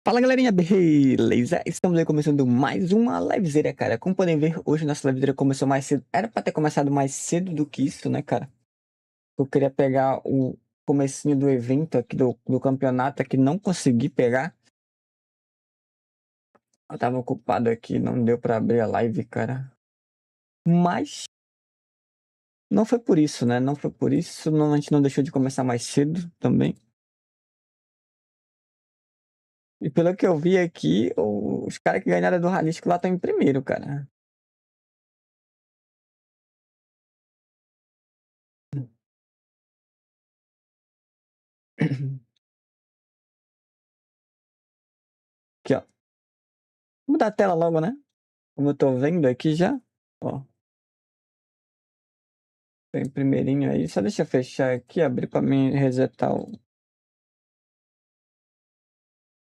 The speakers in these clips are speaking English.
Fala galerinha, beleza? Estamos aí começando mais uma livezeira, cara. Como podem ver, hoje nossa livezeira começou mais cedo. Era pra ter começado mais cedo do que isso, né, cara? Eu queria pegar o comecinho do evento aqui, do campeonato aqui, não consegui pegar. Eu tava ocupado aqui, não deu pra abrir a live, cara. Mas não foi por isso, né? Não foi por isso, a gente não deixou de começar mais cedo também. E pelo que eu vi aqui, os caras que ganharam do Jalisco lá estão em primeiro, cara. Aqui, ó. Vou mudar a tela logo, né? Como eu tô vendo aqui já. Ó. Tem primeirinho aí. Só deixa eu fechar aqui, abrir pra mim resetar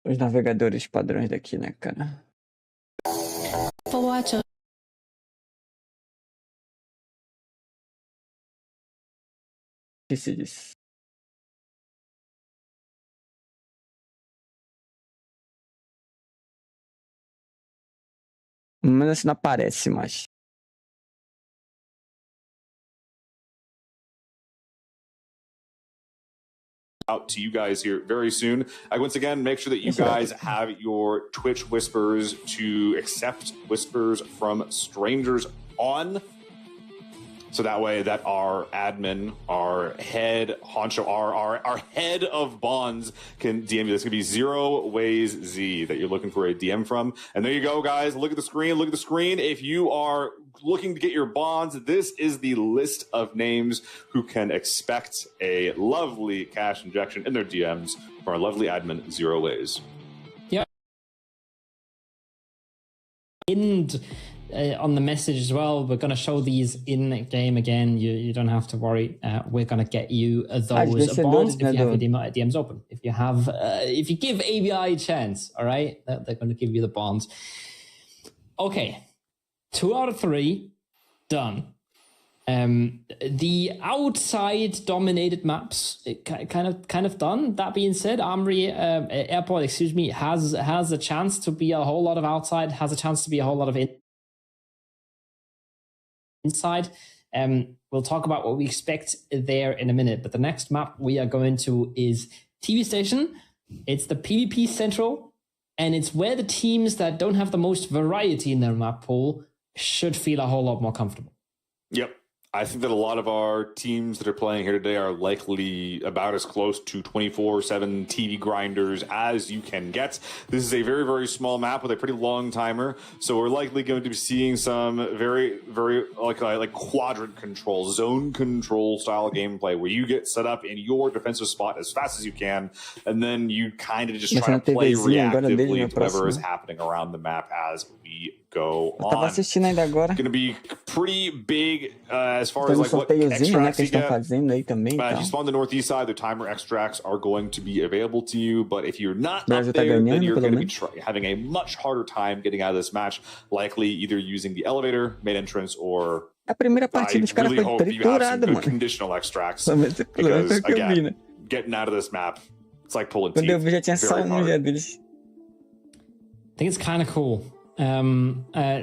os navegadores padrões daqui, né, cara? O que se diz? Mas assim não aparece mais. Out to you guys here very soon. Once again, make sure that you guys have your Twitch whispers to accept whispers from strangers on. So that way that our admin, our head honcho, our head of bonds can DM you. That's going to be 0 ways Z that you're looking for a DM from. And there you go, guys. Look at the screen. Look at the screen. If you are looking to get your bonds, this is the list of names who can expect a lovely cash injection in their DMs from our lovely admin, 0 ways. Yeah. And on the message as well, we're going to show these in the game again. You don't have to worry. We're going to get you those bonds if you have your DMs open. If you have, if you give ABI a chance, all right, they're going to give you the bonds. Okay, 2 out of 3 done. The outside dominated maps kind of done. That being said, Armory Airport, excuse me, has a chance to be a whole lot of outside. Has a chance to be a whole lot of inside. We'll talk about what we expect there in a minute, but the next map we are going to is TV Station. It's the PvP Central, and it's where the teams that don't have the most variety in their map pool should feel a whole lot more comfortable. Yep. I think that a lot of our teams that are playing here today are likely about as close to 24/7 TV grinders as you can get. This is a very, very small map with a pretty long timer, so we're likely going to be seeing some very, very like quadrant control, zone control style gameplay where you get set up in your defensive spot as fast as you can, and then you kind of just try to play reactively to whatever is happening around the map as we go on. It's going to be pretty big as far as like what extracts you get. If you spawn the northeast side, the timer extracts are going to be available to you, but if you're not up there, then you're going to be having a much harder time getting out of this match, likely either using the elevator, main entrance, or a primeira partida os caras foi triturado, mano. Conditional extracts, because again, getting out of this map, it's like pulling teeth. Quando eu vi já tinha só já deles. I think it's kind of cool.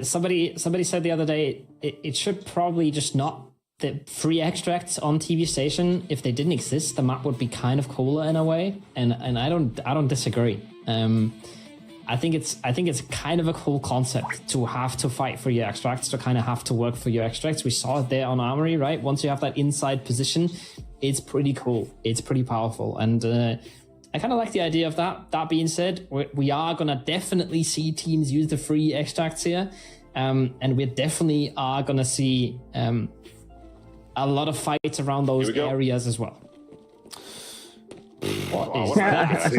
Somebody said the other day it should probably just not the free extracts on TV Station. If they didn't exist, the map would be kind of cooler in a way, and I don't disagree. I think it's kind of a cool concept to have to fight for your extracts, to kind of have to work for your extracts. We saw it there on Armory, right? Once you have that inside position, it's pretty cool. It's pretty powerful, and I kind of like the idea of that. That being said, we are going to definitely see teams use the free extracts here. And we definitely are going to see a lot of fights around those areas as well. What is that?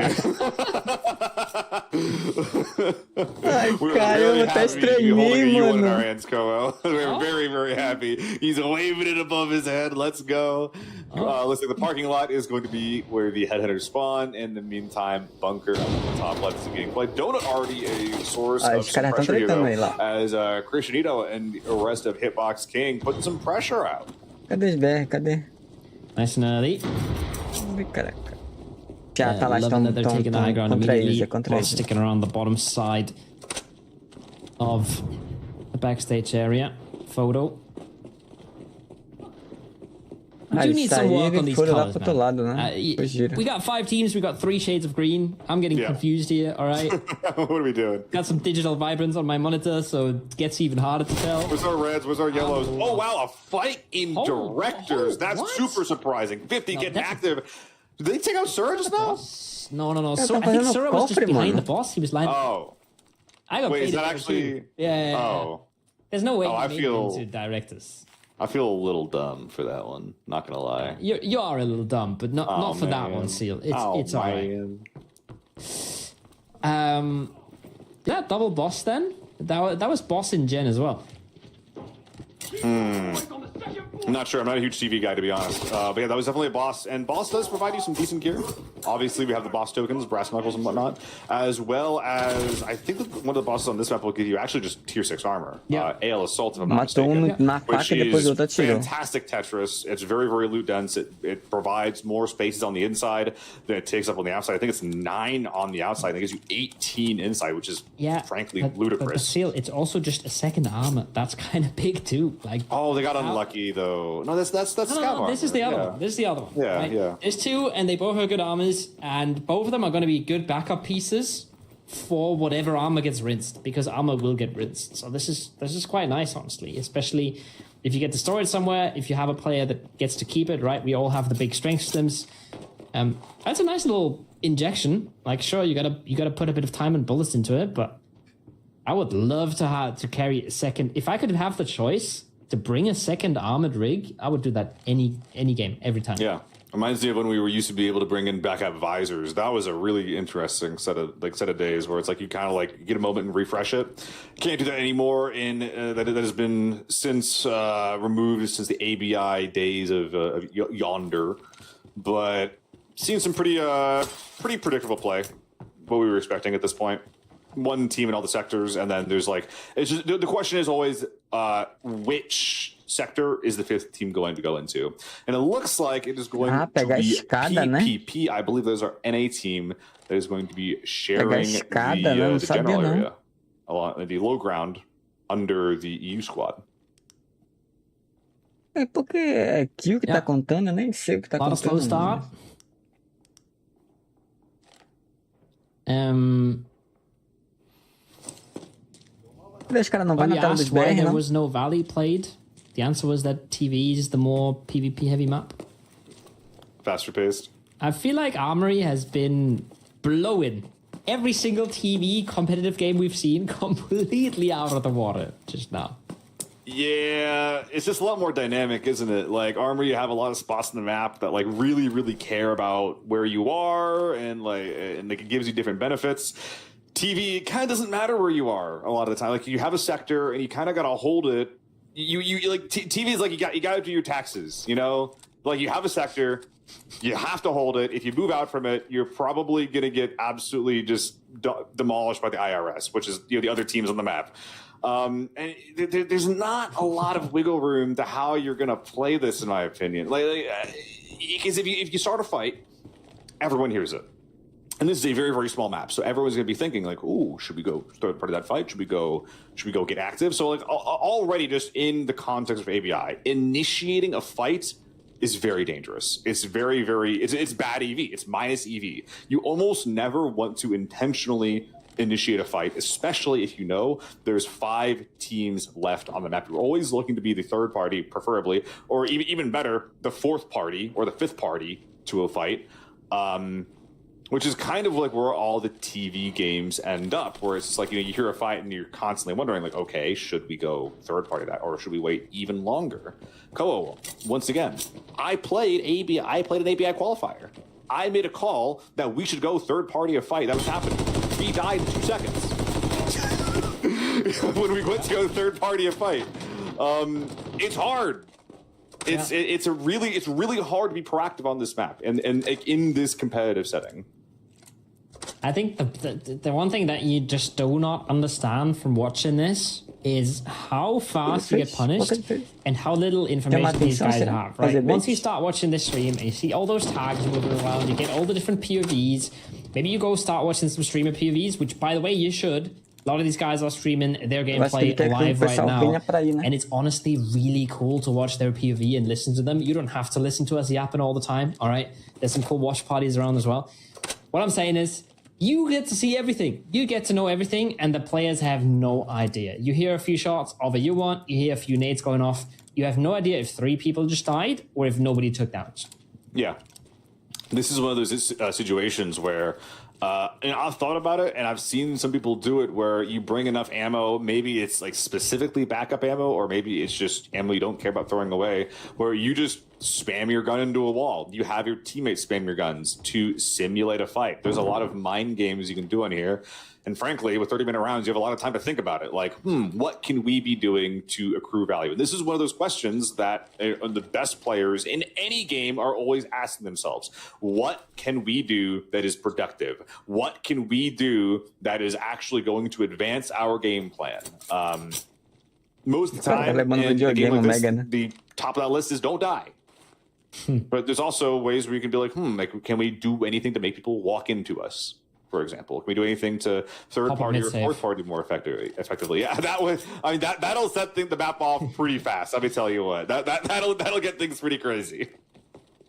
We're really happy to be holding you in our hands, Koel. We're very, very happy. He's waving it above his head. Let's go. Looks like the parking lot is going to be where the headhunters spawn. In the meantime, bunker up at the top left is getting played. Donut already a source of some pressure here, though, as Christianito and the rest of Hitbox King putting some pressure out. Cadê os BR? Cadê? Nice and early. Caraca. Já tá lá, loving that they're taking the high ground contra eles, immediately é contra while eles. sticking around the bottom side of the backstage area. Photo. We do need some work on these foram lá colors, pro outro man. lado, né? Foi giro. We got 5 teams. We got 3 shades of green. I'm getting confused here. All right. What are we doing? Got some digital vibrance on my monitor, so it gets even harder to tell. Where's our reds? Where's our yellows? Oh, wow, a fight in directors. That's what? super surprising. 50 No, getting that's- active. Did they take out Sura just now? No. tá I think fazendo Sura was just cofre, behind mano. the boss. He was lying. Oh. I got Wait, is baited that there actually... too. Yeah. Oh. There's no way Oh, he I made feel- it into directors. I feel a little dumb for that one. Not gonna lie. You are a little dumb, but not for that man. one, Seal. It's Oh, it's alright. man. Yeah, double boss then. That was boss in Gen as well. I'm not sure. I'm not a huge TV guy, to be honest. But yeah, that was definitely a boss. And boss does provide you some decent gear. Obviously, we have the boss tokens, brass knuckles and whatnot, as well as I think that one of the bosses on this map will give you actually just tier 6 armor. Yeah. Ale Assault, if I'm not Matou um mistaken. na Which faca e depois is outra atirou. fantastic Tetris. It's very, very loot dense. It provides more spaces on the inside than it takes up on the outside. I think it's 9 on the outside. I think it gives you 18 inside, which is frankly ludicrous. But Seal, it's also just a second armor. That's kind of big too. Like, oh, they got unlucky though. No, that's scout no, armor. this is the other one. This is the other one. Yeah, right? yeah. There's 2, and they both have good armors, and both of them are going to be good backup pieces for whatever armor gets rinsed, because armor will get rinsed. So this is quite nice, honestly, especially if you get to store it somewhere. If you have a player that gets to keep it, right? We all have the big strength stims. That's a nice little injection. Like, sure, you gotta put a bit of time and bullets into it, but I would love to carry a second. If I could have the choice to bring a second armored rig, I would do that any game, every time. Yeah. Reminds me of when we were used to be able to bring in backup visors. That was a really interesting set of days where it's like you kind of like get a moment and refresh it. Can't do that anymore. In that has been since removed since the ABI days of Yonder. But seeing some pretty predictable play. What we were expecting at this point. One team in all the sectors, and then there's like it's just the question is always which sector is the 5th team going to go into, and it looks like it is going to pegar be escada, né? PPP. I believe those are NA team that is going to be sharing escada, né? Não the sabia, general não. area along the low ground under the EU squad. É porque é aqui o que tá Yeah. contando, eu nem sei o que tá A lot of slow contando. start. Os caras não vai When na we tela dos asked why BR, there não? was no Valley played, the answer was that TV is the more PvP heavy map. Faster paced. I feel like Armory has been blowing every single TV competitive game we've seen completely out of the water just now. Yeah, it's just a lot more dynamic, isn't it? Like Armor, you have a lot of spots on the map that like really, really care about where you are, and like it gives you different benefits. TV, it kind of doesn't matter where you are a lot of the time. Like you have a sector and you kind of got to hold it. You like TV is like you got to do your taxes. You know, like you have a sector, you have to hold it. If you move out from it, you're probably gonna get absolutely just demolished by the IRS, which is the other teams on the map. And there's not a lot of wiggle room to how you're gonna play this, in my opinion. Because if you start a fight, everyone hears it, and this is a very, very small map, so everyone's gonna be thinking like, "Ooh, should we go start part of that fight? Should we go get active?" So like already just in the context of ABI, initiating a fight is very dangerous. It's very, it's bad EV. It's minus EV. You almost never want to intentionally initiate a fight, especially if you know there's 5 teams left on the map. You're always looking to be the 3rd party, preferably, or even better, the 4th party or the 5th party to a fight, which is kind of like where all the TV games end up, where it's just like, you hear a fight and you're constantly wondering, like, okay, should we go 3rd party that, or should we wait even longer? Koa, once again, I played an ABI qualifier. I made a call that we should go 3rd party a fight. That was happening. He died in 2 seconds when we went to go 3rd party a fight. It's hard. It's really hard to be proactive on this map and in this competitive setting. I think the one thing that you just do not understand from watching this is how fast you get What punished ele fez? and how little information these atenção, guys será? have, right? Fazer Once you bait? start watching this stream and you see all those tags moving around, you get all the different POVs. Maybe you go start watching some streamer POVs, which, by the way, you should. A lot of these guys are streaming their Eu acho que ele gameplay quer que o live right pessoal now, venha pra aí, né? and it's honestly really cool to watch their POV and listen to them. You don't have to listen to us yapping all the time, all right? There's some cool watch parties around as well. What I'm saying is, you get to see everything. You get to know everything, and the players have no idea. You hear a few shots of a U1, you hear a few nades going off. You have no idea if 3 people just died or if nobody took damage. Yeah. This is one of those situations where and I've thought about it, and I've seen some people do it where you bring enough ammo. Maybe it's like specifically backup ammo, or maybe it's just ammo you don't care about throwing away, where you just spam your gun into a wall. You have your teammates spam your guns to simulate a fight. There's a lot of mind games you can do on here. And frankly, with 30-minute rounds, you have a lot of time to think about it. Like, what can we be doing to accrue value? And this is one of those questions that the best players in any game are always asking themselves. What can we do that is productive? What can we do that is actually going to advance our game plan? Most of the time, in a game like this, the top of that list is don't die. But there's also ways where you can be like, can we do anything to make people walk into us? For example, can we do anything to third party or fourth party more effectively? Yeah, that'll set the map off pretty fast. Let me tell you what, that'll get things pretty crazy.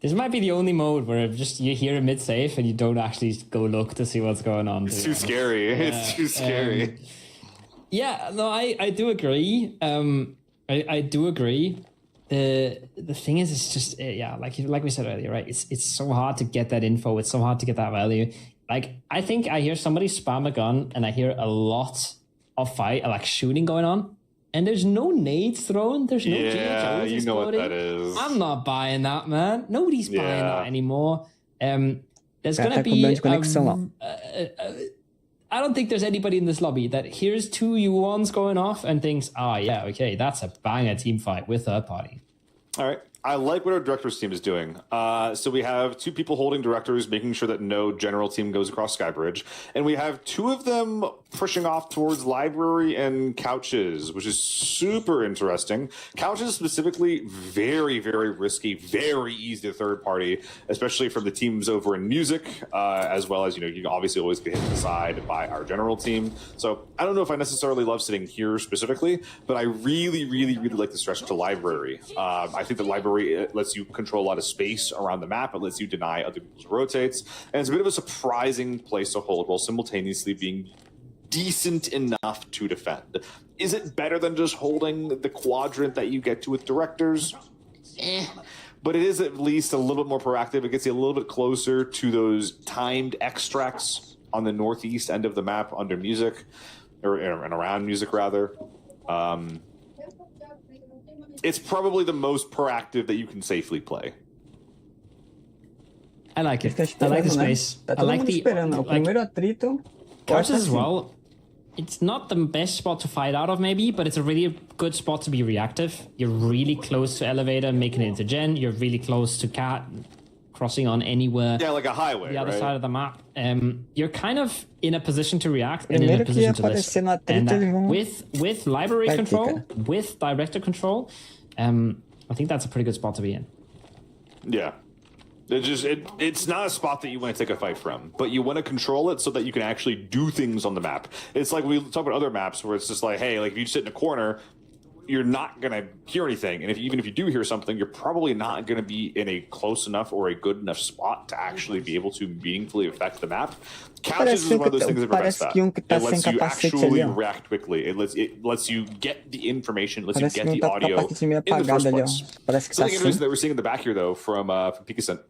This might be the only mode where just you hear a mid safe and you don't actually go look to see what's going on. It's too scary. It's too scary. Yeah, no, I do agree. I do agree. The thing is, it's just like we said earlier, right? It's so hard to get that info. It's so hard to get that value. Like, I think I hear somebody spam a gun and I hear a lot of shooting going on, and there's no nades thrown. There's no GHOs you know exploding. what that is. I'm not buying that, man. Nobody's buying that anymore. There's gonna be I don't think there's anybody in this lobby that hears 2 U1s going off and thinks, okay, that's a banger team fight with third party. All right. I like what our directors team is doing. So we have 2 people holding directors, making sure that no general team goes across Skybridge. And we have 2 of them pushing off towards library and couches, which is super interesting. Couches specifically, very, very risky, very easy to third party, especially from the teams over in music, as well as, you can obviously always get hit to the side by our general team. So I don't know if I necessarily love sitting here specifically, but I really, really, really like the stretch to library. I think the library, it lets you control a lot of space around the map. It lets you deny other people's rotates. And it's a bit of a surprising place to hold while simultaneously being decent enough to defend. Is it better than just holding the quadrant that you get to with directors? But it is at least a little bit more proactive. It gets you a little bit closer to those timed extracts on the northeast end of the map under music, and around music rather. It's probably the most proactive that you can safely play. I like it. I like the space. I like the primeiro atrito. Couches as well. It's not the best spot to fight out of, maybe, but it's a really good spot to be reactive. You're really close to elevator, making it into gen. You're really close to cat, crossing on anywhere. Yeah, like a highway, the other right? side of the map. You're kind of in a position to react and in a position to listen. And with library control, with director control, I think that's a pretty good spot to be in. Yeah. It's not a spot that you want to take a fight from, but you want to control it so that you can actually do things on the map. It's like we talk about other maps where it's just like, hey, like if you sit in a corner, you're not going to hear anything. And even if you do hear something, you're probably not going to be in a close enough or a good enough spot to actually be able to meaningfully affect the map. Couches is one of those things that prevents that. It lets you actually react quickly. It lets you get the information, lets you get the audio in the first place. Something interesting that we're seeing in the back here, though, from Pikacent,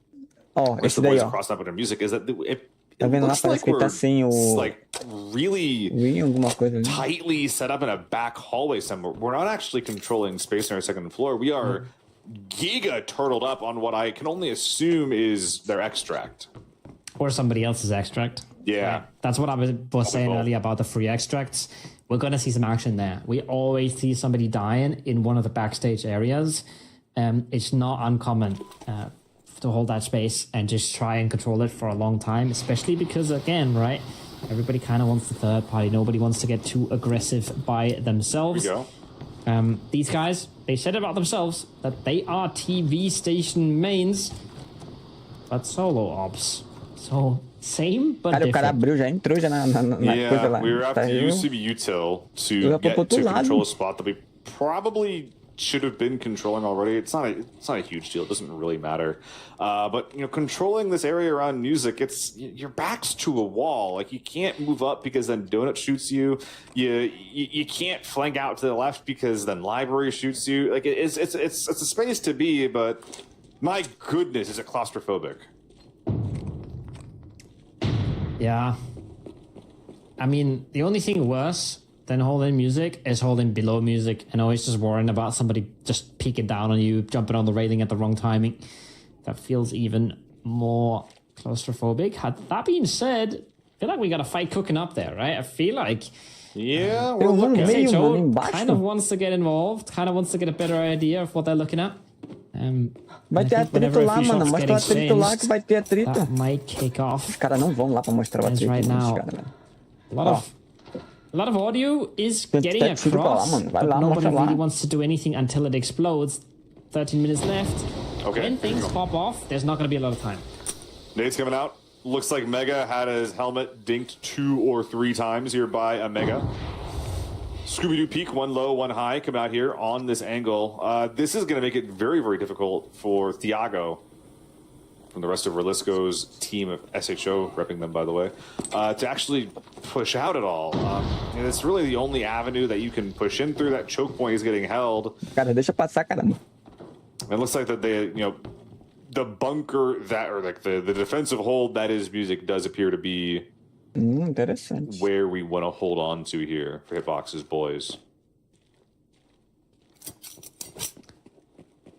esse daí, ó. crossing up with their music, is that Tá vendo lá? Parece que ele tá sem o... like really alguma coisa ali. tightly set up in a back hallway somewhere. We're not actually controlling space on our second floor. We are giga turtled up on what I can only assume is their extract. Or somebody else's extract. Yeah. Right? That's what I was saying earlier about the free extracts. We're going to see some action there. We always see somebody dying in one of the backstage areas. It's not uncommon to hold that space and just try and control it for a long time, especially because, again, right, Everybody kind of wants the third party. Nobody wants to get too aggressive by themselves. Here we go. These guys, they said about themselves that they are TV station mains, but solo ops. So, same, but Cara, o cara different. abriu, já entrou já na coisa lá. Yeah, we were after Saiu. UCB util to Eu ia pro get to outro lado. control a spot that we probably should have been controlling already. It's not a huge deal. It doesn't really matter. But controlling this area around music, it's your back's to a wall. Like you can't move up because then Donut shoots you. You can't flank out to the left because then Library shoots you. Like it's a space to be, but my goodness, is it claustrophobic? Yeah. I mean, the only thing worse than holding music is holding below music and always just worrying about somebody just peeking down on you, jumping on the railing at the wrong timing. That feels even more claustrophobic. That being said, I feel like we got a fight cooking up there, right? I feel like Yeah, we're Tem um looking. meio, mano, SHO embaixo. kind of wants to get involved, kind of wants to get a better idea of what they're looking at. Vai ter atrito lá, mano. Mostra o atrito lá que vai ter atrito. That might kick off. Os caras não vão lá pra mostrar o As atrito right dos now. caras, velho. A lot of audio is Tem getting que tirar pra lá, across, mano. Vai but lá, nobody mostra lá. really wants to do anything until it explodes. 13 minutes left. Okay, When here you things go. pop off, there's not going to be a lot of time. Nate's coming out. Looks like Mega had his helmet dinked 2 or 3 times here by a Mega. Scooby-Doo peak, one low, one high, come out here on this angle. This is going to make it very, very difficult for Thiago from the rest of Relisco's team of SHO, repping them, by the way, to actually push out at all. And it's really the only avenue that you can push in through. That choke point is getting held. Cara, deixa passar, caramba. It looks like that they, the bunker that, or like the defensive hold that is music does appear to be Interessante. where we want to hold on to here for Hitbox's boys.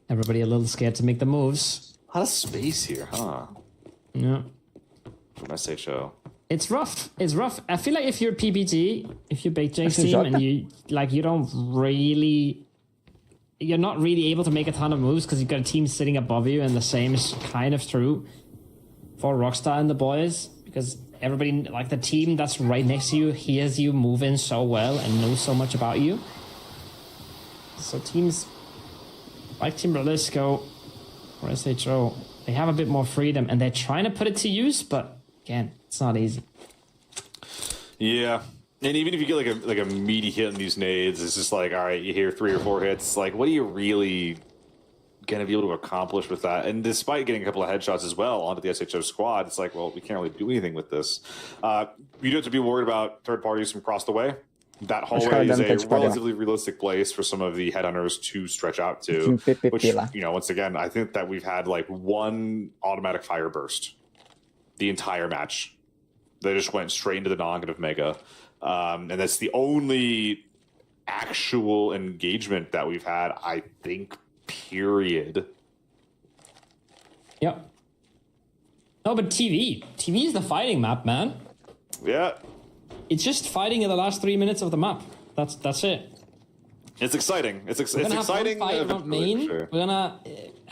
Everybody a little scared to make the moves. A lot of space here, huh? Yeah. From SHO. It's rough. It's rough. I feel like if you're PPG, if you're Big Jake's team, Jota. and you're not really able to make a ton of moves because you've got a team sitting above you, and the same is kind of true for Rockstar and the boys, because everybody, like the team that's right next to you, hears you moving so well and knows so much about you. So teams like Team Relisco or SHO, they have a bit more freedom, and they're trying to put it to use, but again, it's not easy. Yeah. And even if you get like a meaty hit in these nades, it's just like, all right, you hear 3 or 4 hits. Like, what are you really going to be able to accomplish with that? And despite getting a couple of headshots as well onto the SHO squad, it's like, well, we can't really do anything with this. You don't have to be worried about third parties from across the way. That hallway is a relatively realistic place for some of the headhunters to stretch out to. Which, once again, I think that we've had like 1 automatic fire burst the entire match. They just went straight into the noggin of Mega. And that's the only actual engagement that we've had, I think, period. Yep. No, but TV is the fighting map, man. Yeah. It's just fighting in the last 3 minutes of the map. That's it. It's exciting. It's We're gonna exciting. have one fight around main. Sure.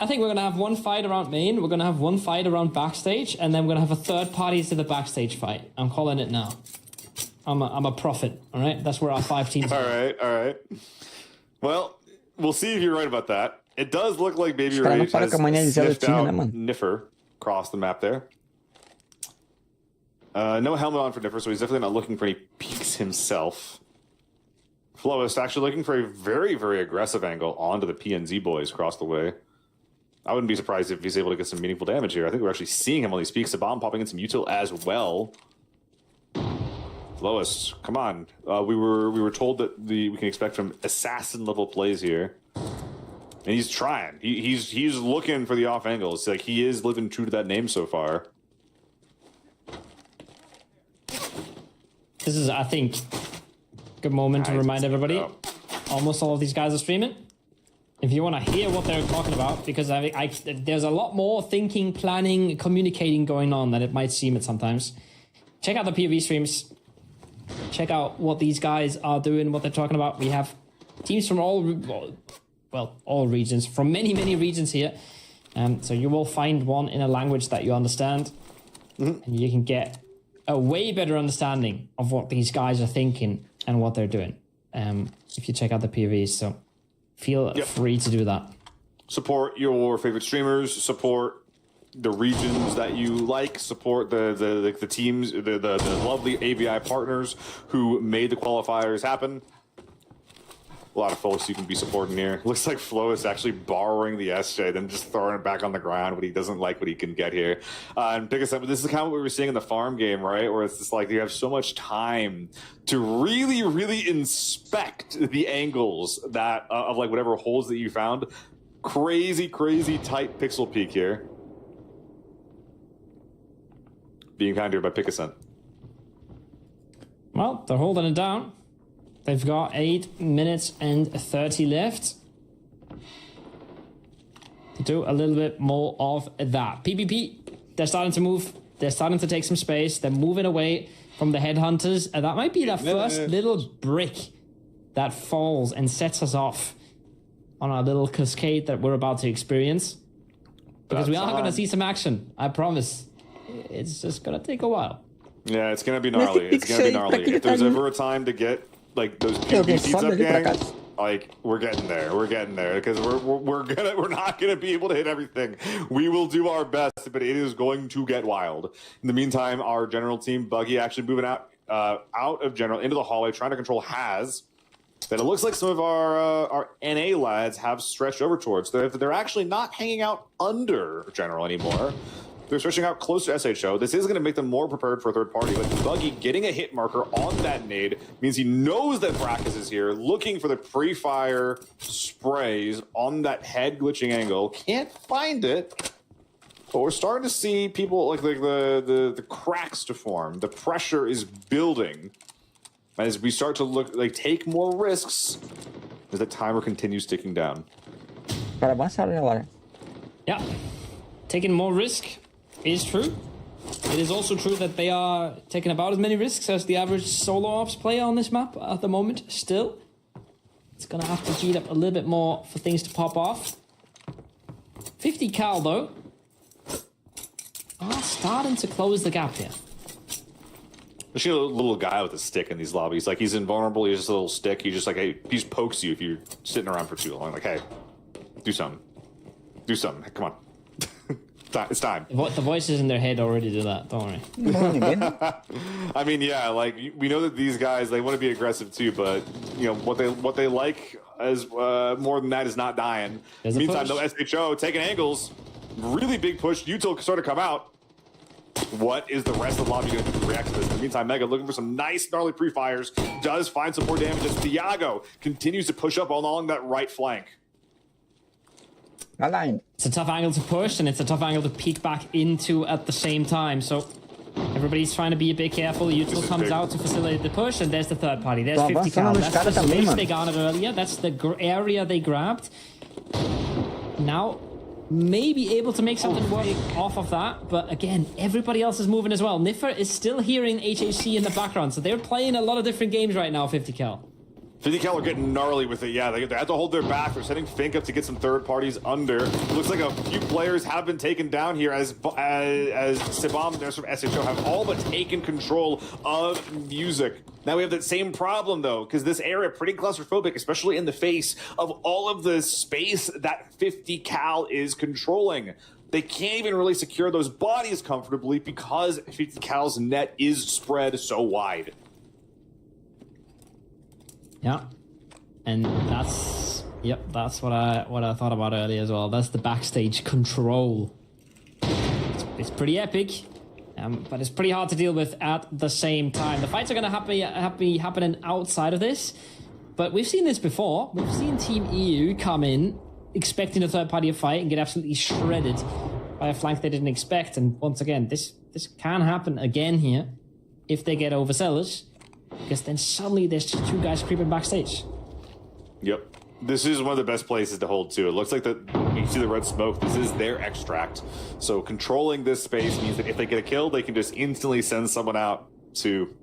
I think we're gonna have one fight around main. We're gonna have one fight around backstage, and then we're gonna have a third party to the backstage fight. I'm calling it now. I'm a prophet. All right, that's where our 5 teams are. All right. Well, we'll see if you're right about that. It does look like Baby Rage has sniffed out Niffer across the map there. No helmet on for Niffer, so he's definitely not looking for any peaks himself. Flowist actually looking for a very, very aggressive angle onto the PNZ boys across the way. I wouldn't be surprised if he's able to get some meaningful damage here. I think we're actually seeing him on these peaks. The bomb popping in some util as well. Flowist, come on. We were told that we can expect from assassin level plays here. And he's trying. He's looking for the off angles. Like he is living true to that name so far. This is, I think, a good moment to remind everybody. Almost all of these guys are streaming. If you want to hear what they're talking about, because there's a lot more thinking, planning, communicating going on than it might seem at sometimes. Check out the POV streams. Check out what these guys are doing, what they're talking about. We have teams from all regions, from many, many regions here. So you will find one in a language that you understand. And you can get a way better understanding of what these guys are thinking and what they're doing. If you check out the PVs, so feel free to do that. Support your favorite streamers. Support the regions that you like. Support the teams, the lovely AVI partners who made the qualifiers happen. A lot of folks you can be supporting here. Looks like Flo is actually borrowing the SJ, then just throwing it back on the ground when he doesn't like what he can get here. And pick us up. This is kind of what we were seeing in the farm game, right? Where it's just like you have so much time to really, really inspect the angles that of like whatever holes that you found. Crazy, crazy tight pixel peak here. Being kind here by Pickasent. Well, they're holding it down. They've got 8 minutes and 30 left to do a little bit more of that. PvP, they're starting to move. They're starting to take some space. They're moving away from the headhunters. And that might be the first little brick that falls and sets us off on our little cascade that we're about to experience. Because we are going to see some action. I promise. It's just going to take a while. Yeah, it's going to be gnarly. It's going to be gnarly. If there's ever a time to get like those PvP seats up, gang, like we're getting there. We're getting there because we're not gonna be able to hit everything. We will do our best, but it is going to get wild. In the meantime, our general team, Buggy, actually moving out of general into the hallway, trying to control Has. That it looks like some of our NA lads have stretched over towards. They're actually not hanging out under general anymore. They're stretching out closer to SHO. This is going to make them more prepared for a third party, but Buggy getting a hit marker on that nade means he knows that Brackus is here, looking for the pre-fire sprays on that head glitching angle. Can't find it, but we're starting to see people like the cracks to form. The pressure is building as we start to look like take more risks as the timer continues ticking down. Yeah, taking more risk is true. It is also true that they are taking about as many risks as the average solo ops player on this map at the moment. Still, it's gonna have to heat up a little bit more for things to pop off. 50 cal though are starting to close the gap here. There's a little guy with a stick in these lobbies. Like he's invulnerable. He's just a little stick. He just like he just pokes you if you're sitting around for too long. Like hey, do something. Do something. Come on. It's time. The voices in their head already do that. Don't worry. I mean, yeah, like we know that these guys they want to be aggressive too, but you know what they like as more than that is not dying. Meantime, though, SHO taking angles, really big push. Util sort of come out. What is the rest of the lobby going to do to react to this? In the meantime, Mega looking for some nice gnarly pre-fires. Does find some more damage as Thiago continues to push up along that right flank. It's a tough angle to push, and it's a tough angle to peek back into at the same time. So everybody's trying to be a bit careful. Util comes out to facilitate the push, and there's the third party. There's 50 cal. That's the space they garnered earlier. That's the area they grabbed. Now, maybe able to make something work off of that, but again, everybody else is moving as well. Niffer is still hearing HHC in the background, so they're playing a lot of different games right now, 50 cal. 50 cal are getting gnarly with it. Yeah, they have to hold their back. They're setting Fink up to get some third parties under. Looks like a few players have been taken down here as Sibam and from SHO have all but taken control of music. Now we have that same problem though, because this area pretty claustrophobic, especially in the face of all of the space that 50 cal is controlling. They can't even really secure those bodies comfortably because 50 cal's net is spread so wide. Yeah, and that's what I thought about earlier as well. That's the backstage control. It's pretty epic, but it's pretty hard to deal with at the same time. The fights are going to be happening outside of this, but we've seen this before. We've seen Team EU come in expecting a third party to fight and get absolutely shredded by a flank they didn't expect. And once again, this can happen again here if they get overzealous. Because then suddenly there's just two guys creeping backstage. Yep. This is one of the best places to hold too. It looks like you see the red smoke. This is their extract. So controlling this space means that if they get a kill, they can just instantly send someone out to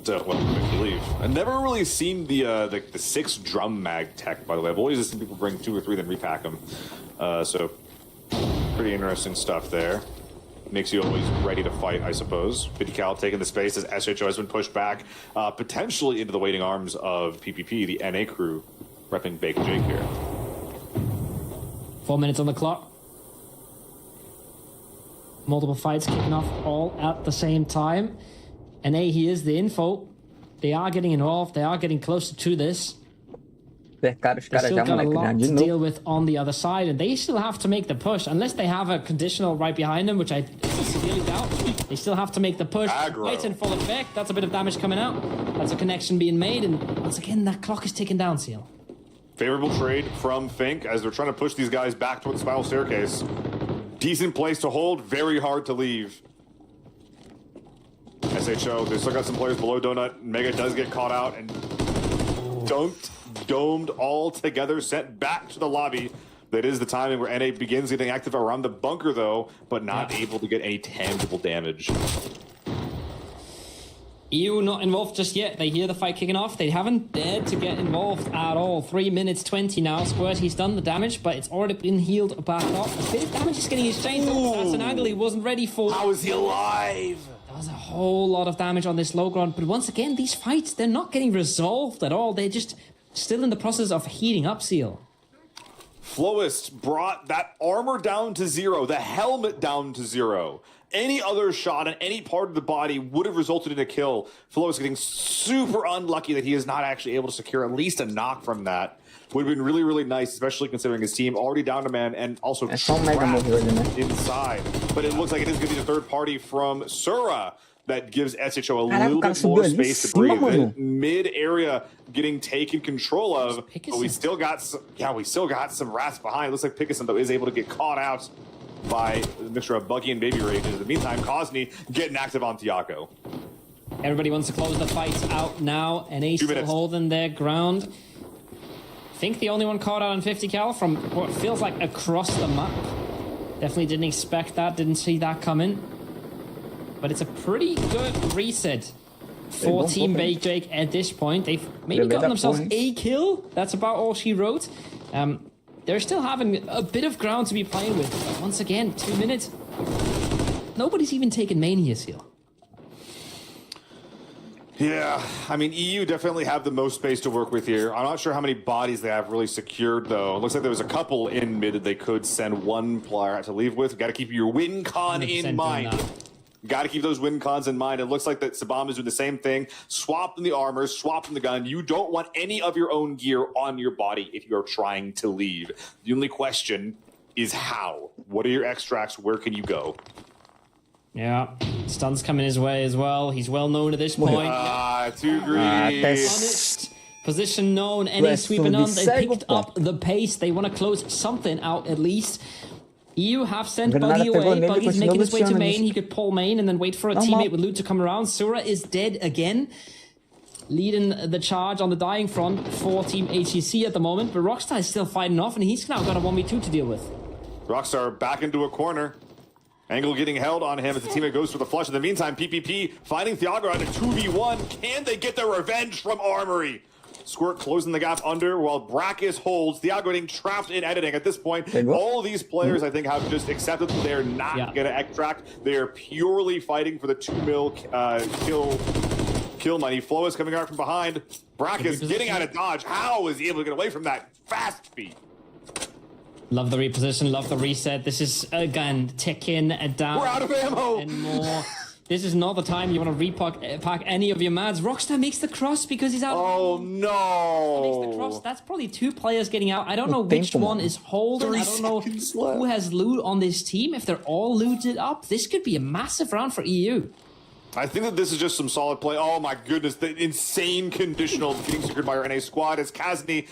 leave. I've never really seen the 6 drum mag tech, by the way. I've always just seen people bring 2 or 3 then repack them. So pretty interesting stuff there. makes you always ready to fight, I suppose. 50 cal taking the space as SHO has been pushed back, potentially into the waiting arms of PPP, the NA crew, repping Bake Jake here. 4 minutes on the clock. Multiple fights kicking off all at the same time. NA, here's the info. They are getting involved. They are getting closer to this. Os They caras still já, got a moleque, lot de to novo. deal with on the other side, and they still have to make the push. Unless they have a conditional right behind them, which I severely doubt. They still have to make the push. Aggro. Right in full effect. That's a bit of damage coming out. That's a connection being made, and once again, that clock is ticking down, Seal. Favorable trade from Fink as they're trying to push these guys back toward the spiral staircase. Decent place to hold, very hard to leave. SHO, they still got some players below Donut. Mega does get caught out and domed all together, sent back to the lobby. That is the timing where NA begins getting active around the bunker, though, but not able to get any tangible damage. EU not involved just yet. They hear the fight kicking off. They haven't dared to get involved at all. 3 minutes 20 now. Squirt, he's done the damage, but it's already been healed back up. A bit of damage is getting exchanged. That's an angle he wasn't ready for. How is he alive? That was a whole lot of damage on this low ground. But once again, these fights, they're not getting resolved at all. They're just still in the process of heating up, Seal. Flowist brought that armor down to 0, the helmet down to 0. Any other shot on any part of the body would have resulted in a kill. Flowist getting super unlucky that he is not actually able to secure at least a knock from that. Would have been really, really nice, especially considering his team already down to man and also trapped inside. But it looks like it is going to be the third party from Sura that gives SHO a little bit more space to breathe. Mid-area getting taken control of, but we still got some rats behind. Looks like Pickerson, though, is able to get caught out by a mixture of Buggy and Baby Rage. In the meantime, Cosney getting active on Tiago. Everybody wants to close the fight out now. NA still holding their ground. I think the only one caught out on 50 cal from what feels like across the map. Definitely didn't expect that, didn't see that coming. But it's a pretty good reset for Team Bake Jake at this point. They've maybe gotten themselves a kill. That's about all she wrote. They're still having a bit of ground to be playing with. But once again, 2 minutes. Nobody's even taken main here, Seal. Yeah, I mean, EU definitely have the most space to work with here. I'm not sure how many bodies they have really secured, though. It looks like there was a couple in mid that they could send one player out to leave with. Got to keep your win con in mind. Got to keep those win cons in mind. It looks like that Sabam is doing the same thing. Swapping the armor, swapping the gun. You don't want any of your own gear on your body if you're trying to leave. The only question is how. What are your extracts? Where can you go? Yeah, stun's coming his way as well. He's well known at this point. Too greedy. Honest. Position known. Any sweeping on. They picked up the pace. They want to close something out at least. EU have sent Buggy away. Buggy's making his way to main. He could pull main and then wait for a teammate with loot to come around. Sura is dead again. Leading the charge on the dying front for Team HCC at the moment. But Rockstar is still fighting off and he's now got a 1v2 to deal with. Rockstar back into a corner. Angle getting held on him as the teammate goes for the flush. In the meantime, PPP finding Thiago at a 2v1. Can they get their revenge from Armory? Squirt closing the gap under while Brackus holds. Thiago getting trapped in editing. At this point, all these players, I think, have just accepted that they're not going to extract. They are purely fighting for the 2 mil kill money. Flo is coming out from behind. Brackus getting out of dodge. How is he able to get away from that fast feet? Love the reposition, love the reset. This is, again, ticking down. We're out of ammo! And more. This is not the time you want to repack any of your mads. Rockstar makes the cross because he's out. Oh, no. Makes the cross. That's probably 2 players getting out. I don't know which one is holding. I don't know who has loot on this team. If they're all looted up, this could be a massive round for EU. I think that this is just some solid play. Oh, my goodness. The insane conditional getting secured by our NA squad as Kazni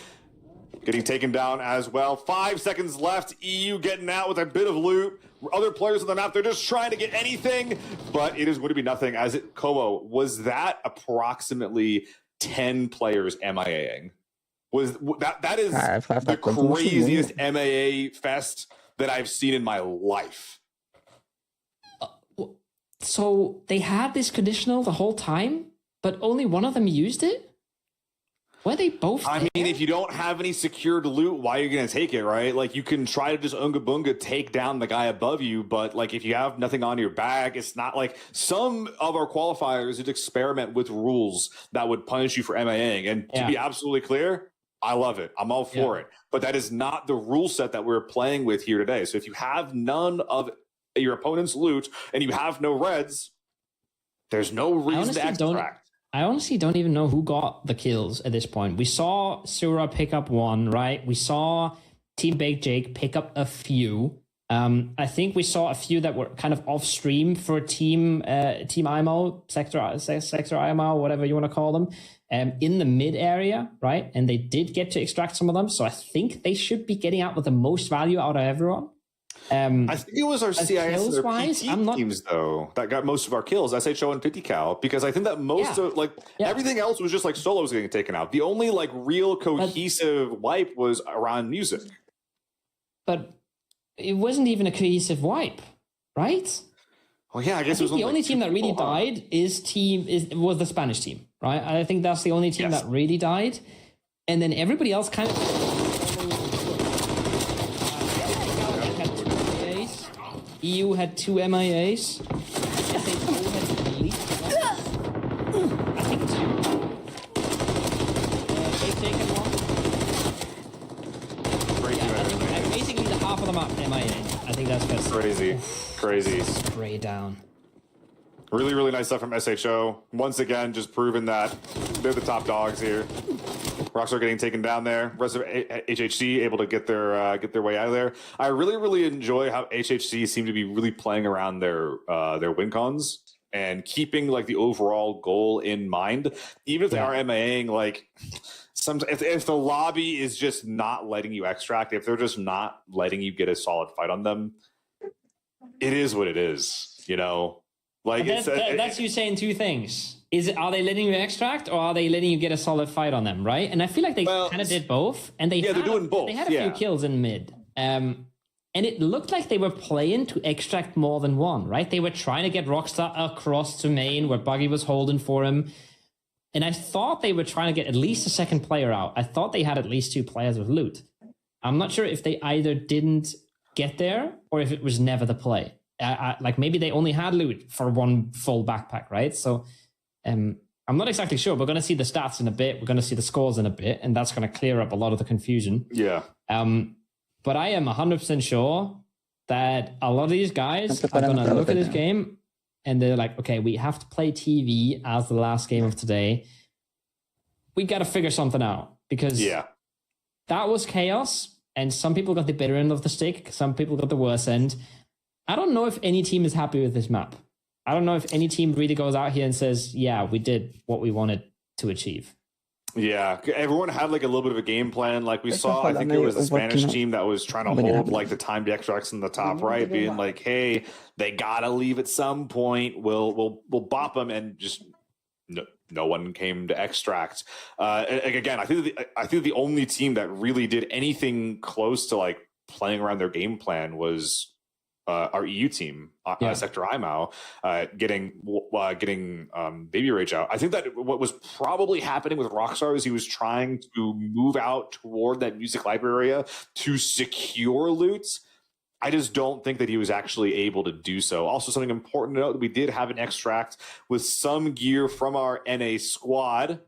getting taken down as well. 5 seconds left. EU getting out with a bit of loot. Other players on the map, they're just trying to get anything, but it is going to be nothing. As it, Kobo, was that approximately 10 players MIAing? That is the craziest MIA fest that I've seen in my life. So they had this conditional the whole time, but only one of them used it? Were they both I there? mean, if you don't have any secured loot, why are you going to take it, right? Like, you can try to just Unga Bunga take down the guy above you, but, like, if you have nothing on your back, it's not like some of our qualifiers did experiment with rules that would punish you for MAing. And to be absolutely clear, I love it. I'm all for it. But that is not the rule set that we're playing with here today. So if you have none of your opponent's loot and you have no reds, there's no reason to extract. I honestly don't even know who got the kills at this point. We saw Sura pick up one, right? We saw Team Baked Jake pick up a few. I think we saw a few that were kind of off stream for Team IMO, Sector IMO, whatever you want to call them, in the mid area, right? And they did get to extract some of them. So I think they should be getting out with the most value out of everyone. I think it was our CIS and our PT teams, though, that got most of our kills, SHO and 50 cal, because I think that most of, everything else was just, like, solos getting taken out. The only, like, real cohesive wipe was around music. But it wasn't even a cohesive wipe, right? Well, yeah, I guess it was the only team that really died was the Spanish team, right? I think that's the only team that really died. And then everybody else kind of... EU had 2 MIAs. SHO had at least one. I think 2. Jake had 1. I think basically the half of them are MIA. I think that's best. Crazy. Spray down. Really, really nice stuff from SHO. Once again, just proving that they're the top dogs here. Rockstar getting taken down there. Rest of HHC able to get their way out of there. I really, really enjoy how HHC seem to be really playing around their win cons and keeping, like, the overall goal in mind. Even if they are MAing, like, if the lobby is just not letting you extract, if they're just not letting you get a solid fight on them, it is what it is, you know? Like, that's you saying two things. Are they letting you extract, or are they letting you get a solid fight on them, right? And I feel like they kind of did both. And they're doing both. They had a few kills in mid. And it looked like they were playing to extract more than one, right? They were trying to get Rockstar across to main where Buggy was holding for him. And I thought they were trying to get at least a second player out. I thought they had at least 2 players with loot. I'm not sure if they either didn't get there or if it was never the play. Like, maybe they only had loot for 1 full backpack, right? So I'm not exactly sure. We're going to see the stats in a bit. We're going to see the scores in a bit, and that's going to clear up a lot of the confusion. Yeah. But I am 100% sure that a lot of these guys are going to look at this game and they're like, okay, we have to play TV as the last game of today. We got to figure something out, because that was chaos, and some people got the bitter end of the stick. Some people got the worse end. I don't know if any team is happy with this map. I don't know if any team really goes out here and says, yeah, we did what we wanted to achieve. Yeah, everyone had, like, a little bit of a game plan. Like, we saw, I think it was the Spanish team that was trying to hold, like, the timed extracts in the top right, being like, hey, they got to leave at some point. We'll bop them, and just no one came to extract. Again, I think the only team that really did anything close to, like, playing around their game plan was our EU team, Sector IMO, getting Baby Rage out. I think that what was probably happening with Rockstar is he was trying to move out toward that music library area to secure loot. I just don't think that he was actually able to do so. Also, something important to note, that we did have an extract with some gear from our NA squad,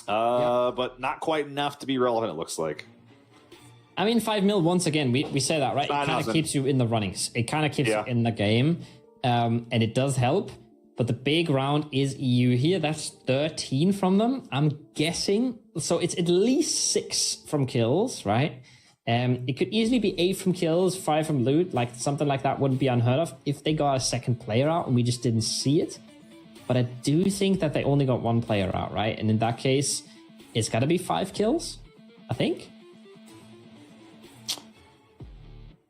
but not quite enough to be relevant, it looks like. I mean, 5 mil, once again, we say that, right? It kind of keeps you in the runnings. It kind of keeps you in the game, and it does help. But the big round is EU here. That's 13 from them, I'm guessing. So it's at least 6 from kills, right? It could easily be 8 from kills, 5 from loot. Like, something like that wouldn't be unheard of if they got a second player out and we just didn't see it. But I do think that they only got 1 player out, right? And in that case, it's got to be 5 kills, I think.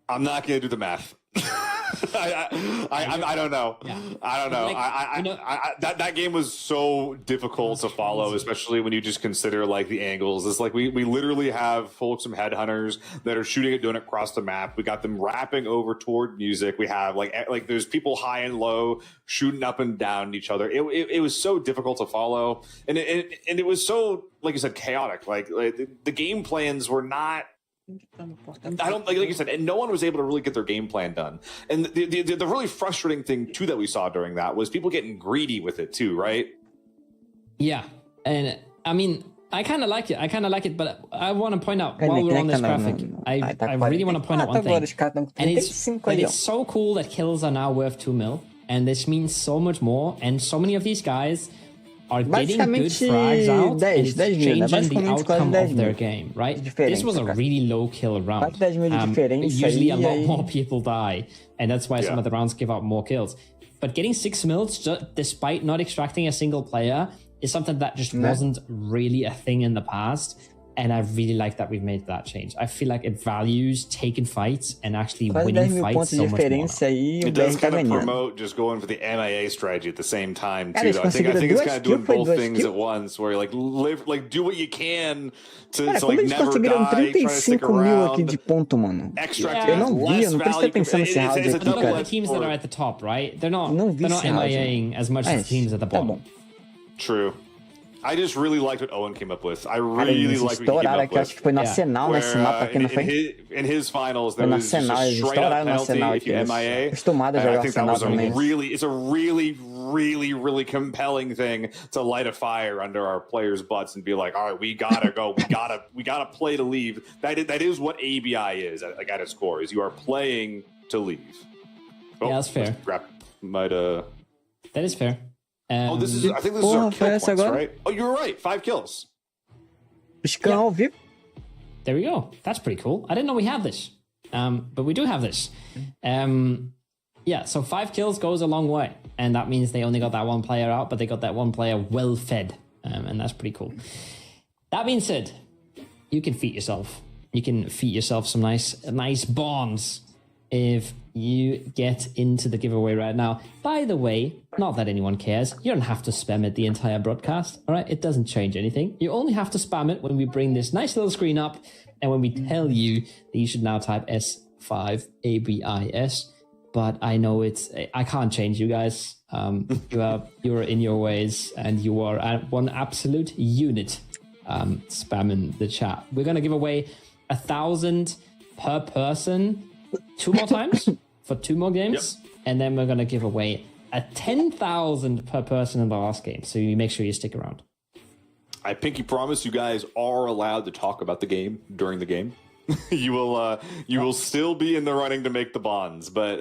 I'm not going to do the math. I don't know. Yeah. I don't know. Like, That game was so difficult to follow, especially when you just consider like the angles. It's like we literally have some headhunters that are shooting it, doing it across the map. We got them rapping over toward music. We have like there's people high and low shooting up and down at each other. It was so difficult to follow, and it was so, like you said, chaotic. Like the game plans were not. I don't like you said, and no one was able to really get their game plan done. And the really frustrating thing too that we saw during that was people getting greedy with it too, right? Yeah, and I mean, I kind of like it, but I want to point out while we're on this graphic, I really want to point out one thing, and it's so cool that kills are now worth 2 mil, and this means so much more, and so many of these guys are getting good frags out, and it's changing the outcome of their game, right? This was a really low kill round. Usually a lot more people die, and that's why some of the rounds give out more kills. But getting 6 mils, despite not extracting a single player, is something that just wasn't really a thing in the past. And I really like that we've made that change. I feel like it values taking fights and actually winning fights so much more. It does kind of promote just going for the MIA strategy at the same time too. I think it's kind of doing both things at once, where you do what you can to like never die, try to stick around. Extract Eu não vi, eu não prestei atenção nesse round aqui, cara. Look at the teams that are at the top, right? They're not MIAing as much as the teams at the bottom. True. I just really liked what Owen came up with. I really liked what he came up with. Acho que foi nacional nesse mapa aqui, não foi? In his finals, there was just a straight up penalty if you MIA. And I think that was it's a really compelling thing to light a fire under our players' butts and be like, all right, we gotta go, we gotta play to leave. That is what ABI is at its core, is you are playing to leave. Oh, yeah, that's fair. That is fair. I think this is our kill points, right? Oh, you're right. 5 kills. Yeah. There we go. That's pretty cool. I didn't know we had this. But we do have this. So 5 kills goes a long way. And that means they only got that one player out, but they got that one player well fed. And that's pretty cool. That being said, you can feed yourself. You can feed yourself some nice bonds if you get into the giveaway right now. By the way, not that anyone cares, you don't have to spam it the entire broadcast, all right? It doesn't change anything. You only have to spam it when we bring this nice little screen up and when we tell you that you should now type S5ABIS. But I know I can't change you guys. You're in your ways, and you are one absolute unit spamming the chat. We're going to give away 1,000 per person 2 more times for 2 more games, and then we're going to give away 10,000 per person in the last game. So you make sure you stick around. I pinky promise you guys are allowed to talk about the game during the game. You will still be in the running to make the bonds, but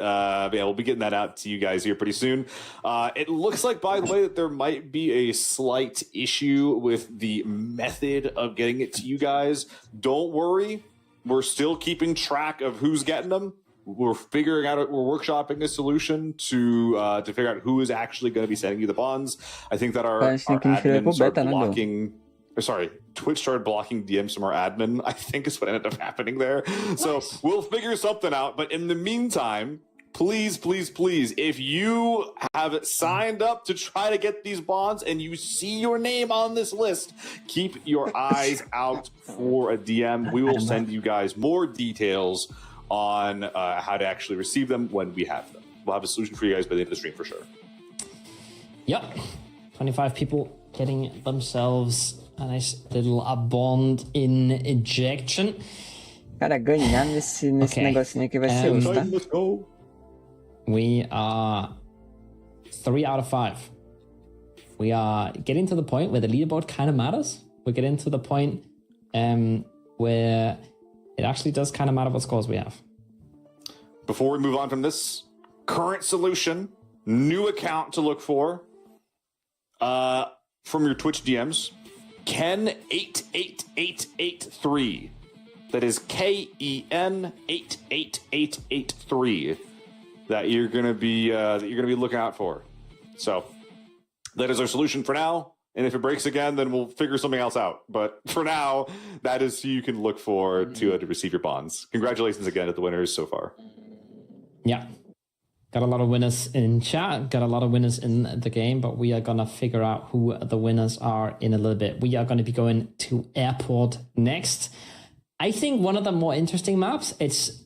we'll be getting that out to you guys here pretty soon. It looks like, by the way, that there might be a slight issue with the method of getting it to you guys. Don't worry. We're still keeping track of who's getting them. We're workshopping a solution to figure out who is actually going to be sending you the bonds. I think that our admin started blocking. Sorry, Twitch started blocking DMs from our admin, I think is what ended up happening there. So we'll figure something out. But in the meantime, please, if you have signed up to try to get these bonds and you see your name on this list, keep your eyes out for a DM. We will send you guys more details on how to actually receive them when we have them. We'll have a solution for you guys by the end of the stream for sure. Yep. 25 people getting themselves a nice little bond in ejection. Cara, ganhar nesse negocinho aqui vai ser hoje, tá? Let's go. We are 3 out of 5. We are getting to the point where the leaderboard kind of matters. We're getting to the point where it actually does kind of matter what scores we have. Before we move on from this, current solution, new account to look for from your Twitch DMs, Ken88883. That is KEN88883 that you're gonna be looking out for. So that is our solution for now. And if it breaks again, then we'll figure something else out. But for now, that is who you can look for to receive your bonds. Congratulations again to the winners so far. Yeah. Got a lot of winners in chat, got a lot of winners in the game, but we are going to figure out who the winners are in a little bit. We are going to be going to Airport next. I think one of the more interesting maps, it's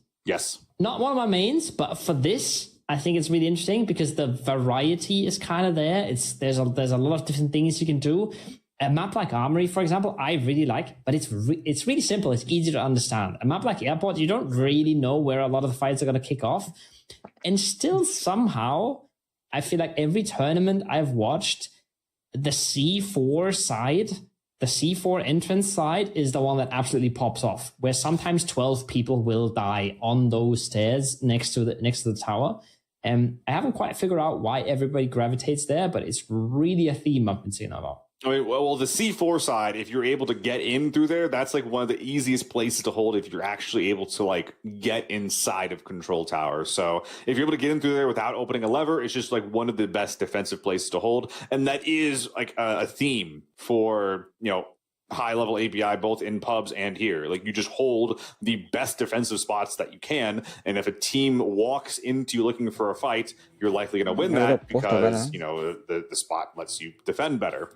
not one of my mains, but for this, I think it's really interesting because the variety is kind of there. There's a lot of different things you can do. A map like Armory, for example, I really like, but it's really simple. It's easy to understand. A map like Airport, you don't really know where a lot of the fights are going to kick off. And still somehow, I feel like every tournament I've watched, the C4 side, the C4 entrance side is the one that absolutely pops off, where sometimes 12 people will die on those stairs next to the tower. And I haven't quite figured out why everybody gravitates there, but it's really a theme I've been seeing a lot. I mean, well, the C4 side, if you're able to get in through there, that's like one of the easiest places to hold if you're actually able to like get inside of control towers. So if you're able to get in through there without opening a lever, it's just like one of the best defensive places to hold. And that is like a theme for, high level API, both in pubs and here. Like you just hold the best defensive spots that you can. And if a team walks into you looking for a fight, you're likely going to win that because, the spot lets you defend better.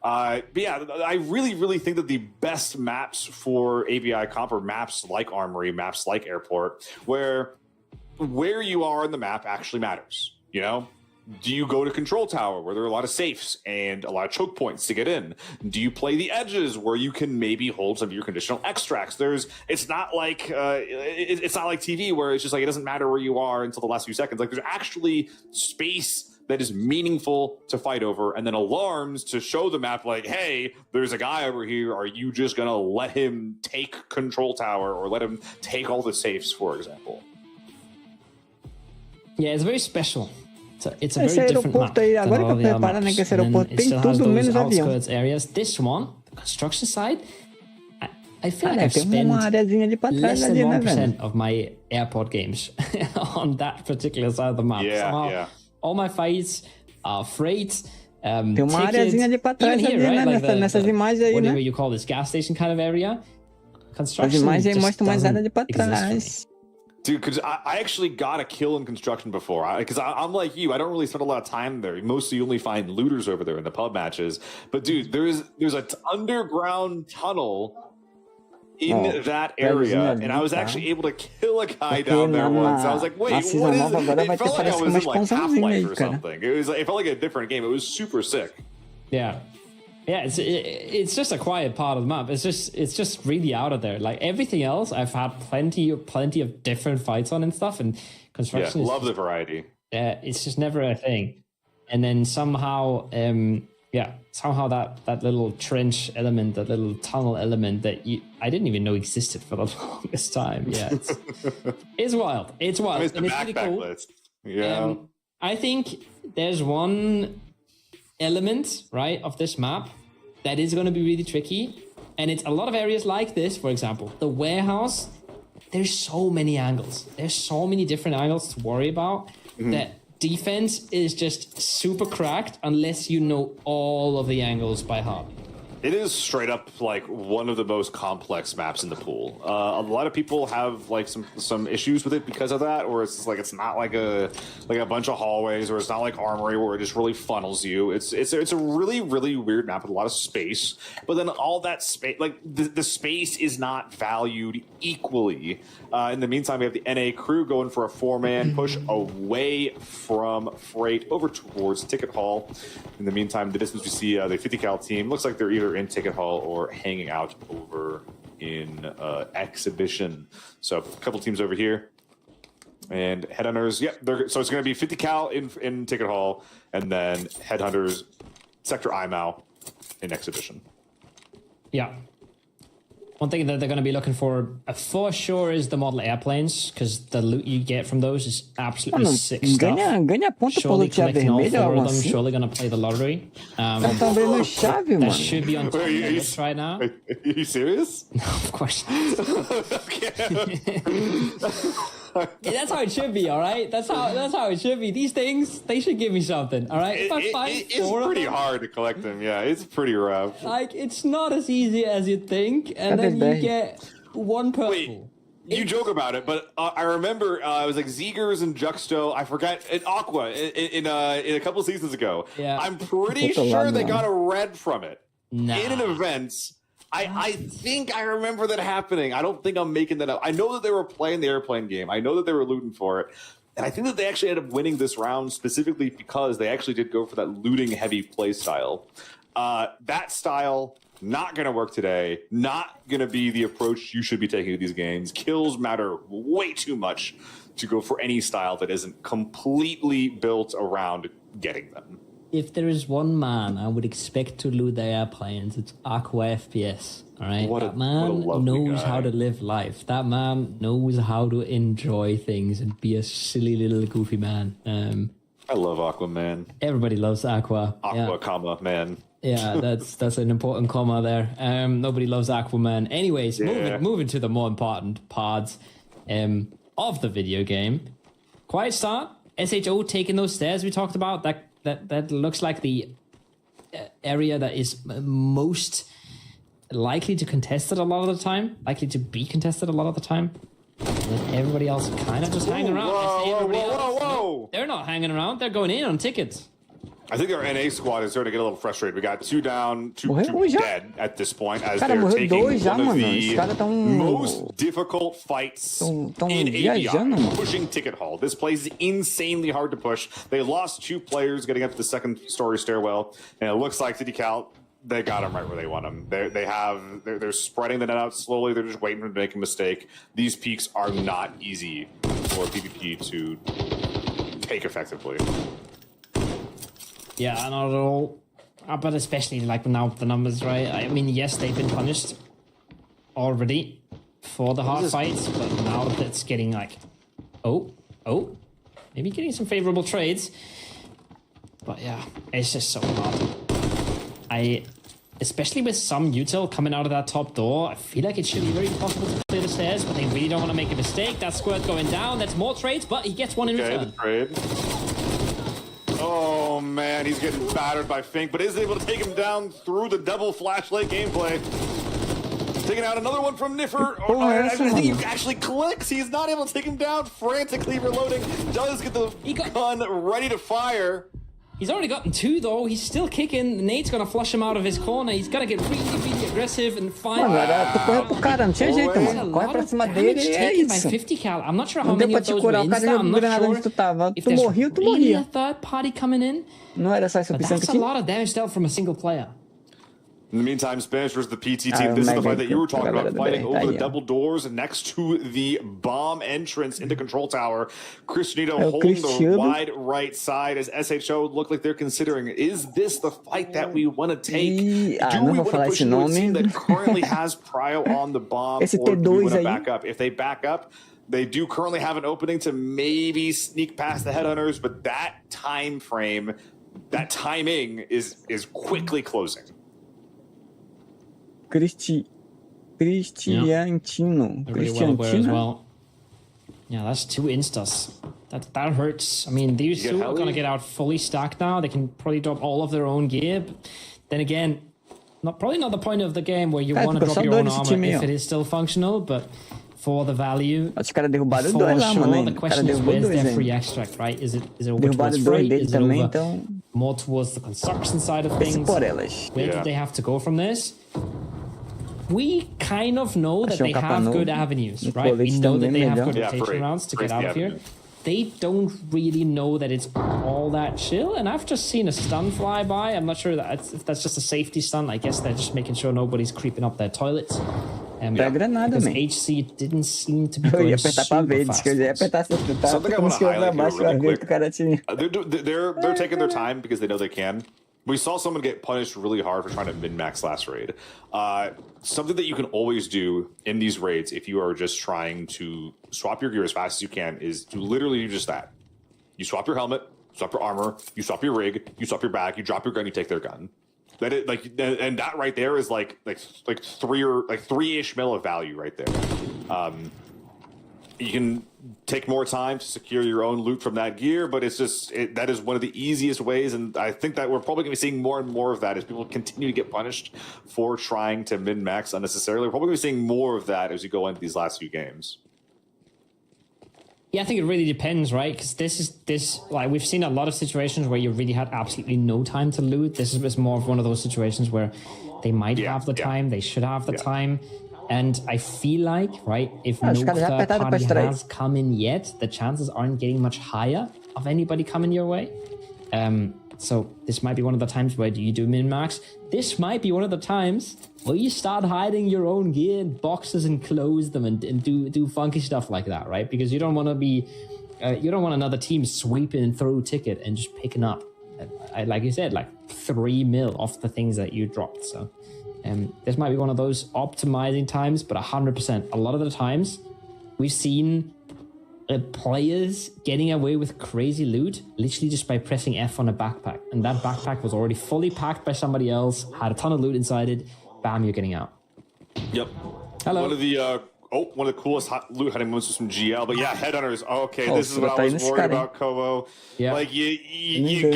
But yeah, I really, really think that the best maps for API comp are maps like Armory, maps like Airport, where you are in the map actually matters, Do you go to control tower where there are a lot of safes and a lot of choke points to get in? Do you play the edges where you can maybe hold some of your conditional extracts? It's not like TV where it's just like it doesn't matter where you are until the last few seconds. Like there's actually space that is meaningful to fight over, and then alarms to show the map like, hey, there's a guy over here. Are you just gonna let him take control tower or let him take all the safes, for example? Yeah, it's very special. It's a very different map aí, than agora all que the eu other reparando maps. que esse And then aeroporto it tem still has tudo those menos avião. outskirts areas. This one, the construction side, I feel like I've tem spent uma areazinha ali pra trás less than ali, né, velho? 1% of my airport games on that particular side of the map. Somehow, all my fights are freight. Tem uma areazinha ali pra trás here, ali, right? né? Like Nessas imagens aí, whatever né? you call this gas station kind of area. As Construction imagens aí just mostram mais área ali pra doesn't exist for me. trás. Dude, because I actually got a kill in construction before. Because I'm like you, I don't really spend a lot of time there. Mostly you only find looters over there in the pub matches. But dude, there's an underground tunnel in that area, and I was actually able to kill a guy down there once. I was like, wait, what is it? It felt like I was in like Half-Life or something. It felt like a different game. It was super sick. Yeah. Yeah, it's just a quiet part of the map. It's just really out of there. Like everything else, I've had plenty of different fights on and stuff. And construction, love the variety. Yeah, it's just never a thing. And then somehow, somehow that little trench element, that little tunnel element that I didn't even know existed for the longest time. Yeah, it's wild. It's wild, and it's really cool. List. Yeah, I think there's one element, right, of this map that is going to be really tricky, and it's a lot of areas like this. For example, the warehouse, there's so many angles, there's so many different angles to worry about that defense is just super cracked unless you know all of the angles by heart. It is straight up like one of the most complex maps in the pool. A lot of people have like some issues with it because of that, or it's like it's not like a bunch of hallways, or it's not like Armory where it just really funnels you. It's a really, really weird map with a lot of space, but then all that space, like the space is not valued equally. In the meantime, we have the NA crew going for a 4-man push away from Freight over towards Ticket Hall. In the meantime, the distance we see the 50 cal team looks like they're either in Ticket Hall or hanging out over in Exhibition. So a couple teams over here. And Headhunters, so it's going to be 50 cal in Ticket Hall, and then Headhunters, Sector IMAU in Exhibition. Yeah. One thing that they're going to be looking for sure is the model airplanes, because the loot you get from those is absolutely sick stuff. Ganha ponto por Surely lutear collecting all vermelho, 4 algo of them, assim. surely going to play the lottery. Tá abrindo chave, That mano. should be on top of the list right now. Are you serious? No, of course not. That's how it should be, all right? That's how it should be. These things, they should give me something, all right? If I find It's 4 of pretty them, hard to collect them. Yeah, it's pretty rough. like, it's not as easy as you'd think, and then you get 1 purple. Wait. You joke about it, but I remember it was like Zegers and Juxto. I forgot Aqua in a couple seasons ago. Yeah. I'm pretty sure they got a red from it in an event. I think I remember that happening. I don't think I'm making that up. I know that they were playing the airplane game. I know that they were looting for it. And I think that they actually ended up winning this round specifically because they actually did go for that looting heavy play style. That style, not going to work today. Not going to be the approach you should be taking to these games. Kills matter way too much to go for any style that isn't completely built around getting them. If there is one man I would expect to loot their airplanes, it's Aqua FPS. All right, that man knows how to live life. That man knows how to enjoy things and be a silly little goofy man. I love Aquaman. Everybody loves Aqua. Comma, man. Yeah, that's an important comma there. Nobody loves Aquaman. Anyways, moving to the more important parts of the video game. Quiet start. SHO taking those stairs we talked about. That looks like the area that is most likely to contest it a lot of the time. Likely to be contested a lot of the time. And everybody else kind of just hanging around. Whoa. They're not hanging around. They're going in on tickets. I think our NA squad is starting to get a little frustrated. We got 2 down, 2 dead at this point as Cara, they're taking one of the most difficult fights in ABI, pushing ticket hall. This place is insanely hard to push. They lost 2 players getting up to the second story stairwell, and it looks like City Cal, they got them right where they want them. They're spreading the net out slowly. They're just waiting for them to make a mistake. These peaks are not easy for PvP to take effectively. Yeah, not at all. But especially like now the numbers, right? I mean, yes, they've been punished already for the hard fights, but now that's getting like, maybe getting some favorable trades. But yeah, it's just so hard. Especially with some util coming out of that top door, I feel like it should be very possible to clear the stairs, but they really don't want to make a mistake. That squirt going down, that's more trades, but he gets one in return. Trade. Oh man, he's getting battered by Fink, but is able to take him down through the double flashlight gameplay. Taking out another one from Niffer. I think he actually clicks. He's not able to take him down. Frantically reloading. Does get the gun ready to fire. He's already gotten 2 though. He's still kicking. Nate's gonna flush him out of his corner. He's gotta get really, really aggressive and find. Tu correu pro cara, não tinha jeito, mano. Corre pra cima dele e é isso. 50 cal. I'm not sure how Não deu many pra of te those curar, were o cara insta. I'm jogou not granada sure onde tu tava. if Tu there's morria, tu really a morria. third party coming in. Não era só essa But opção que that's a tinha? lot of damage dealt from a single player. In the meantime, Spanish versus the PT team. This is the fight that you were talking about, fighting over the double doors next to the bomb entrance into control tower. Cristiano holding the wide right side as SHO look like they're considering, is this the fight that we want to take? Do we want to push into a team that currently has prio on the bomb, or do we want to back up? If they back up, they do currently have an opening to maybe sneak past the headhunters, but that time frame, that timing is quickly closing. Cristiantino. Yeah, that's 2 instas. That hurts. I mean, these 2 are gonna get out fully stacked now. They can probably drop all of their own gear. But then again, probably not the point of the game where you want to drop your own armor if it is still functional, but for the value, Os caras derrubaram for 2 lá, sure, mano. the O cara question is, derrubou where's 2 their ainda. free extract, right? Is it over Derrubaram towards 2 freight? dele Is it também, over então. more towards the construction side of things? Por elas. Where do they have to go from this? We kind of know that they have good avenues, right? We know that they have good rotation rounds to get out of here. They don't really know that it's all that chill, and I've just seen a stun fly by. I'm not sure if that's just a safety stun. I guess they're just making sure nobody's creeping up their toilets. Granada, because HC didn't seem to be Eu going ia apertar pra ver, disse que eu ia apertar se eu tava como se eu pra baixo pra ver que o cara tinha. They're taking their time because they know they can. We saw someone get punished really hard for trying to min-max last raid. Something that you can always do in these raids, if you are just trying to swap your gear as fast as you can, is to literally do just that. You swap your helmet, swap your armor, you swap your rig, you swap your bag, you drop your gun, you take their gun. And that right there is like 3-ish mil of value right there. You can take more time to secure your own loot from that gear, but it's just that is one of the easiest ways, and I think that we're probably going to be seeing more and more of that as people continue to get punished for trying to min-max unnecessarily. We're probably going to be seeing more of that as we go into these last few games. Yeah, I think it really depends, right? Because this like we've seen a lot of situations where you really had absolutely no time to loot. This is more of one of those situations where they might have the time, they should have the time. And I feel like, right, if no third party has come in yet, the chances aren't getting much higher of anybody coming your way. So this might be one of the times where you do min-max. This might be one of the times where you start hiding your own gear in boxes and close them and do funky stuff like that, right? Because you don't want to be, you don't want another team sweeping through ticket and just picking up, like you said, like 3 mil off the things that you dropped. So this might be one of those optimizing times, but 100%. A lot of the times we've seen players getting away with crazy loot literally just by pressing F on a backpack, and that backpack was already fully packed by somebody else, had a ton of loot inside it. Bam, you're getting out. Yep. Hello. One of the coolest loot hiding moments was from GL, but yeah, headhunters. Okay, this is what I was worried about, Kobo. Yeah. Like you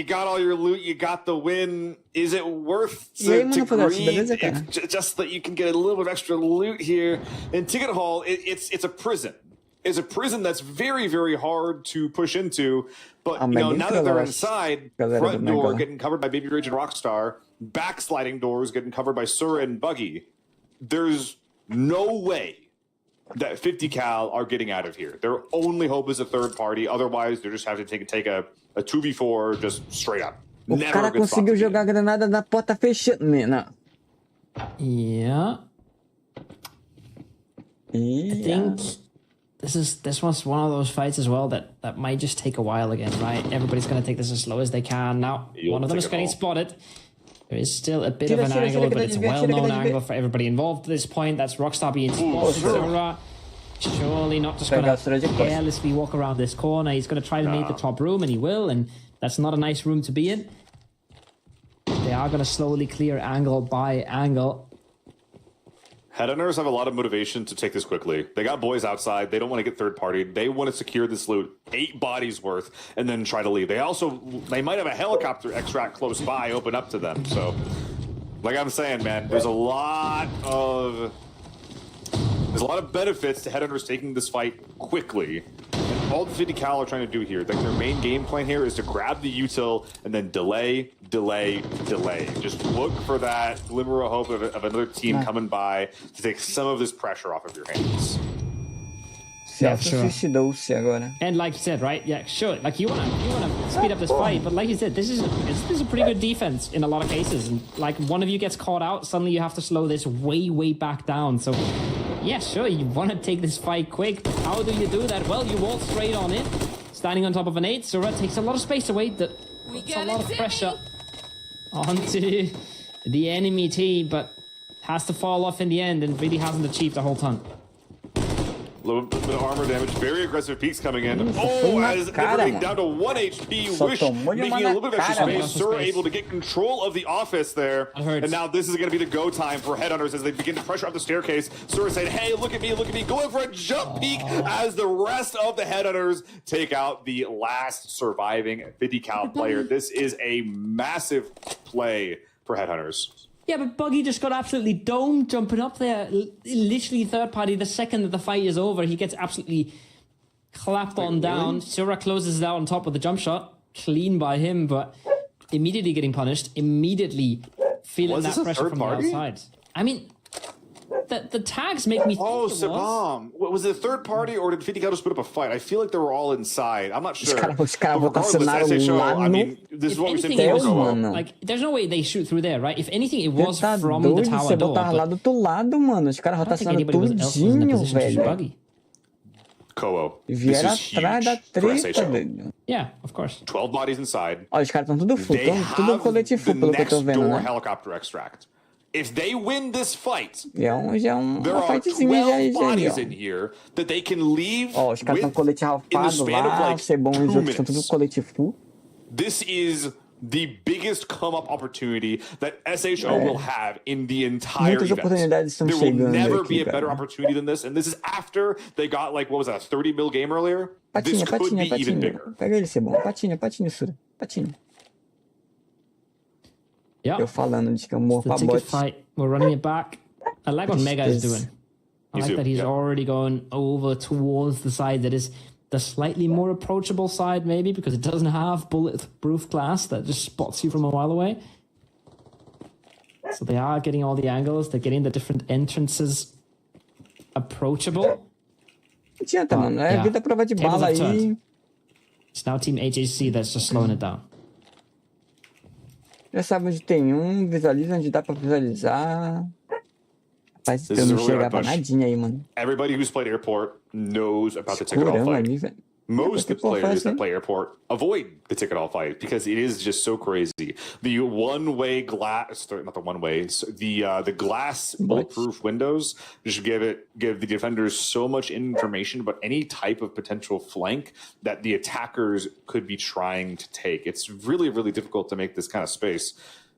got all your loot, you got the win. Is it worth to greed just that you can get a little bit of extra loot here? In Ticket Hall, it's a prison. Is a prison that's very, very hard to push into. But now that they're inside, front door getting covered by Baby Rage and Rockstar, backsliding doors getting covered by Sura and Buggy. There's no way that 50 cal are getting out of here. Their only hope is a third party. Otherwise, they just have to take a 2v4 just straight up. O cara conseguiu jogar granada na porta fechada, mina. Yeah. I think this was one of those fights as well that might just take a while again, right? Everybody's going to take this as slow as they can. Now, one of them is getting spotted. There is still a bit of an angle, but it's a well-known angle for everybody involved at this point. That's Rockstar being spotted. Surely not just going to carelessly walk around this corner. He's going to try to make the top room, and he will, and that's not a nice room to be in. They are going to slowly clear angle by angle. Headhunters have a lot of motivation to take this quickly. They got boys outside. They don't want to get third party. They want to secure this loot, 8 bodies worth, and then try to leave. They might have a helicopter extract close by open up to them. So, like I'm saying, man, there's a lot of benefits to Headhunters taking this fight quickly. And all the 50 cal are trying to do here, like their main game plan here is to grab the util and then delay. Just look for that glimmer of hope of another team coming by to take some of this pressure off of your hands. Yeah, sure. And like you said, right? Yeah, sure. Like you wanna speed up this fight, but like you said, this is a pretty good defense in a lot of cases. And like one of you gets caught out, suddenly you have to slow this way back down. So yeah, sure, you want to take this fight quick, but how do you do that? Well, you walk straight on it, standing on top of an 8. Sura takes a lot of space away. Puts a lot of pressure onto the enemy team, but has to fall off in the end and really hasn't achieved a whole ton. A little bit of armor damage. Very aggressive peaks coming in. As everything down to 1 HP. Wish making a little bit of extra space. Sura able to get control of the office there. And now this is going to be the go time for Headhunters as they begin to pressure up the staircase. Sura saying, hey, look at me. Going for a jump peek as the rest of the Headhunters take out the last surviving 50 cal player. This is a massive play for Headhunters. Yeah, but Buggy just got absolutely domed jumping up there. Literally third party, the second that the fight is over, he gets absolutely clapped on down. Sura closes it out on top with a jump shot. Clean by him, but immediately getting punished. Immediately feeling that pressure from the outside. I mean, the tags make me think Sabam. Was it a third party or did 50 cal just put up a fight? I feel like they were all inside. I'm not sure. I mean, this is what we said before. Like, there's no way they shoot through there, right? If anything, it was from the tower door. Lá do outro lado, mano. Os caras rotacionaram tudinho, velho. Kobo. Vieram atrás da treta, velho. Yeah, of course. 12 bodies inside. Ó, os caras estão tudo full. Tudo colete full, pelo que eu tô vendo, né? Helicopter extract. If they win this fight, there are 12 bodies in here that they can leave os caras estão colete ralfado lá, Cebom e os outros estão tudo colete full. This is the biggest come-up opportunity that SHO will have in the entire event. There will never be a better opportunity than this, and this is after they got, like, what was that, a 30 mil game earlier? This could be even bigger. Pega ele, Cebom. Patinha, Sura. Patinha. Yeah. Eu falando de que eu morro pra bot. Fight. We're running it back. I like what Mega is doing. I like that he's already going over towards the side that is the slightly more approachable side, maybe, because it doesn't have bulletproof glass that just spots you from a while away. So they are getting all the angles. They're getting the different entrances approachable. Adianta, mano. É vida prova de bala aí. It's now Team HHC that's just slowing it down. Já sabe onde tem visualiza onde dá pra visualizar. Rapaz, eu não chegava nadinha aí, mano. Everybody who's played Airport knows about the ticket all fight. Most of the players that play Airport avoid the ticket all fight because it is just so crazy. The one-way glass, not the one-way, the glass bulletproof windows just give the defenders so much information about any type of potential flank that the attackers could be trying to take. It's really, really difficult to make this kind of space.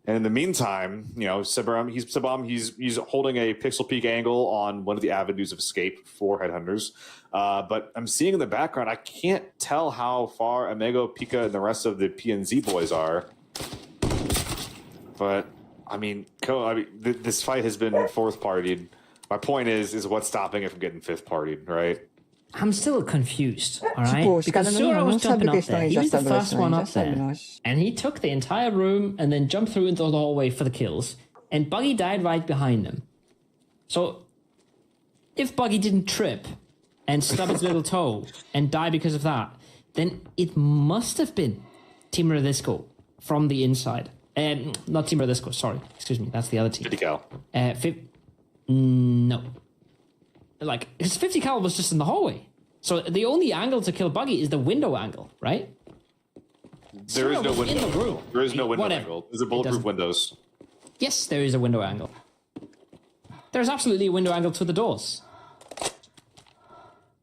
And in the meantime, you know, Sabam, he's holding a pixel peak angle on one of the avenues of escape for Headhunters. But I'm seeing in the background, I can't tell how far Amego, Pika, and the rest of the PNZ boys are. But I mean, this fight has been fourth partied. My point is what's stopping it from getting fifth partied, right? I'm still confused, all right? Because Sura was jumping up there. He was the first one up there. And he took the entire room and then jumped through into the hallway for the kills. And Buggy died right behind him. So, if Buggy didn't trip and stub his little toe and die because of that, then it must have been Team Radisco from the inside. Not Team Radisco, sorry. Excuse me, that's the other team. 50 cal. No. Like, his 50 cal was just in the hallway. So the only angle to kill Buggy is the window angle, right? There is no window. There is no window angle. There's a bulletproof windows. Yes, there is a window angle. There's absolutely a window angle to the doors.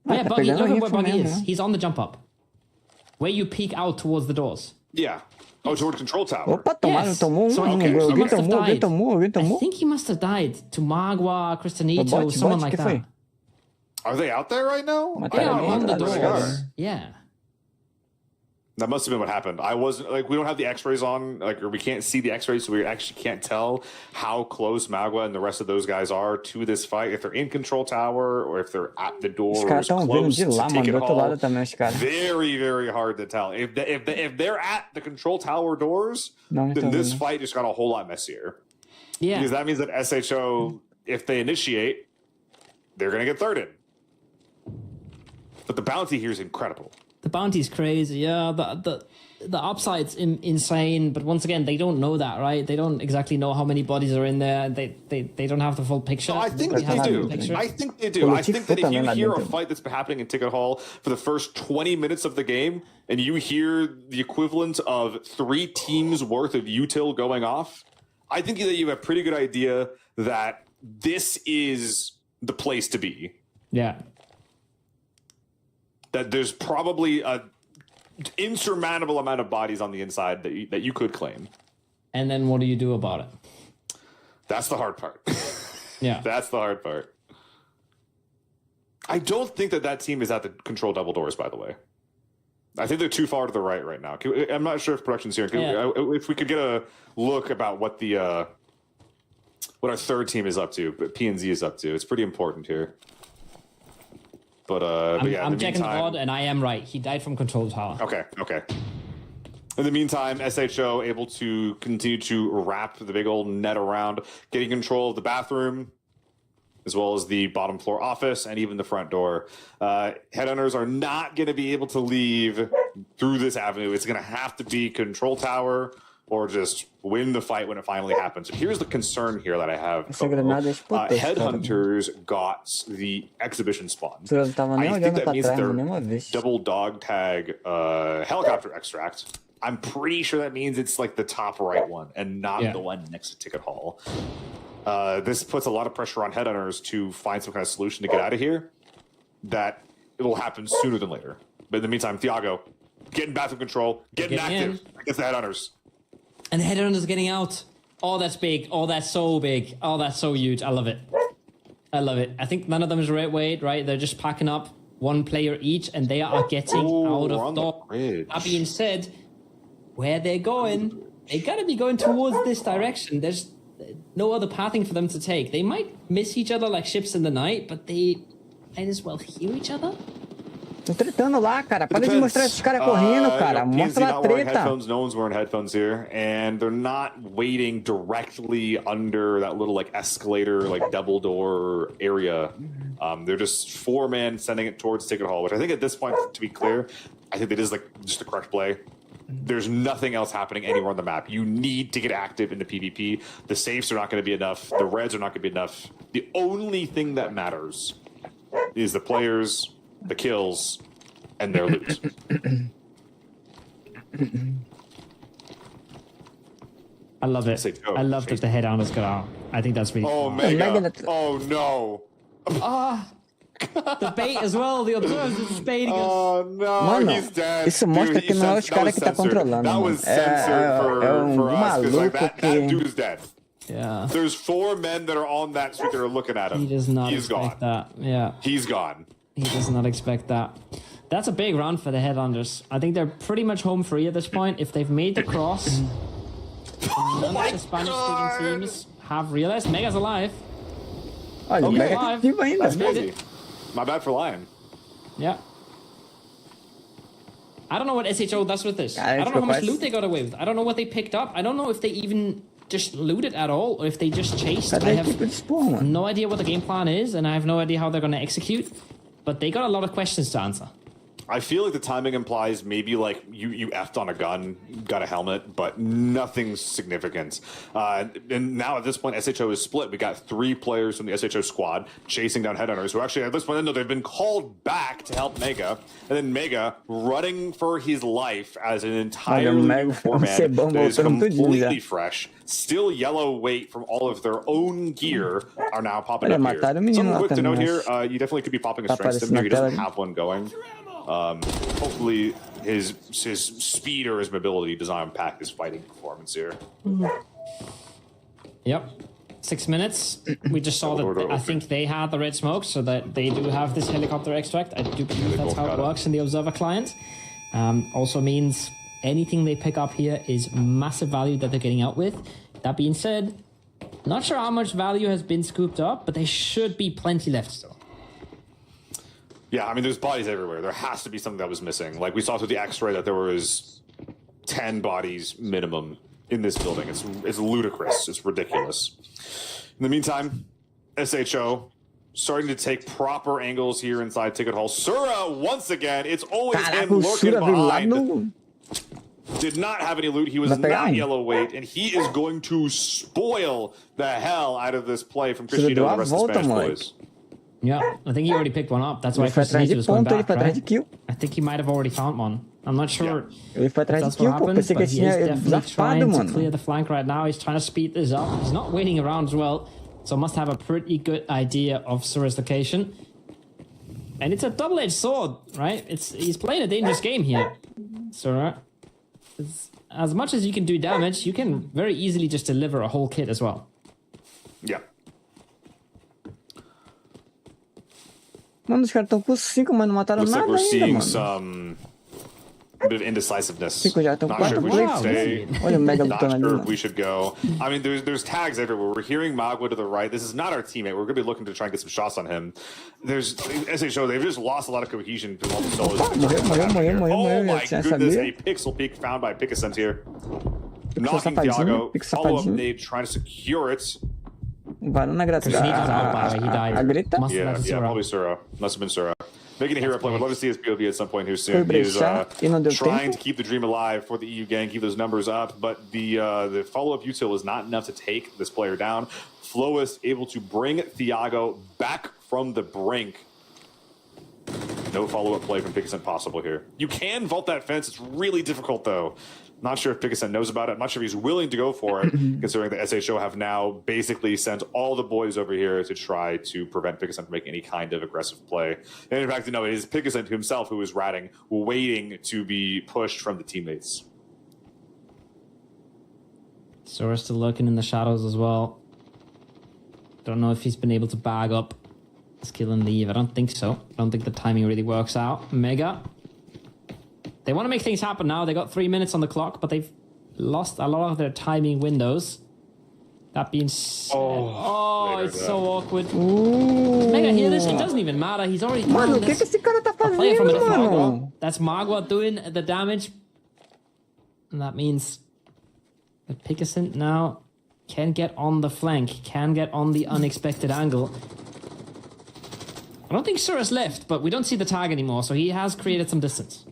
Yeah, Buggy, look at where Buggy is. He's on the jump up. Where you peek out towards the doors. Yeah. Oh, toward control tower. Opa, tomaram, tomou um. Alguém tomou. I think he must have died to Magua, Cristianito, someone like that. Are they out there right now? They are on the doors. Yeah. That must have been what happened. I wasn't like we don't have the X-rays on, like, or we can't see the X-rays, so we actually can't tell how close Magua and the rest of those guys are to this fight. If they're in control tower or if they're at the door, close to take it all. Very, very hard to tell. If they're at the control tower doors, then this fight just got a whole lot messier. Yeah, because that means that SHO, if they initiate, they're gonna get thirded. But the bounty here is incredible. The bounty's crazy, yeah. The upside's insane, but once again, they don't know that, right? They don't exactly know how many bodies are in there. They don't have the full picture. No, I think they do. I think they do. I think that if you hear a fight that's been happening in Ticket Hall for the first 20 minutes of the game, and you hear the equivalent of 3 teams worth of util going off, I think that you have a pretty good idea that this is the place to be. Yeah. That there's probably a insurmountable amount of bodies on the inside that you could claim. And then what do you do about it? That's the hard part. Yeah. That's the hard part. I don't think that team is at the control double doors, by the way. I think they're too far to the right now. I'm not sure if production's here. If we could get a look about what what our third team is up to, but PNZ is up to. It's pretty important here. But yeah, I'm checking the board, and I am right. He died from control tower. Okay. In the meantime, SHO able to continue to wrap the big old net around, getting control of the bathroom, as well as the bottom floor office, and even the front door. Headhunters are not going to be able to leave through this avenue. It's going to have to be control tower, or just win the fight when it finally happens. And here's the concern here that I have. Headhunters got the exhibition spawn. I think that means their double dog tag helicopter extract. I'm pretty sure that means it's like the top right one and not the one next to Ticket Hall. This puts a lot of pressure on Headhunters to find some kind of solution to get out of here. That it will happen sooner than later. But in the meantime, Thiago, getting bathroom control, getting active against the Headhunters. And the Headhunters getting out. Oh, that's big. Oh, that's so big. Oh, that's so huge. I love it. I love it. I think none of them is red weight, right? They're just packing up one player each, and they are getting out of door. That being said, where they're going, they gotta be going towards this direction. no other pathing for them to take. They might miss each other like ships in the night, but they might as well hear each other. Tô tretando lá, cara. Para de mostrar esses caras correndo, cara. Mostra a treta. Headphones. No one's wearing headphones here, and they're not waiting directly under that little like escalator, like double door area. They're just 4 men sending it towards Ticket Hall, which I think at this point, to be clear, I think that is like just the correct play. There's nothing else happening anywhere on the map. You need to get active in the PvP. The safes are not going to be enough. The reds are not going to be enough. The only thing that matters is the players, the kills, and their loot. I love it. I love that the headhunters got out. I think that's really Oh, Mega. Oh, no. The bait as well, the observers is baiting us. Oh, no, Mano, he's dead. isso mostra que não é os caras que tá controlando. That was censored for us, because like, that dude is dead. Yeah. There's 4 men that are on that street that are looking at him. He does not He's expect gone. that. Yeah. He's gone. He does not expect that. That's a big round for the headhunters. I think they're pretty much home free at this point. If they've made the cross, none of the Spanish-speaking teams have realized Mega's alive. Olha, o Mega tá vivo ainda. That's crazy. My bad for lying. Yeah. I don't know what SHO does with this. Yeah, I don't know how much quite- loot they got away with. I don't know what they picked up. I don't know if they even just looted at all or if they just chased. Cadê I a have equipe de spawn, mano? no idea what the game plan is, and I have no idea how they're going to execute. But they got a lot of questions to answer. I feel like the timing implies maybe like you effed on a gun, got a helmet, but nothing significant. And now at this point, SHO is split. We got 3 players from the SHO squad chasing down headhunters who actually at this point, no, they've been called back to help Mega. And then Mega running for his life as an entirely new format that is completely fresh. Still yellow weight from all of their own gear are now popping up here. Something quick to note here, you definitely could be popping a strength stim here. He doesn't have one going. Hopefully his speed or his mobility does not impact his fighting performance here. Yep. 6 minutes. We just saw that I think they had the red smoke, so that they do have this helicopter extract. I do believe that's how it works in the Observer client. Also means anything they pick up here is massive value that they're getting out with. That being said, not sure how much value has been scooped up, but there should be plenty left still. Yeah, I mean, there's bodies everywhere. There has to be something that was missing. Like we saw through the X-ray that there was 10 bodies minimum in this building. It's ludicrous. It's ridiculous. In the meantime, SHO starting to take proper angles here inside Ticket Hall. Sura, once again, it's always him lurking behind. Did not have any loot. He was not yellow weight, and he is going to spoil the hell out of this play from Cristiano and the rest of the Spanish boys. Yeah, I think he already picked one up. That's why Cristiano was going back, right? I think he might have already found one. I'm not sure if that's what happened, but he is definitely trying to clear the flank right now. He's trying to speed this up. He's not waiting around as well, so must have a pretty good idea of Sura's location. And it's a double-edged sword, right? He's playing a dangerous game here, Sura. As much as you can do damage, you can very easily just deliver a whole kit as well. Yeah. Mano, os caras estão com 5, mas não mataram nada we're ainda, seeing mano. some bit of indecisiveness. Já estão Not 4 sure if we should stay. Olha o Mega Not lutando ali, sure if mano. we should go. I mean, there's tags everywhere. We're hearing Magua to the right. This is not our teammate. We're going to be looking to try and get some shots on him. There's SHO. They've just lost a lot of cohesion through all the solos. Oh my goodness! A pixel peek found by Picascent here. Knocking Thiago. Follow-up nade trying to secure it. Varanda gratuita. He died. A Greta? Yeah, probably Sura. Must have been Sura. Making a hero play. Would love to see his POV at some point here soon. He is trying to keep the dream alive for the EU gang, keep those numbers up, but the follow-up util is not enough to take this player down. Flois able to bring Thiago back from the brink. No follow-up play from Picascent possible here. You can vault that fence. It's really difficult, though. Not sure if Picascent knows about it. I'm not sure if he's willing to go for it, considering the SHO have now basically sent all the boys over here to try to prevent Picascent from making any kind of aggressive play. And in fact, no, it is Picascent himself who is ratting, waiting to be pushed from the teammates. Sora's still lurking in the shadows as well. Don't know if he's been able to bag up his kill and leave. I don't think so. I don't think the timing really works out. Mega. They want to make things happen now. They got 3 minutes on the clock, but they've lost a lot of their timing windows. That being said... Oh, later, it's so awkward. Uh, Mega hear this? It doesn't even matter. He's already Mano, o down. que esse cara tá A player from a fazendo, different mano? angle. That's Magua doing the damage. And that means that Pickerson now can get on the flank, can get on the unexpected angle. I don't think Sura's left, but we don't see the tag anymore, so he has created some distance.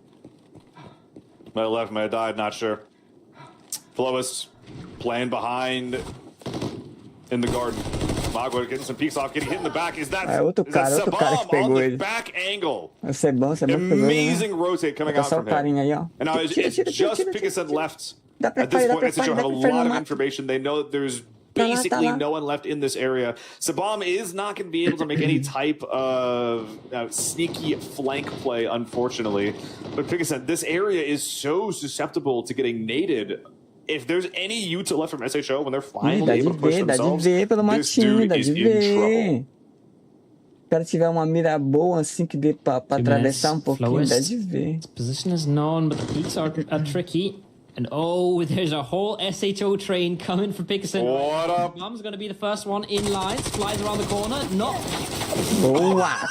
Might have left, might have died, not sure. Flois playing behind in the garden. Magua getting some peeks off, getting hit in the back. Is that outro cara que Sabam pegou on the ele. back angle? O Sebão que pegou ele, né? Amazing rotate coming out Só from o carinha him. aí, ó. And now it's just Pickerson left. Dá pra At this falhar, point, SHO have a lot of mapa. information. They know that there's Tá lá, basically tá lá. no one left in this area. Sabam is not going to be able to make any type of sneaky flank play, unfortunately. But Pickerson, this area is so susceptible to getting naded. If there's any Utah left from SHO when they're finally Dá de able to push ver, dá de themselves, ver pelo this matinho, dude dá is de in trouble. ver. Se o cara tiver uma mira boa assim que dê pra atravessar pouquinho, dá Flowist. de ver. His position is known, but the peaks are tricky. And oh, there's a whole SHO train coming for Pickerson. What up? Mom's going to be the first one in lines, flies around the corner. Not Boa!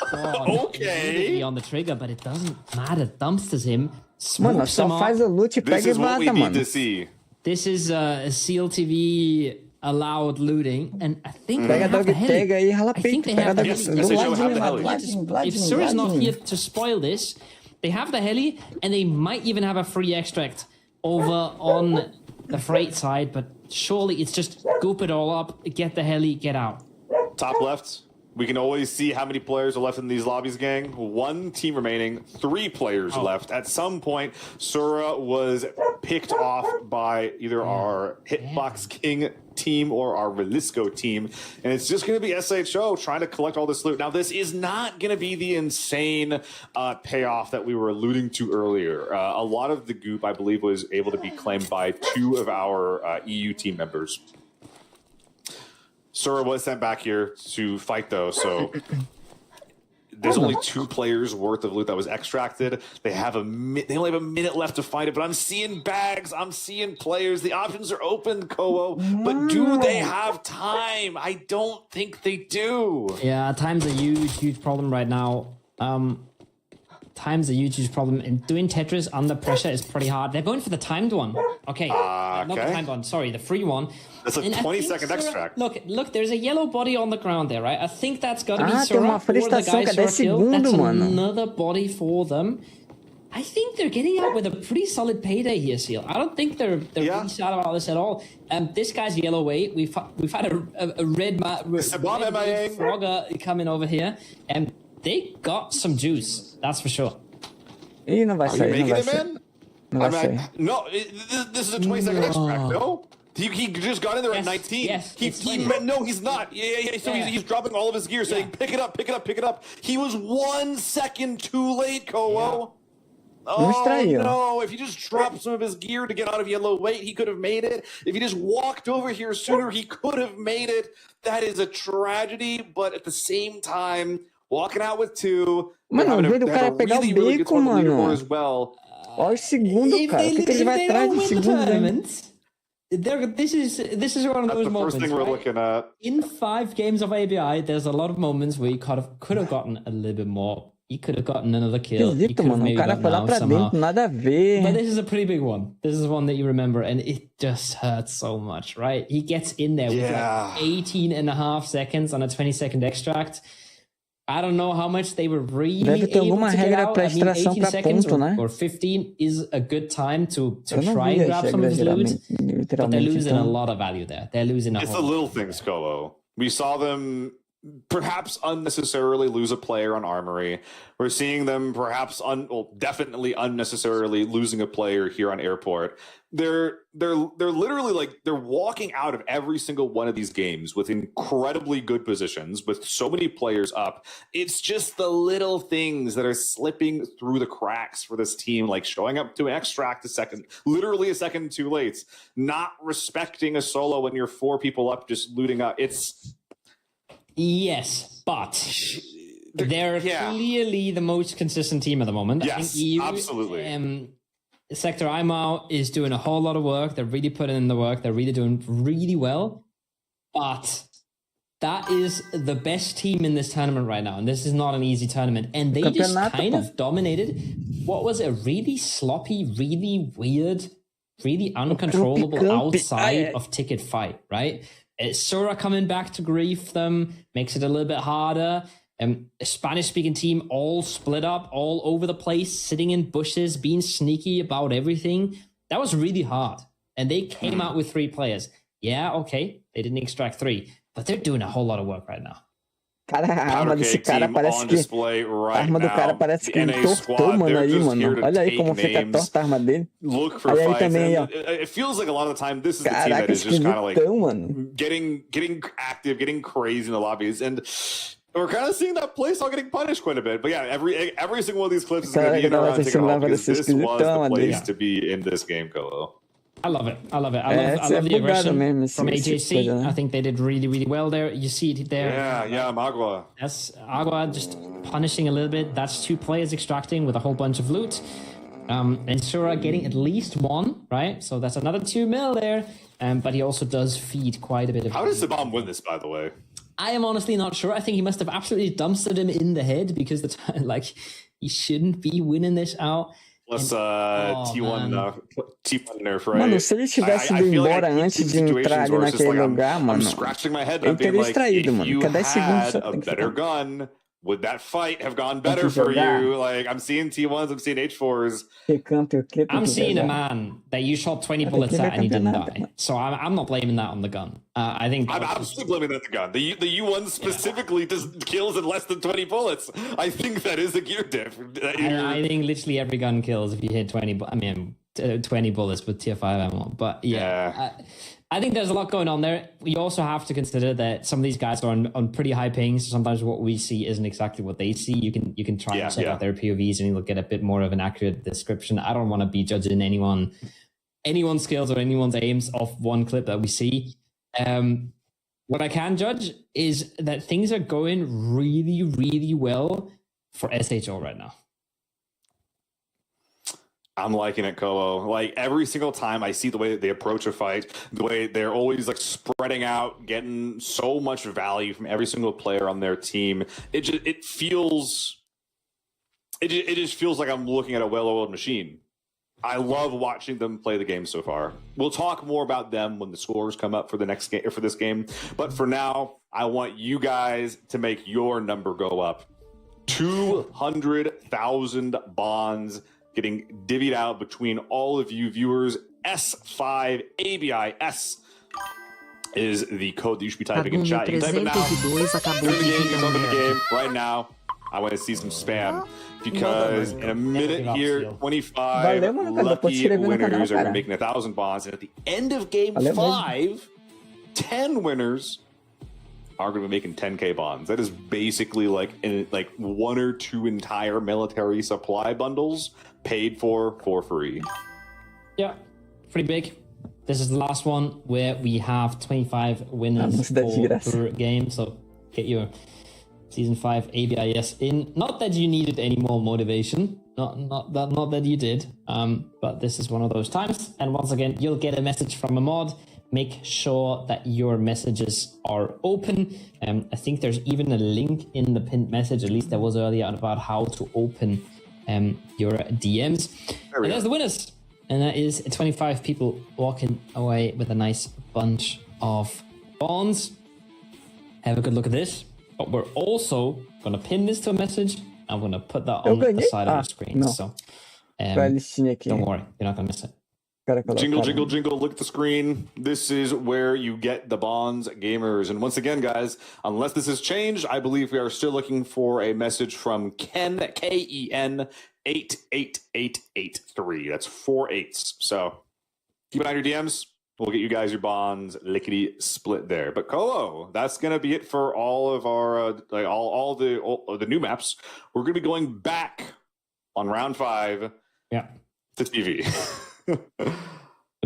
Okay. immediately on the trigger, but it doesn't matter. Dumpsters him, Mano, smokes só him faz off. o loot, This pega e is what we vaza, need mano. to see. This is a Seal TV allowed looting, and I think they Pega have dog, the heli. pega aí, rala I think peito. they have Pega the dog, Yes, heli. do SHO have ladinho, the heli. ladinho, If Sura's not ladinho. here to spoil this, they have the heli, and they might even have a free extract over on the freight side, but surely it's just goop it all up, get the heli, get out. Top left. We can always see how many players are left in these lobbies, gang. One team remaining, 3 players left. At some point, Sura was picked off by either our Hitbox King team or our Relisco team. And it's just going to be SHO trying to collect all this loot. Now, this is not going to be the insane payoff that we were alluding to earlier. A lot of the goop, I believe, was able to be claimed by 2 of our EU team members. Sura was sent back here to fight, though, so there's only 2 players worth of loot that was extracted. They only have a minute left to fight it, but I'm seeing bags, I'm seeing players. The options are open, Kowo, but do they have time? I don't think they do. Yeah, time's a huge problem right now. Time's a huge problem, and doing Tetris under pressure is pretty hard. They're going for the timed one. Okay, not the okay. timed one. Sorry, the free one. That's a And I 20-second think Sura- extract. Look, there's a yellow body on the ground there, right? I think that's got to be Ah, tem Sura uma or the prestação guy que é Sura 10 killed. That's segundos, mano. another body for them. I think they're getting out with a pretty solid payday here, Seal. I don't think they're really sad about this at all. This guy's yellow weight. We've had a red MIA. frogger coming over here, and they got some juice. That's for sure. Ih, não vai Are you sair, não making vai it, sair. man? Não vai sair. No, this is a 20-second extract, no? He just got in there at 19. yes, it's No, he's not. Yeah. So Yeah. he's dropping all of his gear, saying, pick it up. He was 1 second too late, Kowo. Oh, extraiu. no. If he just dropped some of his gear to get out of yellow weight, he could have made it. If he just walked over here sooner, he could have made it. That is a tragedy, but at the same time, walking out with 2. Mano, having ao invés do cara pegar o really good beco, score on the leaderboard mano. as well. Olha o segundo, cara. O que ele vai atrás de segundo? This is one of That's those the moments. first thing we're right? looking at. In 5 games of ABI, there's a lot of moments where you could have gotten a little bit more. You could have gotten another kill. You Esquisito, could have mano. O maybe cara gotten foi lá out pra somehow. dentro, nada a ver. But this is a pretty big one. This is one that you remember, and it just hurts so much, right? He gets in there with like 18 and a half seconds on a 20-second extract. I don't know how much they were really Deve ter able alguma to get regra out. pra I mean, extração 18 pra seconds ponto, né? or 15 is a good time to Eu não try vi and as grab some of regras, his loot. literalmente. But they're losing a Então, lot of value there. They're losing a It's the whole lot. little things, Kowo. We saw them perhaps unnecessarily lose a player on Armory. We're seeing them perhaps definitely unnecessarily losing a player here on Airport. They're literally like they're walking out of every single one of these games with incredibly good positions with so many players up. It's just the little things that are slipping through the cracks for this team, like showing up to an extract literally a second too late, not respecting a solo when you're 4 people up, just looting up. Yes, but they're clearly the most consistent team at the moment. Yes, I think EU, absolutely. Sector IMO is doing a whole lot of work. They're really putting in the work. They're really doing really well. But that is the best team in this tournament right now, and this is not an easy tournament. And they just kind of dominated what was a really sloppy, really weird, really uncontrollable outside of ticket fight, right? Sura coming back to grief them makes it a little bit harder. A Spanish-speaking team all split up, all over the place, sitting in bushes, being sneaky about everything. That was really hard. And they came out with 3 players. Yeah, okay, they didn't extract 3, but they're doing a whole lot of work right now. Cara, a arma desse cara parece que... A arma do cara parece que ele tortou, mano, aí, mano. Olha aí como fica torta a arma dele. Olha aí também, ó. It feels like a lot of the time this is the team that is just kind of like getting active, getting crazy in the lobbies, and we're kind of seeing that play style getting punished quite a bit. But yeah, every single one of these clips is going to be in around ticket hall because this was the place to be in this game, Colo. I love it. I love the aggression from AJC. I think they did really, really well there. You see it there. Yeah, Agua. That's Agua just punishing a little bit. That's 2 players extracting with a whole bunch of loot. And Sura getting at least 1, right? So that's another 2 mil there. But he also does feed quite a bit of... How does Sabam win this, by the way? I am honestly not sure. I think he must have absolutely dumpstered him in the head because he shouldn't be winning this out. Plus T1 nerf, right? Mano, se ele tivesse ido embora antes de entrar ali naquele lugar, mano, ele teria extraído, mano. Porque 10 segundos só tem que ficar. Would that fight have gone better for you? Like, I'm seeing T1s, I'm seeing H4s. I'm seeing a man that you shot 20 bullets at and he didn't die. So I'm not blaming that on the gun. I think I'm absolutely blaming that on the gun. The U1 specifically does kills in less than 20 bullets. I think that is a gear diff. I think literally every gun kills if you hit 20 bullets with tier 5 ammo. But yeah. I think there's a lot going on there. We also have to consider that some of these guys are on pretty high pings. Sometimes what we see isn't exactly what they see. You can try and check out their POVs and you'll get a bit more of an accurate description. I don't want to be judging anyone's skills or anyone's aims off one clip that we see. What I can judge is that things are going really, really well for SHO right now. I'm liking it, Colo. Like, every single time I see the way that they approach a fight, the way they're always like spreading out, getting so much value from every single player on their team, it just feels like I'm looking at a well-oiled machine. I love watching them play the game so far. We'll talk more about them when the scores come up for the next game, or for this game. But for now, I want you guys to make your number go up. 200,000 bonds getting divvied out between all of you viewers. S5 ABIS is the code that you should be typing in chat. You can type it now. You're in the game right now. I want to see some spam because in a minute here, 25 lucky winners are going to be making 1,000 bonds. And at the end of game 5, 10 winners are going to be making 10k bonds. That is basically like 1 or 2 entire military supply bundles paid for free. Yeah, pretty big. This is the last one where we have 25 winners per game. So get your Season 5 ABIS in. Not that you needed any more motivation. Not that you did. But this is one of those times. And once again, you'll get a message from a mod. Make sure that your messages are open. I think there's even a link in the pinned message, at least there was earlier, about how to open your DMs. And there's the winners. And that is 25 people walking away with a nice bunch of bonds. Have a good look at this. But we're also going to pin this to a message. I'm going to put that on the side of the screen. No. So don't worry, you're not going to miss it. Jingle, jingle, jingle, look at the screen. This is where you get the bonds, gamers. And once again, guys, unless this has changed, I believe we are still looking for a message from Ken, Ken, 88883. That's 4 8s. So keep an eye on your DMs. We'll get you guys your bonds lickety split there. But Colo, that's gonna be it for all of our all the new maps. We're gonna be going back on round 5. Yeah, to TV. We're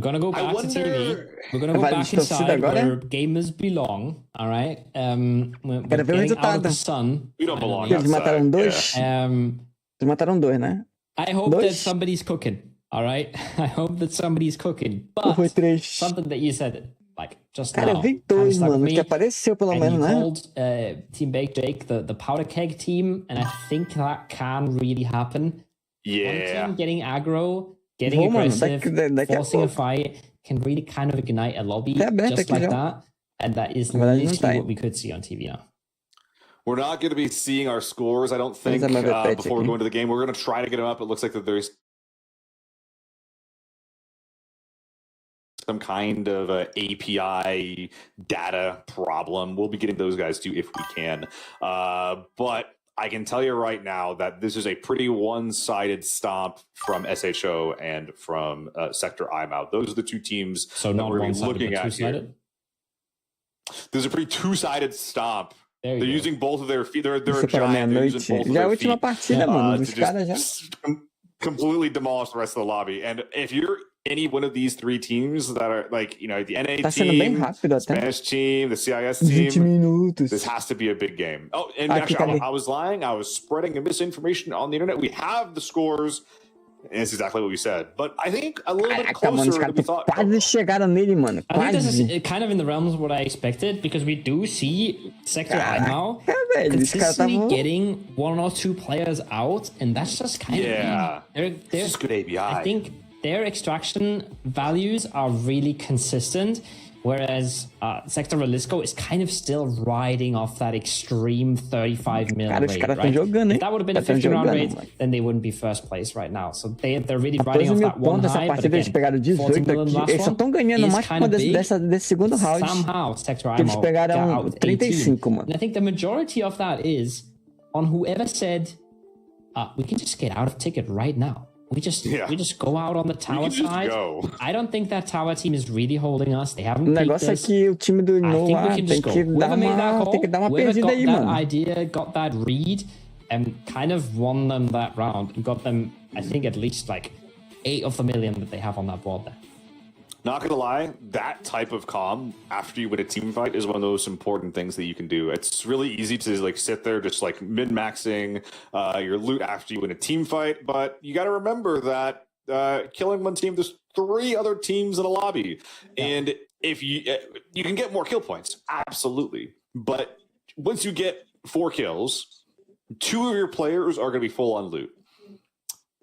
gonna go back to TV. We're gonna go back inside where gamers belong. All right. We're getting out of the sun. We don't belong. Eles mataram dois. Eles mataram dois, né? I hope that somebody's cooking. All right. I hope that somebody's cooking. But something that you said, like just Cara, now. eu vi Kinda dois, stuck with mano, me. que apareceu pelo And menos, you né? called Team Bake Jake the powder keg team, and I think that can really happen. One Yeah. team getting aggro, getting Vou, mano, aggressive, daqui a forcing a pouco. fight can really kind of ignite a lobby Tá aberto just aqui like já. that. And that is Na verdade, não literally tá. what we could see on TV now. We're not going to be seeing our scores, I don't think, Vamos ver meu bet before we aqui. go into the game. We're going to try to get them up. It looks like that there's some kind of API data problem. We'll be getting those guys too if we can. But I can tell you right now that this is a pretty one-sided stomp from SHO and from Sector IMAU. Those are the two teams So that not we're one-sided, looking but at here. two-sided? There's a pretty two-sided stomp. There you They're go. using both of their feet. They're a Isso para giant. They're meia-noite. using both of Já é a their última feet partida, mano, dos to caras já. just completely demolish the rest of the lobby. And if you're any one of these three teams that are like, you know, the NA Tá sendo bem team, rápido até. Spanish team, the CIS 20 team, minutos. this has to be a big game. Oh, and Aqui, actually, cadê? I was lying. I was spreading misinformation on the internet. We have the scores, and it's exactly what we said. But I think a little bit Caraca, mano, os closer than caras we thought. quase chegaram nele, mano. I think this Quase. is kind of in the realms of what I expected because we do see Sector IMAU Caraca, velho. Os caras consistently estavam... getting one or two players out, and that's just kind Yeah. of they're It's just good ABI. I think their extraction values are really consistent, whereas Sector Relisco is kind of still riding off that extreme 35 mil Cara, os rate, caras tão right? jogando, hein? If that would have been a Tão 50 round jogando, rate, mano. then they wouldn't be first place right now. So they're really riding 14 off mil that one pontos essa high, but partida, eles pegaram again, 40 18 mil in the aqui. last Eles só one estão ganhando is mais por kind of conta big. desse segundo round. Somehow, Sector Que eles IMAU pegaram got out 35, 18. mano. And I think the majority of that is on whoever said, we can just get out of ticket right now. We just go out on the tower side. Go. I don't think that tower team is really holding us. They haven't O peaked negócio é us. que o time do I think we Noah can tem just go. que dar Whoever made that uma, call, tem que dar uma whoever perdida got aí, that mano. idea, got that read, and kind of won them that round and got them, I think, at least like 8 of the million that they have on that board there. Not gonna lie, that type of calm after you win a team fight is one of the most important things that you can do. It's really easy to like sit there just like min-maxing your loot after you win a team fight, but you got to remember that killing one team, there's 3 other teams in a lobby, and if you can get more kill points, absolutely. But once you get 4 kills, 2 of your players are gonna be full on loot.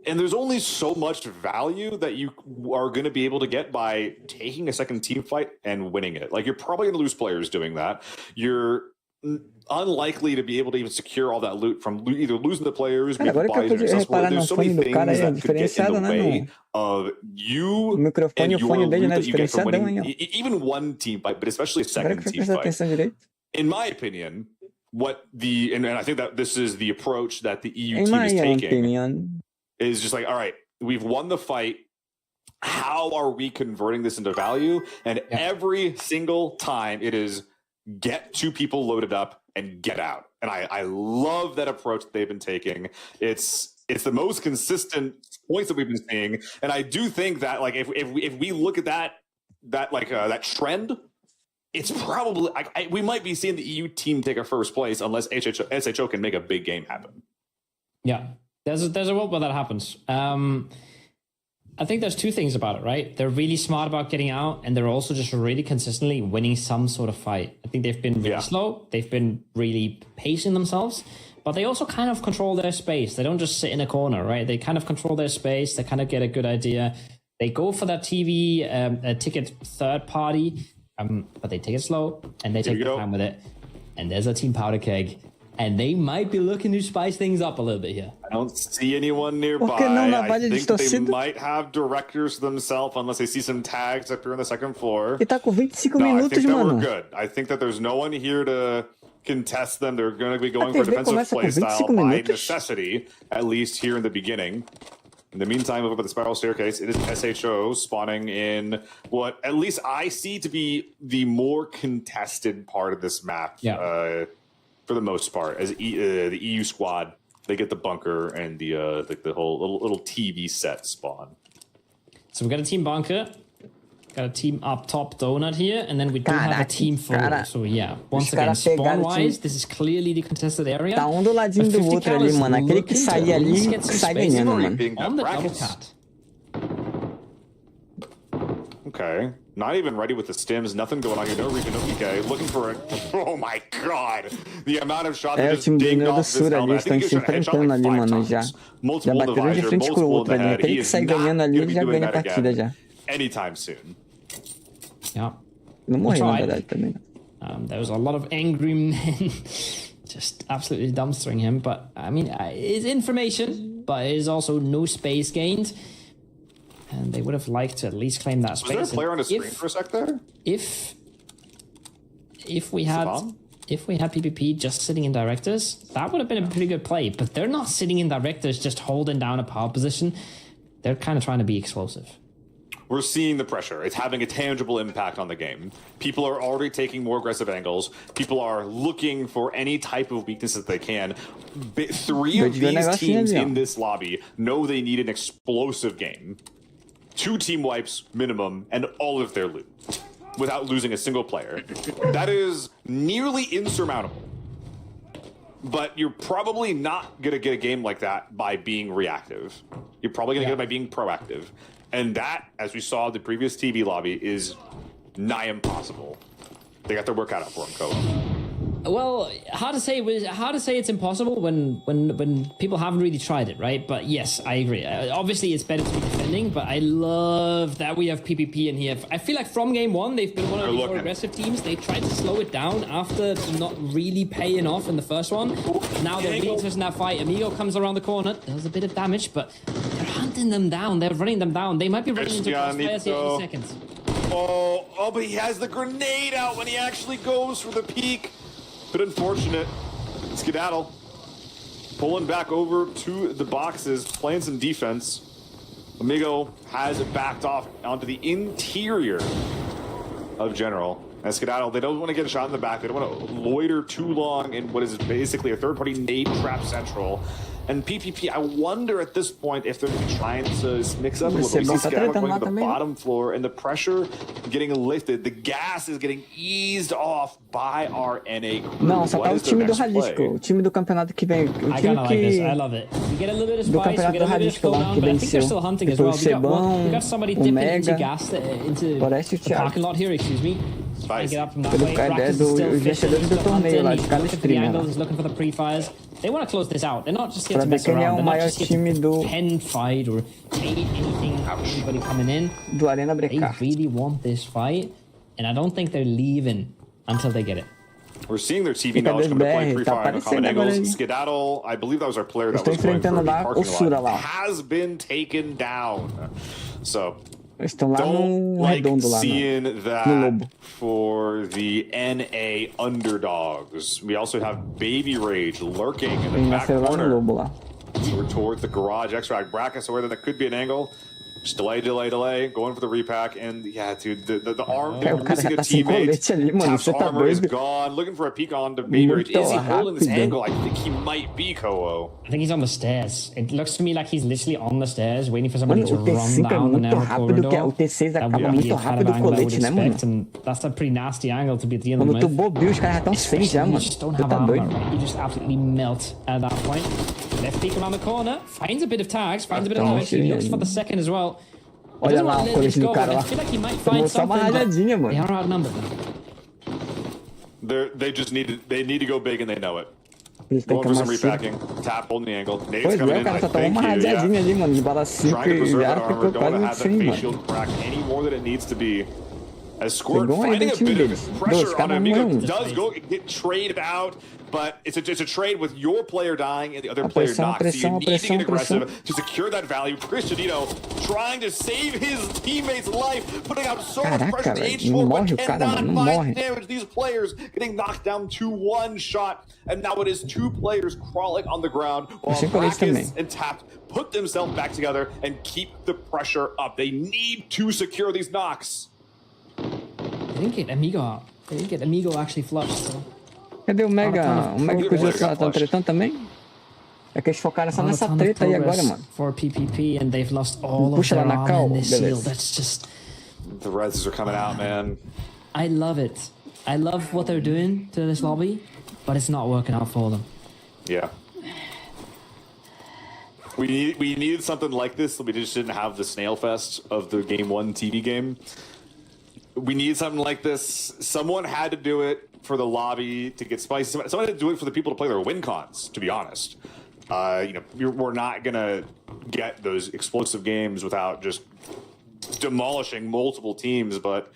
And there's only so much value that you are going to be able to get by taking a second team fight and winning it. Like, you're probably going to lose players doing that. You're unlikely to be able to even secure all that loot from either losing the players, Cara, agora que eu pude reparar no there's so many fone do things cara, é that could get in diferenciado, the né? way of you O microfone and e o your fone dele, loot né? that you get from Diferenciadão, winning hein, ó. even one team fight, but especially a Agora second que eu fui team prestar fight. atenção direito. In my opinion, and I think that this is the approach that the EU Em team is minha taking, opinião, is just like, all right, we've won the fight. How are we converting this into value? And every single time it is get 2 people loaded up and get out. And I love that approach that they've been taking. It's the most consistent points that we've been seeing. And I do think that like if we look at that trend, it's probably we might be seeing the EU team take a first place unless SHO can make a big game happen. Yeah, there's a world where that happens. I think there's 2 things about it, right? They're really smart about getting out, and they're also just really consistently winning some sort of fight. I think they've been really slow. They've been really pacing themselves, but they also kind of control their space. They don't just sit in a corner, right? They kind of control their space. They kind of get a good idea. They go for that TV ticket third party, but they take it slow, and they take their time with it. And there's a team powder keg. And they might be looking to spice things up a little bit here. I don't see anyone nearby. I think they might have directors themselves unless they see some tags up here on the second floor. E tá com 25 No, I minutos, think that mano. we're good. I think that there's no one here to contest them. They're going to be going for TV defensive começa com play style 25 by minutos. necessity, at least here in the beginning. In the meantime, over by the spiral staircase, it is SHO spawning in what at least I see to be the more contested part of this map. Yeah. For the most part, as the EU squad, they get the bunker and the whole little TV set spawn. So we've got a team bunker, got a team up top donut here, and then we do have a team full. So yeah, once again, spawn-wise, this is clearly the contested area. Tá um do ladinho do outro ali, mano. Aquele que sair ali, sai ganhando, mano. On the double cat. Okay, Okay. Not even ready with the stims. Nothing going on here. No Rika, no PK. Looking for it. Oh my god. The amount of shots that o just time do dinged Neo do off this Sur ali, helmet. I estão think se he should have headshot enfrentando like ali, 5 mano, já. times. Já Multiple in the bateram de visor, frente com o multiple in outro the ali. head. Aquele He que is sai not ganhando ali, going to be já doing ganha a that partida again já. anytime soon. Yeah. Não morreu, na tried. verdade, também. There was a lot of angry men just absolutely dumpstering him. But, I mean, it's information, but it is also no space gained. And they would have liked to at least claim that space. Was there a player on the screen for a sec there? If we had PPP just sitting in directors, that would have been a pretty good play. But they're not sitting in directors just holding down a power position. They're kind of trying to be explosive. We're seeing the pressure. It's having a tangible impact on the game. People are already taking more aggressive angles. People are looking for any type of weakness that they can. Three of these teams in this lobby know they need an explosive game. 2 team wipes minimum and all of their loot without losing a single player. That is nearly insurmountable. But you're probably not going to get a game like that by being reactive. You're probably going to get it by being proactive. And that, as we saw in the previous TV lobby, is nigh impossible. They got their work cut out for them, Koa. Well, hard to say it's impossible when people haven't really tried it, right? But yes, I agree. Obviously, it's better to be defending, but I love that we have PPP in here. I feel like from game one, they've been one of the more aggressive teams. They tried to slow it down after not really paying off in the first one. Now they're really interested in that fight. Amigo comes around the corner, does a bit of damage, but they're hunting them down. They're running them down. They might be running into crossfires here in seconds. Oh, but he has the grenade out when he actually goes for the peek. Bit unfortunate. Skedaddle pulling back over to the boxes, playing some defense. Amigo has backed off onto the interior of General. And Skedaddle, they don't want to get a shot in the back. They don't want to loiter too long in what is basically a third-party nade trap central. And PPP, I wonder at this point if they're going to be trying to mix up a little bit. We see Skedaddle going to the bottom floor, and the pressure getting lifted. The gas is getting eased off by our NA crew. Não, só tá o time do Jalisco, o time do campeonato que vem. O time I kinda like this. I love it. We get a little bit of spice, we get a little bit of slowdown, but I think they're still hunting as well. We got somebody dipping into gas into the parking lot here, excuse me. Trying to get up from that way. Practice is still fishing, still hunting. He's looking for the angles, he's looking for the pre-fires. They want to close this out. They're not just here to mess around. They're not just here to pen fight or anything, anybody coming in. They really want this fight, and I don't think they're leaving until they get it. We're seeing their TV knowledge come to play pre-fire on common angles. Skedaddle, I believe that was our player that was going for the parking lot, has been taken down. So don't like seeing that for the NA underdogs. We also have Baby Rage lurking in the back corner. We're towards the garage extract. Brackets aware that there could be an angle. Just delay, going for the repack, and yeah, dude, the arm, they're missing a teammate. Tap's armor is gone, looking for a peek on to Baby Rage. Is he holding this angle? I think he might be, Koa. I think he's on the stairs. It looks to me like he's literally on the stairs, waiting for somebody to run down the narrow corridor. That would be the kind of angle I would expect, and that's a pretty nasty angle to be dealing with. Especially when you just don't have armor, right? You just absolutely melt at that point. Left peek around the corner, finds a bit of tags, finds a bit of damage. He looks for the second as well. Olha lá o colete do cara lá. Tomou só uma rajadinha, mano. They are outnumbered now. They need to go big and they know it. Going for some repacking. Tap holding the angle. Nate's coming in. O cara só tomou uma rajadinha ali, mano, de bala 5 e já ficou quase sem, mano. Any more than it needs to be. As Squirt finding a bit of pressure on Amigo, does go get traded out, but it's a trade with your player dying and the other player not. So you need to get aggressive to secure that value. Cristiano trying to save his teammate's life, putting out so much pressure to H4, but cannot find damage. These players getting knocked down to one shot, and now it is 2 players crawling on the ground while Brackets and Tapped put themselves back together and keep the pressure up. They need to secure these knocks. They didn't get Amigo out. They didn't get Amigo actually flushed, so... Cadê o Mega? O Mega e o José estão tretando também? É que eles focaram só nessa treta aí agora, mano. For PPP and they've lost all of their armor in this seal. That's just... The reses are coming out, man. I love it. I love what they're doing to this lobby, but it's not working out for them. Yeah. We needed something like this, so we just didn't have the snail fest of the Game 1 TV game. we need something like this. Someone had to do it for the lobby to get spicy. Someone had to do it for the people to play their win cons, to be honest. We're not going to get those explosive games without just demolishing multiple teams. But,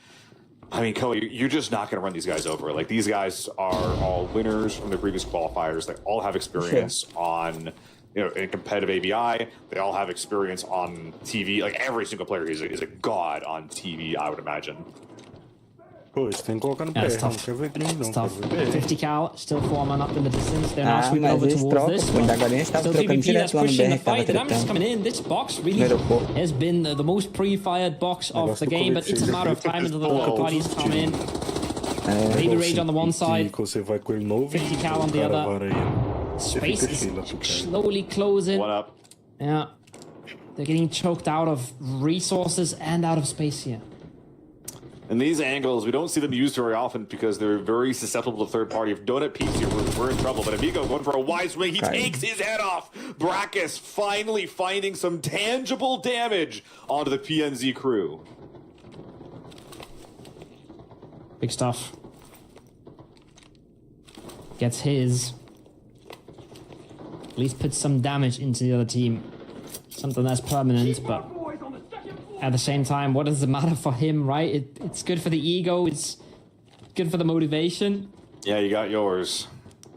I mean, Koei, you're just not going to run these guys over. Like, these guys are all winners from the previous qualifiers. They all have experience on... in competitive ABI, they all have experience on TV. Like, every single player is a god on TV, I would imagine. Pois, tem que colocar no pé. It's tough. Não quer ver que It's não tough. quer ver. 50 cal, still 4 man up in the distance. They're now sweeping mas over eles towards trocam, this. pô. Ainda agora eles estavam Still trocando PvP that's direto lá no pushing BR the que tava fight. The damage is tretando. coming in. This box really Primeiro pouco. has been the most pre-fired box of the game, but it's a matter of time until the local parties come in. Baby Rage on the one side, Que você vai com ele novo 50 e cal on o the cara other. vara ele. Space fica is fila pro cara. slowly closing. One up. Yeah. They're getting choked out of resources and out of space here. And these angles, we don't see them used very often because they're very susceptible to third party. If Donut peeks here, we're in trouble. But Amigo going for a wide swing. He takes his head off. Brackus finally finding some tangible damage onto the PNZ crew. Big stuff. Gets his. At least puts some damage into the other team. Something that's permanent, but at the same time, what does it matter for him, right? It's good for the ego, it's good for the motivation. Yeah, you got yours.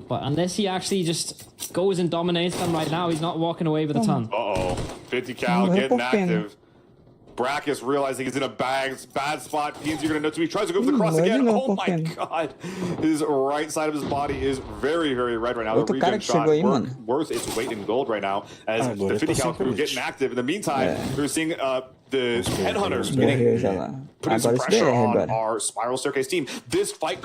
But unless he actually just goes and dominates them right now, he's not walking away with a ton. Uh-oh. 50 cal getting active. Brackus realizing he's in a bad spot. PNZ are going to know too. He tries to go for the cross again. Oh my god. His right side of his body is very, very red right now. The Outro cara regen que shot chegou aí, mano. worth its weight in gold right now. As the 50 cal crew getting active. In the meantime, we're seeing the headhunters putting some pressure on our Spiral Staircase team. This fight,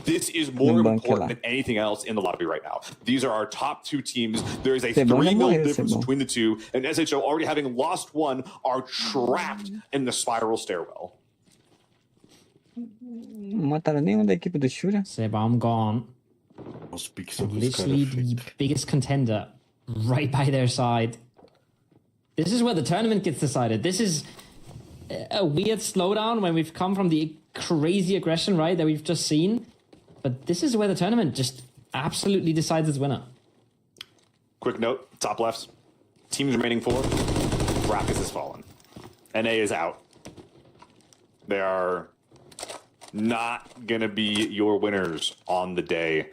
this is more important than anything else in the lobby right now. These are our top two teams. There is a 3 mil difference between the two, and SHO, already having lost one, are trapped in the Spiral Stairwell. Não mataram nenhum da equipe do Shura. Sebam gone. Literally the biggest contender right by their side. This is where the tournament gets decided. This is a weird slowdown when we've come from the crazy aggression, right, that we've just seen. But this is where the tournament just absolutely decides its winner. Quick note, top left. Teams remaining 4. Brackus has fallen. NA is out. They are not going to be your winners on the day.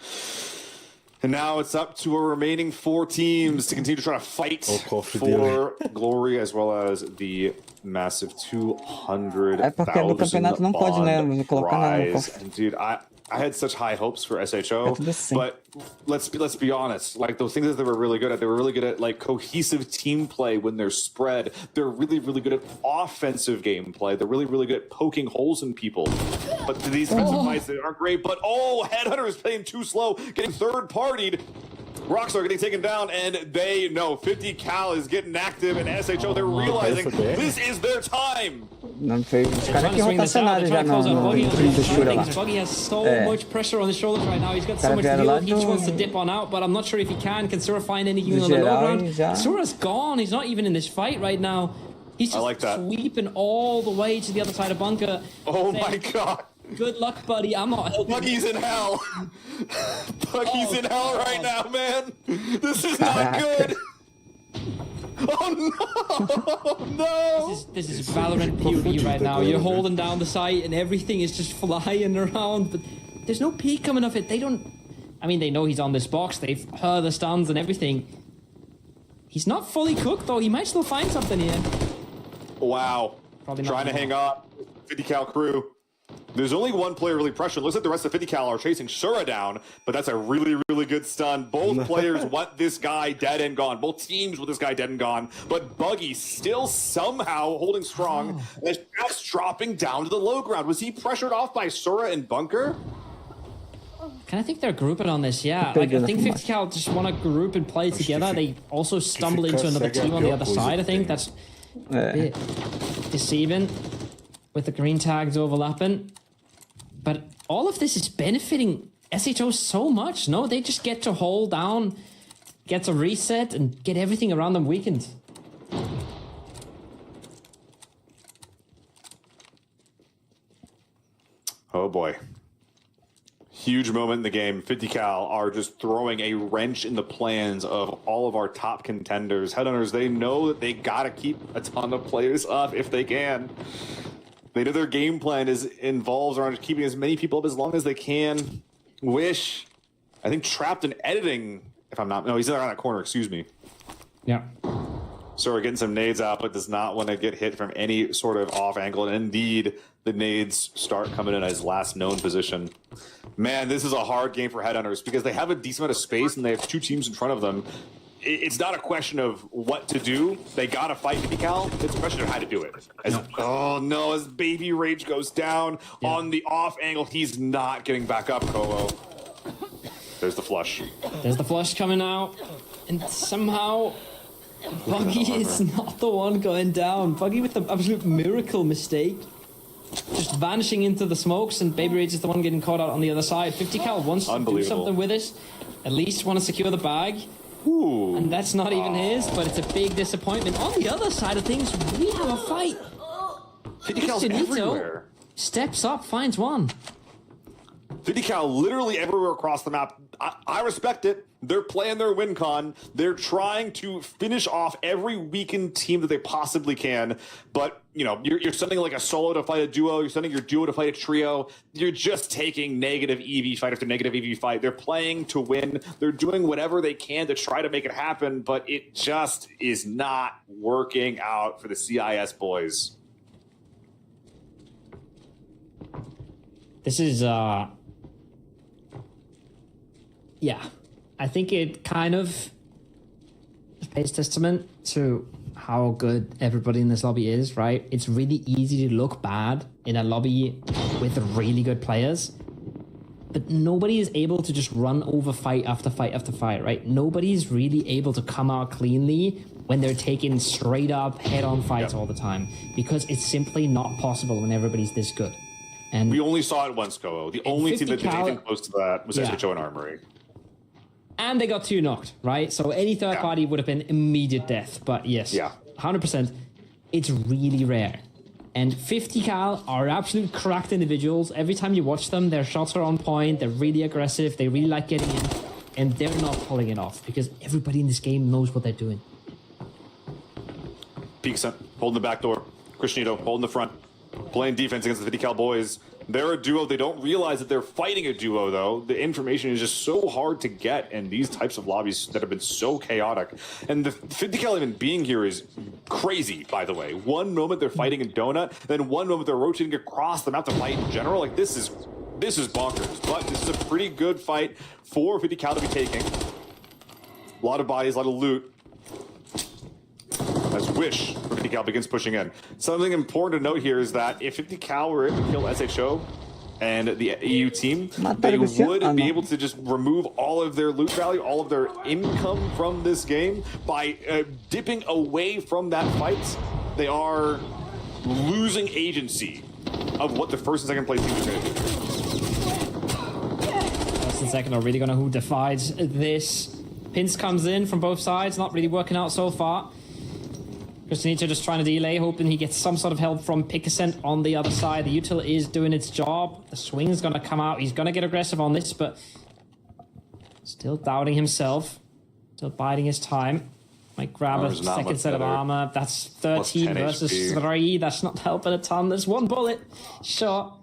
And now it's up to our remaining 4 teams to continue to try to fight for glory, as well as the massive 200,000 porque no campeonato não pode, né, colocar nada no cofre. And dude, I had such high hopes for SHO, but let's be honest. Like, those things that they were really good at, like cohesive team play when they're spread. They're really, really good at offensive gameplay. They're really, really good at poking holes in people. But these defensive fights, they aren't great. But Headhunter is playing too slow, getting third-partied. Rockstar getting taken down, and they know 50 cal is getting active, and SHO, they're realizing this is their time. Não foi os caras que rotacionaram já no time do Shura lá. Buggy has so much pressure on his shoulders right now. He's got so much heal. He just wants to dip on out, but I'm not sure if he can. Can Sura find anything on the low ground? Sura's gone. He's not even in this fight right now. He's just sweeping all the way to the other side of bunker. Oh my god. Good luck, buddy. I'm not helping. Buggy's in hell. Buggy's in hell right now, man. This is not good. Oh no! No! This is Valorant POV right now. You're holding down the site and everything is just flying around, but there's no peek coming of it. They don't... I mean, they know he's on this box. They've heard the stuns and everything. He's not fully cooked, though. He might still find something here. Wow. Probably not trying to hang up. 50 cal crew. There's only one player really pressured. Looks like the rest of 50 cal are chasing Shura down, but that's a really, really good stun. Both players want this guy dead and gone. Both teams want this guy dead and gone. But Buggy still somehow holding strong as Jack's dropping down to the low ground. Was he pressured off by Shura and Bunker? Can I think they're grouping on this? Yeah, like I think 50 cal just want to group and play together. They also stumble into another team on the other side. I think that's a bit deceiving with the green tags overlapping. But all of this is benefiting SHO so much. No, they just get to hold down, get to reset, and get everything around them weakened. boy. Huge moment in the game. 50 Cal are just throwing a wrench in the plans of all of our top contenders. Headhunters, they know that they got to keep a ton of players up if they can. They know their game plan involves around keeping as many people up as long as they can. Wish, I think, trapped in editing, if I'm not... No, he's around that corner, excuse me. Yeah. So we're getting some nades out, but does not want to get hit from any sort of off angle. And indeed, the nades start coming in at his last known position. Man, this is a hard game for Headhunters because they have a decent amount of space and they have two teams in front of them. It's not a question of what to do. They got to fight 50 Cal. It's a question of how to do it. Oh, no, as Baby Rage goes down on the off angle, he's not getting back up, Kovo. There's the flush. There's the flush coming out. And somehow... Buggy is not the one going down. Buggy with the absolute miracle mistake. Just vanishing into the smokes, and Baby Rage is the one getting caught out on the other side. 50 Cal wants to do something with it. At least want to secure the bag. Ooh. And that's not even his, but it's a big disappointment. On the other side of things, we have a fight. 50 Cal's everywhere. Steps up, finds one. 50 Cal literally everywhere across the map. I respect it. They're playing their win con. They're trying to finish off every weakened team that they possibly can. But, you know, you're sending like a solo to fight a duo. You're sending your duo to fight a trio. You're just taking negative EV fight after negative EV fight. They're playing to win. They're doing whatever they can to try to make it happen. But it just is not working out for the CIS boys. This is, yeah, I think it kind of pays testament to how good everybody in this lobby is, right? It's really easy to look bad in a lobby with really good players, but nobody is able to just run over fight after fight after fight, right? Nobody's really able to come out cleanly when they're taking straight up head-on fights all the time, because it's simply not possible when everybody's this good. And we only saw it once, Kovo. The only team that did anything close to that was SHO and Armory. And they got 2 knocked, right? So any third party would have been immediate death. But yes, 100%. It's really rare. And 50 Cal are absolute cracked individuals. Every time you watch them, their shots are on point. They're really aggressive. They really like getting in. And they're not pulling it off because everybody in this game knows what they're doing. Peekson holding the back door. Krishnito holding the front. Playing defense against the 50 Cal boys. They're a duo. They don't realize that they're fighting a duo, though. The information is just so hard to get in these types of lobbies that have been so chaotic. And the 50 Cal even being here is crazy, by the way. One moment they're fighting in Donut, then one moment they're rotating across the map to fight in general. Like, this is bonkers. But this is a pretty good fight for 50 Cal to be taking. A lot of bodies, a lot of loot. As Wish for 50 Cal begins pushing in. Something important to note here is that if 50 Cal were able to kill SHO and the EU team, they would be able to just remove all of their loot value, all of their income from this game by dipping away from that fight. They are losing agency of what the first and second place teams are going to do. First and second are really going to who divides this. Pince comes in from both sides, not really working out so far. Krishnito just trying to delay, hoping he gets some sort of help from Pickasent on the other side. The util is doing its job. The swing's going to come out. He's going to get aggressive on this, but still doubting himself. Still biding his time. Might grab a second set of armor. That's 13 versus 3. That's not helping a ton. There's one bullet. Shot.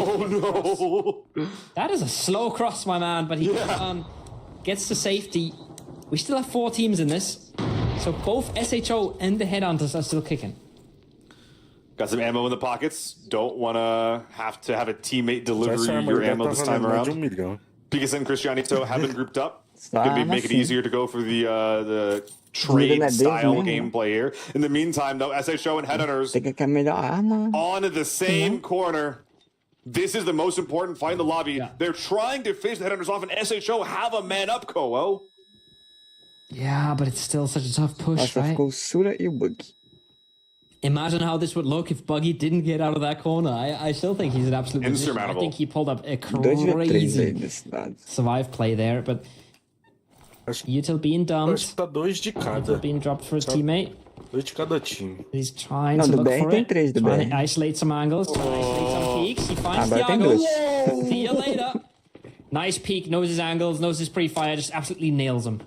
Oh, no. That is a slow cross, my man, but he gets to safety. We still have 4 teams in this. So both SHO and the Headhunters are still kicking. Got some ammo in the pockets. Don't want to have a teammate deliver your ammo this time around. Pikas and Cristianito have been grouped up. Could make it easier to go for the trade style gameplay here. In the meantime, though, SHO and Headhunters on the same corner. This is the most important fight in the lobby. They're trying to finish the Headhunters off, and SHO have a man up, Kovo. Yeah, but it's still such a tough push, right? Imagine how this would look if Buggy didn't get out of that corner. I still think he's an absolute insurmountable. I think he pulled up a crazy survive play there, but util being dumped. Util being dropped for his teammate. He's trying to look for it. Trying to isolate some angles, trying to isolate some peaks. He finds Agora tem Thiago. dois. See you later. Nice peek, knows his angles, knows his pre-fire, just absolutely nails him.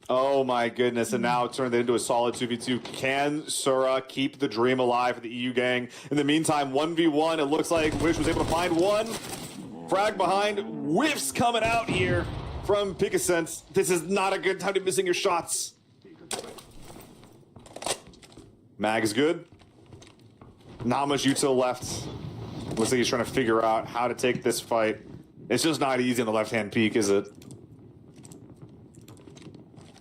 Oh my goodness, and now turned it into a solid 2v2. Can Sura keep the dream alive for the EU gang? In the meantime, 1v1, it looks like Wish was able to find one. Frag behind, whiffs coming out here from Picasent. This is not a good time to be missing your shots. Mag is good. Not much util left. Looks like he's trying to figure out how to take this fight. It's just not easy on the left-hand peak, is it?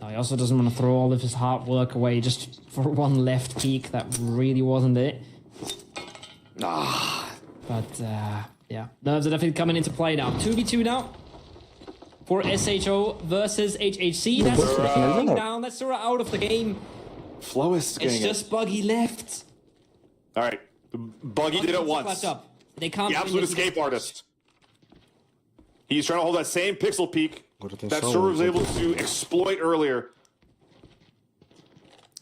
No, he also doesn't want to throw all of his hard work away just for one left peak. That really wasn't it. Ah. But, yeah. Nerves are definitely coming into play now. 2v2 now. For SHO versus HHC. That's Sura down. That's Sura out of the game. Flowist getting It's just Buggy left. All right. Buggy did it once. They can't The absolute escape artist. He's trying to hold that same pixel peak that Sura was able to exploit earlier.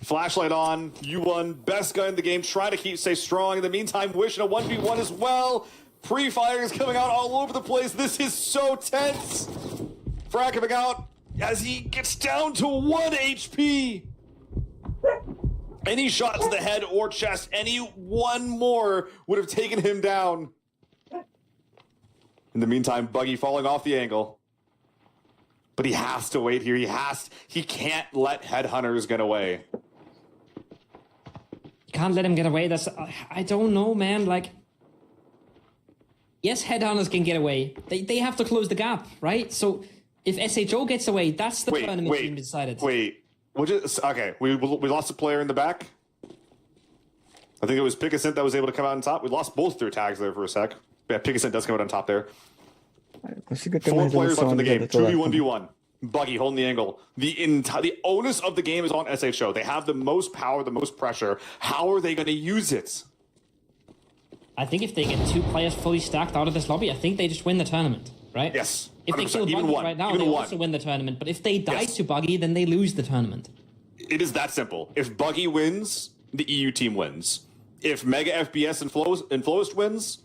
Flashlight on, U1, best gun in the game, trying to stay strong. In the meantime, Wish in a 1v1 as well. Pre-fire is coming out all over the place. This is so tense. Frag coming out as he gets down to 1 HP. Any shot to the head or chest, any one more would have taken him down. In the meantime, Buggy falling off the angle. But he has to wait here. He can't let Headhunters get away. You can't let him get away. I don't know, man. Like, yes, Headhunters can get away. They have to close the gap, right? So if SHO gets away, that's the tournament team decided. Okay, we lost a player in the back. I think it was Picasent that was able to come out on top. We lost both their tags there for a sec. Yeah, Picasent does come out on top there. Four players left in the game. 2v1v1. Buggy holding the angle. The onus of the game is on SHO. They have the most power, the most pressure. How are they going to use it? I think if they get 2 players fully stacked out of this lobby, I think they just win the tournament, right? Yes. If they kill Buggy right now, they also win the tournament. But if they die to Buggy, then they lose the tournament. It is that simple. If Buggy wins, the EU team wins. If Mega FBS and Flowist wins,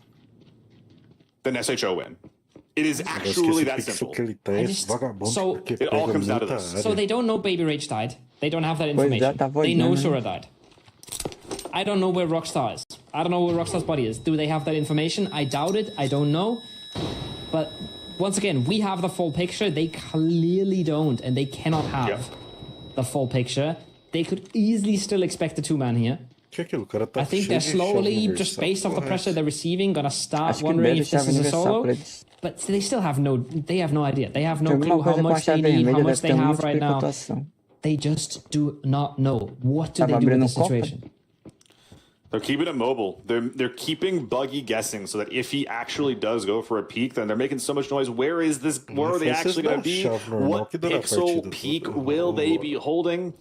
then SHO win. It is actually that simple. It all comes down to this. So they don't know Baby Rage died. They don't have that information. They know Sura died. I don't know where Rockstar is. I don't know where Rockstar's body is. Do they have that information? I doubt it. I don't know. But once again, we have the full picture. They clearly don't, and they cannot have the full picture. They could easily still expect a 2-man here. I think they're slowly, just based off the pressure they're receiving, gonna start wondering if this is a solo. But they still have no idea. They have no clue how much they need, how much they have right now. They just do not know. What do they do in this situation? They're keeping it mobile. They're keeping Buggy guessing so that if he actually does go for a peak, then they're making so much noise. Where is this? Where are they actually going to be? What pixel peak will they be holding?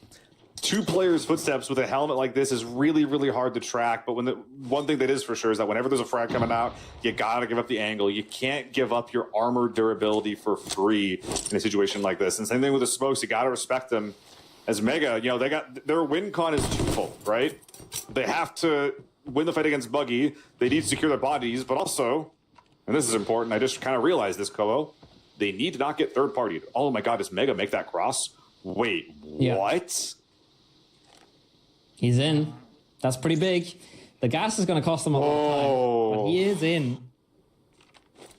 2 players' footsteps with a helmet like this is really, really hard to track. But one thing that is for sure is that whenever there's a frag coming out, you gotta give up the angle. You can't give up your armor durability for free in a situation like this. And same thing with the smokes. You gotta respect them. As Mega, you know, they got their win con is twofold, right? They have to win the fight against Buggy. They need to secure their bodies, but also, and this is important, I just kind of realized this, Kobo, they need to not get third-partied. Oh my god, does Mega make that cross? Wait, what? He's in. That's pretty big. The gas is going to cost them a lot of time, but he is in.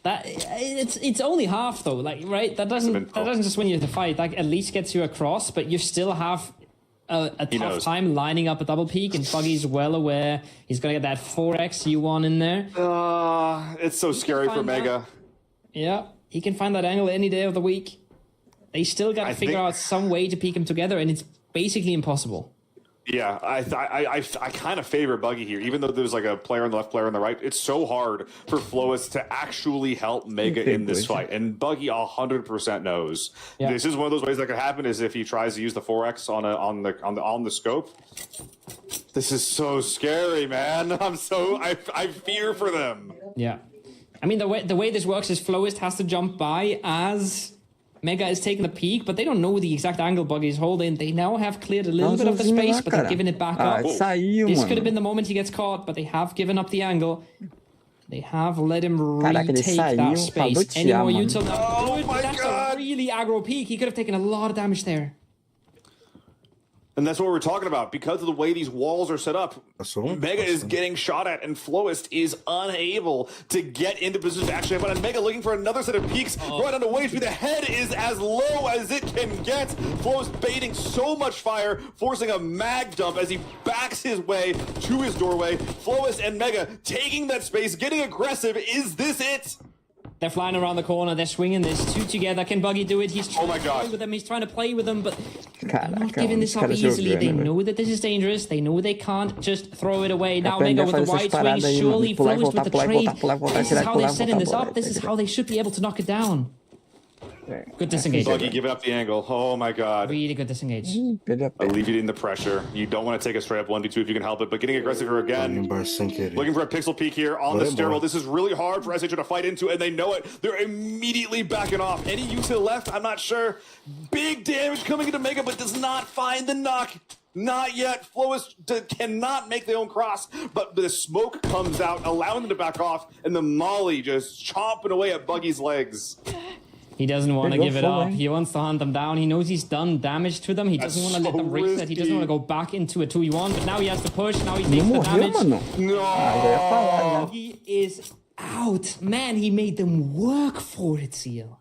It's only half though, like, right? That doesn't just win you the fight. That at least gets you across, but you still have a tough time lining up a double peak, and Buggy's well aware he's going to get that 4x U1 in there. It's so scary for Mega. Yeah, he can find that angle any day of the week. They still got to figure out some way to peek him together, and it's basically impossible. Yeah, I kind of favor Buggy here, even though there's like a player on the left, player on the right. It's so hard for Flowist to actually help Mega in this fight, and Buggy 100% knows. Yeah. This is one of those ways that could happen is if he tries to use the 4x on the scope. This is so scary, man. I fear for them. Yeah, I mean the way this works is Flowist has to jump by as Mega is taking the peak, but they don't know the exact angle Buggy's holding. They now have cleared a little bit of the space, but they're giving it back up. This could have been the moment he gets caught, but they have given up the angle. They have let him Caraca, ele retake saiu that pra space. lutear, Any more mano. util now? Oh my That's God. a really aggro peak. He could have taken a lot of damage there. And that's what we're talking about. Because of the way these walls are set up, Passou? Mega is Passou. getting shot at, and Flowist is unable to get into position to actually have fun. And Mega looking for another set of peaks right on the way. The head is as low as it can get. Flowist baiting so much fire, forcing a mag dump as he backs his way to his doorway. Flowist and Mega taking that space, getting aggressive. Is this it? They're flying around the corner. They're swinging this two together. Can Buggy do it? He's trying my to God. play with them. He's trying to play with them, but they're not Caraca, giving mano, this os up caras easily. They jogando, velho. know that this is dangerous. They know they can't just throw it away. Now Aprender Mega a with the fazer essas wide swing. paradas aí, Surely mano. Pular e Flowist voltar, with the pular e trade. voltar, pular e voltar, This is tirar, how pular they're e setting voltar, this bola. up. This is how they should be able to knock it down. Good disengage. Buggy giving up the angle. Oh my God. Really good disengage. Perdeu a perna. Alleviating the pressure. You don't want to take a straight up 1v2 if you can help it, but getting aggressive here again. Embaixo sem querer. Looking for a pixel peak here on the Very stairwell. bold. This is really hard for SHO to fight into, and they know it. They're immediately backing off. Any use to the left? I'm not sure. Big damage coming into Mega, but does not find the knock. Not yet. Flowist cannot make their own cross, but the smoke comes out, allowing them to back off, and the Molly just chomping away at Buggy's legs. He doesn't want to Go give it for up. it. He wants to hunt them down. He knows he's done damage to them. He doesn't want to let so them reset. He doesn't want to go back into a 2v1. But now he has to push. Now he takes Não the morreu, damage. mano. No. Ah, já ia falar, né? He is out. Man, he made them work for it, Seal.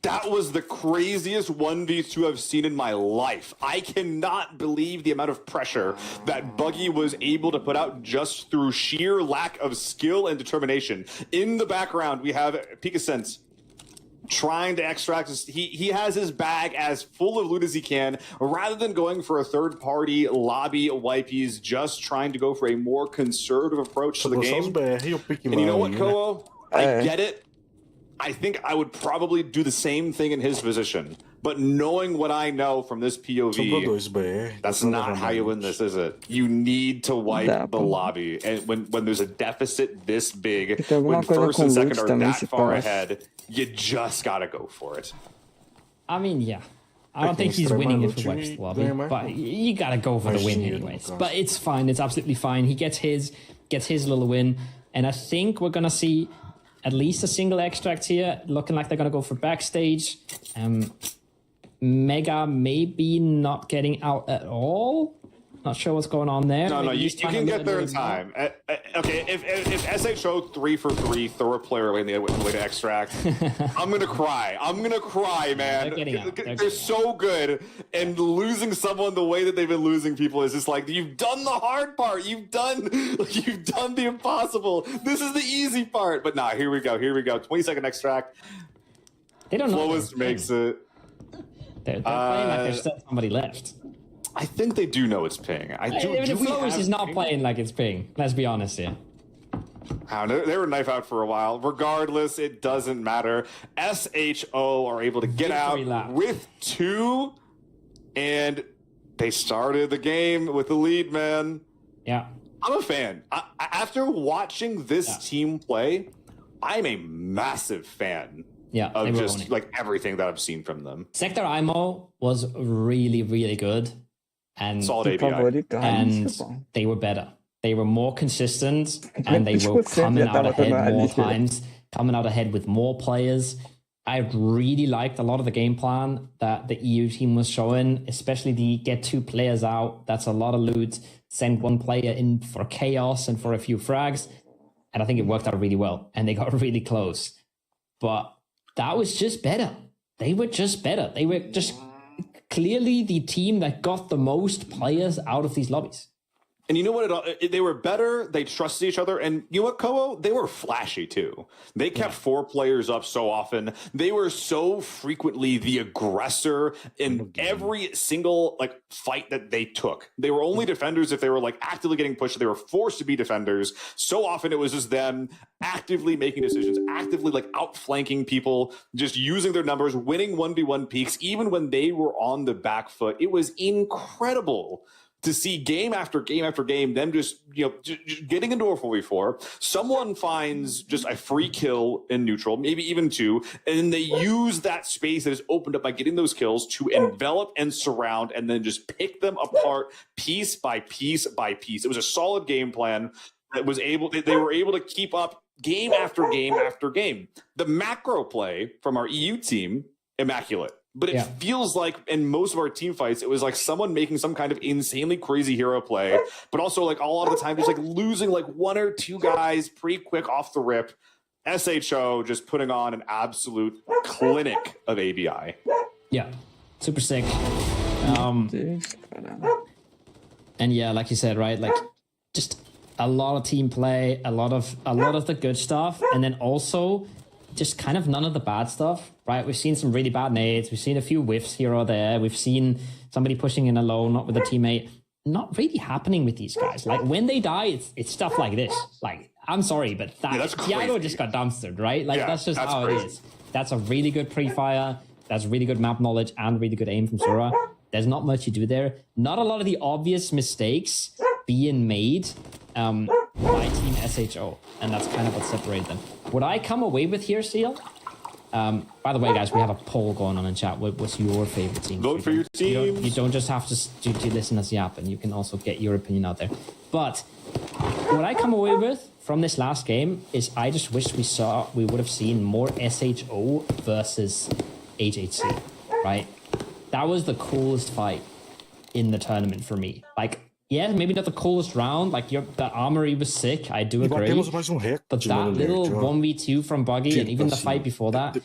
That was the craziest 1v2 I've seen in my life. I cannot believe the amount of pressure that Buggy was able to put out just through sheer lack of skill and determination. In the background, we have Picascent trying to extract he has his bag as full of loot as he can. Rather than going for a third-party lobby wipe, he's just trying to go for a more conservative approach to the Só os game. BR e o pique And you know what, mano, né? Koho? I get it. I think I would probably do the same thing in his position. But knowing what I know from this Sobrou POV, dois BR. that's Não not leva how you mais. win this, is it? You need to wipe Dá, the pô. lobby. And when there's a deficit this big, tem alguma when coisa first com and loot second are também, that se far pá. ahead, you just gotta go for it. I mean, yeah. I don't think he's extra winning mana if he do wipes time, the lobby, ganha mais but pontos. you gotta go for the Mais win dinheiro, no anyways. caso. But it's fine. It's absolutely fine. He gets his little win, and I think we're gonna see at least a single extract here. Looking like they're gonna go for backstage. Mega maybe not getting out at all. Not sure what's going on there. No, Maybe you he's trying to can look get a there in little more. time. Okay, if SHO 3 for 3 throw a player away in the way to extract, I'm gonna cry. I'm gonna cry, man. They're getting out. They're so good, and losing someone the way that they've been losing people is just like, you've done the hard part. You've done the impossible. This is the easy part. But nah, here we go. 20-second extract. They don't know. Flowist makes it. They're playing like there's still somebody left. I think they do know it's ping. The Flowist is not playing like it's ping. Let's be honest here. They were knife out for a while. Regardless, it doesn't matter. SHO are able to get Victory out lap. with 2, and they started the game with the lead, man. Yeah. I'm a fan. After watching this team play, I'm a massive fan Yeah. they of were just owning. like everything that I've seen from them. Sector IMO was really, really good. And Solid API. Favorito, and Ralisca, pô. they were better. They were more consistent and they were 20% coming já out tava ahead dando more Ralisca. times, coming out ahead with more players. I really liked a lot of the game plan that the EU team was showing, especially the get 2 players out. That's a lot of loot. Send 1 player in for chaos and for a few frags. And I think it worked out really well. And they got really close. But that was just better. They were just better. They were just clearly the team that got the most players out of these lobbies. And you know what? They were better. They trusted each other. And you know what, Koho? They were flashy, too. They kept 4 players up so often. They were so frequently the aggressor in every single fight that they took. They were only defenders if they were actively getting pushed. They were forced to be defenders. So often it was just them actively making decisions, actively outflanking people, just using their numbers, winning 1v1 peaks, even when they were on the back foot. It was incredible to see game after game after game, them just getting into a 4v4. Someone finds just a free kill in neutral, maybe even 2, and then they use that space that is opened up by getting those kills to envelop and surround, and then just pick them apart piece by piece by piece. It was a solid game plan that was able. They were able to keep up game after game after game. The macro play from our EU team, immaculate. But it feels like in most of our team fights, it was like someone making some kind of insanely crazy hero play, but also like a lot of the time just like losing like one or two guys pretty quick off the rip. SHO just putting on an absolute clinic of ABI. Yeah, super sick. And yeah, like you said, right, like just a lot of team play, a lot of the good stuff, and then also just kind of none of the bad stuff, right? We've seen some really bad nades, we've seen a few whiffs here or there, we've seen somebody pushing in alone, not with a teammate. Not really happening with these guys. Like when they die, it's stuff like this. Like, I'm sorry, but Thiago just got dumpstered, right? Like that's just how it is. That's a really good pre-fire. That's really good map knowledge and really good aim from Sura. There's not much you do there. Not a lot of the obvious mistakes being made by Team SHO, and that's kind of what separated them. Would I come away with here, Seal? By the way, guys, we have a poll going on in chat. What's your favorite team? Vote for your team. You don't just have to listen as yap, and you can also get your opinion out there. But what I come away with from this last game is I just wish we would have seen more SHO versus HHC, right? That was the coolest fight in the tournament for me. Like, yeah, maybe not the coolest round. Like, the armory was sick. I do agree. But that little 1v2 from Buggy and even the fight before that,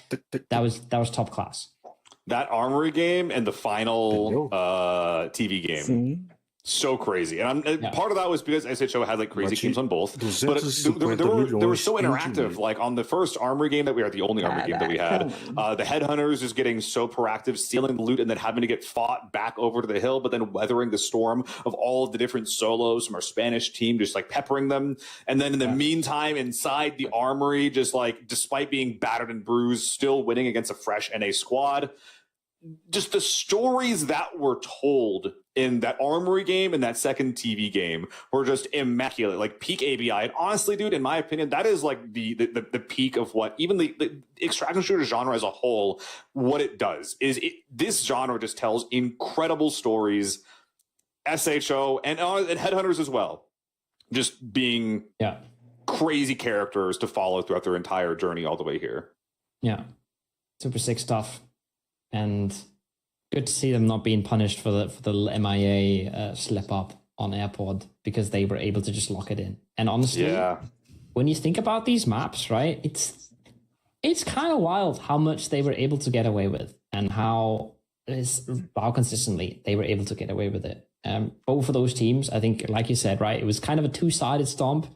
that was top class. That armory game and the final TV game. So crazy. And part of that was because SHO had like crazy teams on both. But they were so interactive. Like on the first armory game that we had, the only armory game that we had, the headhunters is getting so proactive, stealing the loot and then having to get fought back over to the hill, but then weathering the storm of all of the different solos from our Spanish team, just like peppering them. And then in the meantime, inside the armory, just like despite being battered and bruised, still winning against a fresh NA squad. Just the stories that were told in that armory game and that second TV game were just immaculate, like peak ABI. And honestly, dude, in my opinion, that is like the peak of what even the extraction shooter genre as a whole, what it does is this genre just tells incredible stories. SHO and Headhunters as well, just being crazy characters to follow throughout their entire journey all the way here. Yeah, super sick stuff. And good to see them not being punished for the MIA slip up on airport because they were able to just lock it in. And honestly, when you think about these maps, right, it's kind of wild how much they were able to get away with and how consistently they were able to get away with it. Both of those teams, I think, like you said, right, it was kind of a two-sided stomp,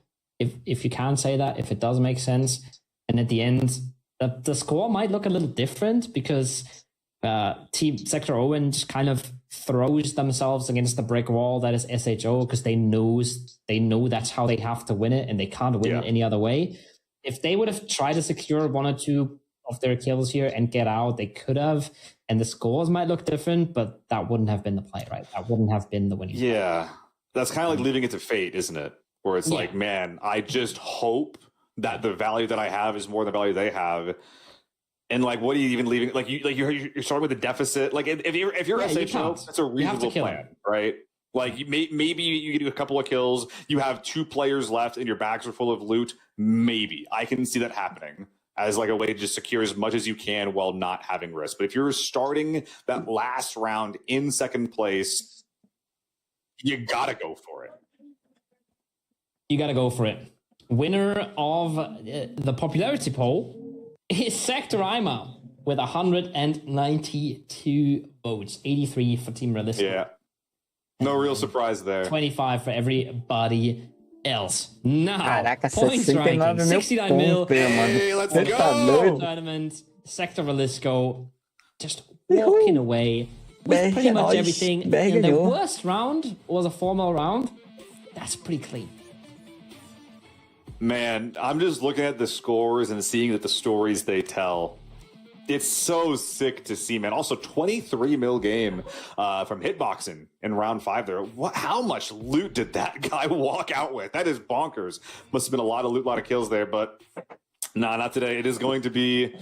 if you can say that, if it does make sense. And at the end, the score might look a little different because Team Sector Owen just kind of throws themselves against the brick wall that is SHO because they know that's how they have to win it and they can't win it any other way. If they would have tried to secure one or two of their kills here and get out, they could have, and the scores might look different, but that wouldn't have been the play, right? That wouldn't have been the winning play. That's kind of like leaving it to fate, isn't it? Where it's like, man, I just hope that the value that I have is more than the value they have. And like, what are you even leaving? Like you're starting with a deficit. Like if you're SHO, that's a reasonable plan, right? Like maybe you do a couple of kills. You have 2 players left, and your bags are full of loot. Maybe I can see that happening as like a way to just secure as much as you can while not having risk. But if you're starting that last round in second place, you gotta go for it. You gotta go for it. Winner of the popularity poll is Sector Ima with 192 votes, 83 for Team Realistic. Yeah, no real surprise there. 25 for everybody else. Now, Caraca, points ranking, 69 mil. Hey, let's go! Tournament, Sector Realisco just walking away with pretty much everything. And the worst round was a formal round. That's pretty clean. Man, I'm just looking at the scores and seeing that the stories they tell. It's so sick to see, man. Also, 23 mil game from Hitboxing in round 5 there. How much loot did that guy walk out with? That is bonkers. Must have been a lot of loot, a lot of kills there, but nah, not today. It is going to be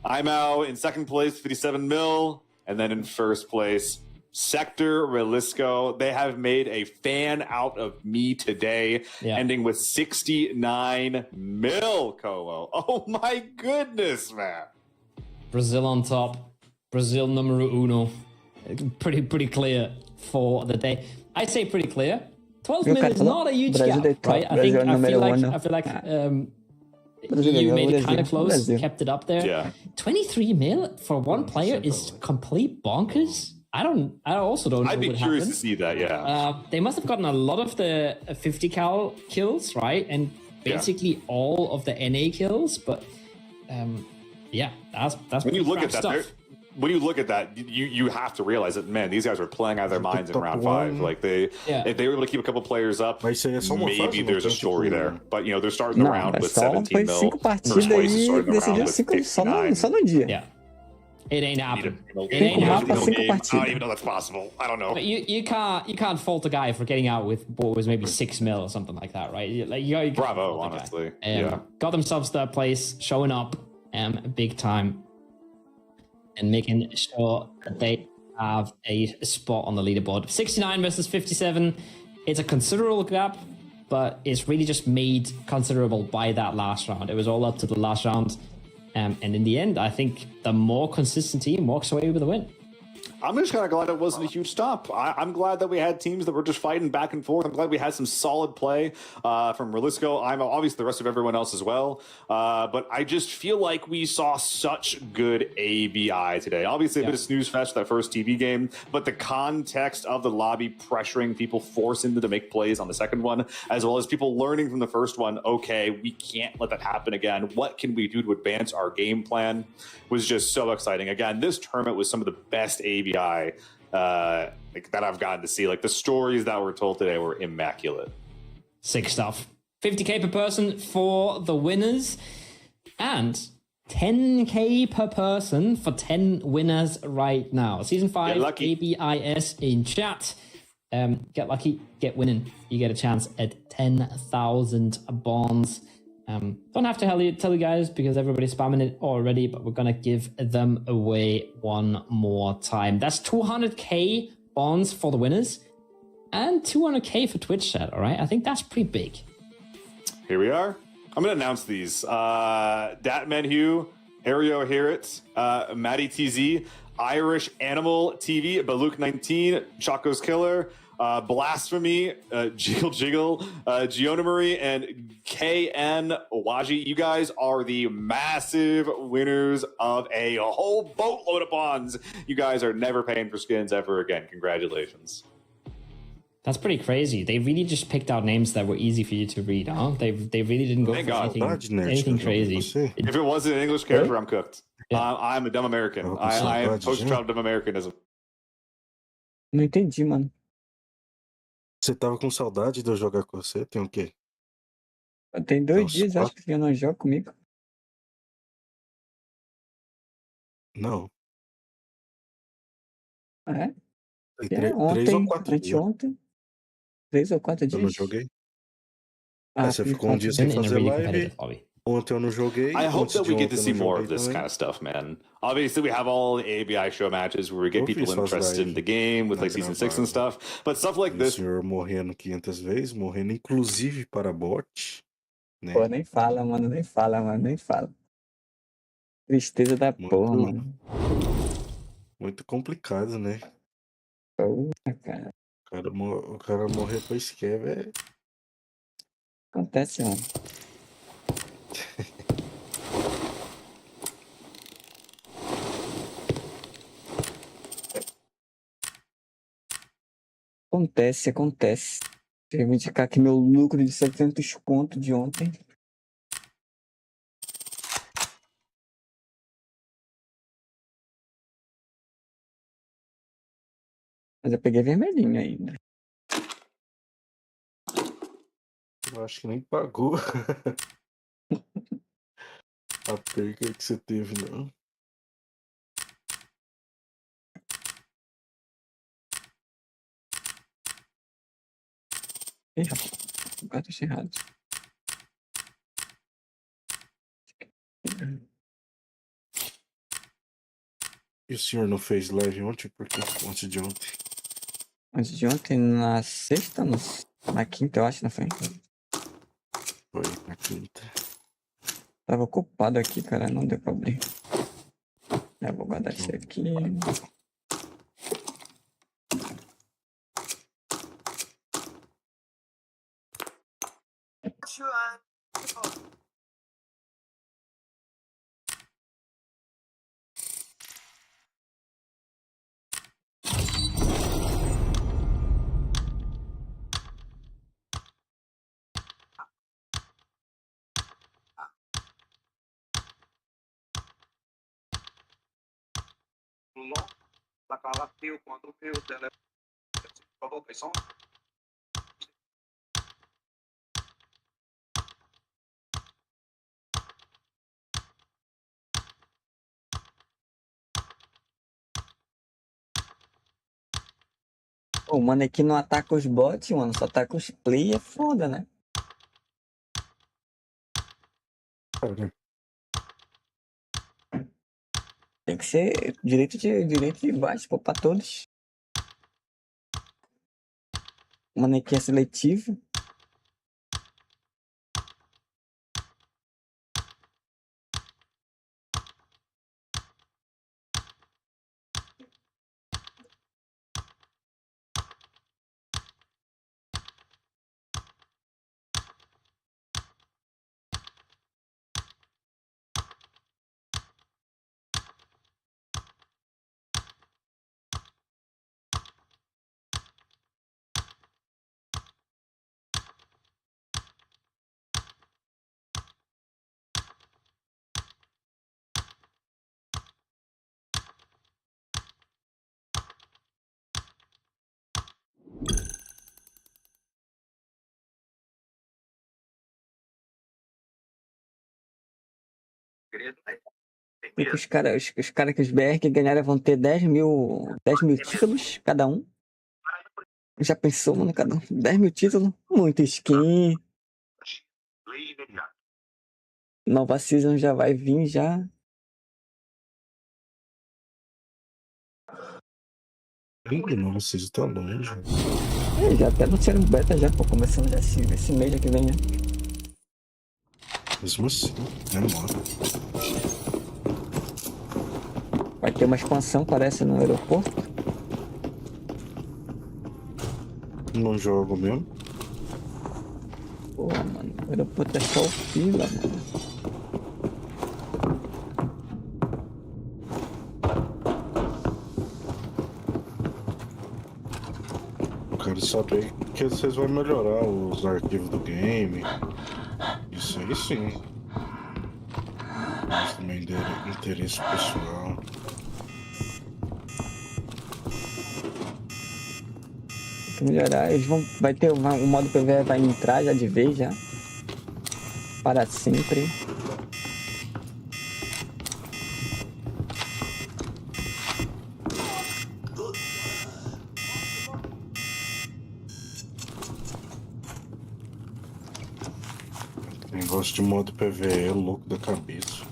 Imao in second place, 57 mil, and then in first place, Sector Relisco. They have made a fan out of me today, ending with 69 mil, Colo. Oh my goodness, man. Brazil on top. Brazil numero uno. Pretty clear for the day. I say pretty clear. 12 mil is not a huge gap, right? I feel like you made it kind of close, kept it up there. Yeah. 23 mil for one player is complete bonkers. I also don't know I'd be what curious happened. to see that, yeah. They must have gotten a lot of the 50 cal kills, right? And basically all of the NA kills, but that's when you look at stuff. When you look at that, you have to realize that, man, these guys are playing out of their minds in round 5. Like if they were able to keep a couple players up, maybe there's a story there. But they're starting the round with 17 mil. First place is starting the round with 59. Só no dia. Yeah. It ain't happening. It ain't happening. I don't even know that's possible. I don't know. But you can't fault a guy for getting out with what was maybe 6 mil or something like that, right? You Bravo, honestly. Got themselves third place, showing up big time, and making sure that they have a spot on the leaderboard. 69 versus 57. It's a considerable gap, but it's really just made considerable by that last round. It was all up to the last round. And in the end, I think the more consistent team walks away with the win. I'm just kind of glad it wasn't a huge stop. I'm glad that we had teams that were just fighting back and forth. I'm glad we had some solid play from Relisco. I'm obviously the rest of everyone else as well. But I just feel like we saw such good ABI today. Obviously, a bit of snooze fest that first TV game, but the context of the lobby pressuring people, forcing them to make plays on the second one, as well as people learning from the first one, okay, we can't let that happen again. What can we do to advance our game plan? Was just so exciting. Again, this tournament was some of the best ABI that I've gotten to see. Like the stories that were told today were immaculate. Sick stuff. 50k per person for the winners and 10k per person for 10 winners right now. Season 5 ABIS in chat. Get lucky, get winning. You get a chance at 10,000 bonds. Don't have to tell you guys because everybody's spamming it already, but we're gonna give them away one more time. That's 200k bonds for the winners and 200k for Twitch chat. All right, I think that's pretty big. Here we are. I'm gonna announce these. Datman Hugh, Ario Herit, Maddie TZ, Irish Animal TV, Baluk 19, Chaco's Killer, Blasphemy, Jiggle Jiggle, Giona Marie, and KN Owaji. You guys are the massive winners of a whole boatload of bonds. You guys are never paying for skins ever again. Congratulations. That's pretty crazy. They really just picked out names that were easy for you to read, huh? They really didn't go for anything crazy. If it wasn't an English character, I'm cooked. I'm a dumb American. I am post-child dumb Americanism. Não entendi, mano. Você tava com saudade de eu jogar com você? Tem o quê? Tem 2 dias, acho que você não joga comigo. Não. É? Tem 3 ou 4 dias. Anteontem. 3 ou 4 dias. Eu não joguei. Você ficou um dia sem fazer live. Ontem eu não joguei. I hope that we get to see more of this kind of stuff, man. Obviously, we have all the ABI show matches where we get people interested in the game with like Season 6 and stuff. But stuff like this... O senhor morrendo 500 vezes, morrendo inclusive para bot. Né? Pô, nem fala, mano. Nem fala. Tristeza da porra, mano. Muito complicado, né? Porra, cara. O cara morrer pra esquerda é... Acontece, mano. Acontece. Deixa eu indicar aqui meu lucro de 700 conto de ontem. Mas eu peguei vermelhinho ainda. Eu acho que nem pagou a perca que você teve, não. Ih, rapaz, agora tô errado. E o senhor não fez live ontem? Porque antes de ontem. Antes de ontem, na sexta, na quinta, eu acho, não foi? Foi na quinta. Tava ocupado aqui, cara, não deu pra abrir. Já vou guardar isso aqui. O mano aqui não ataca os bots, mano, só ataca os play, é foda, né? Tem que ser direito de baixo, pô, pra todos. O mano aqui é seletivo. E que os cara que os BR que ganharam vão ter 10 mil títulos cada um. Já pensou, mano, cada um? 10 mil títulos? Muito skin. Nova season já vai vir já. Não, vocês estão longe. Já até anunciaram beta já, pô, começando já esse mês já que vem, né? Mesmo assim, demora. Vai ter uma expansão, parece, no aeroporto. Não jogo mesmo. Pô, mano, o aeroporto é só o fila, mano. Quero saber que vocês vão melhorar os arquivos do game. Isso aí sim. Mas também interesse pessoal. Tem que melhorar. Vai ter o modo PvE vai entrar já de vez já. Para sempre. Negócio de modo PvE louco da cabeça.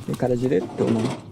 Tem cara diretor, mano.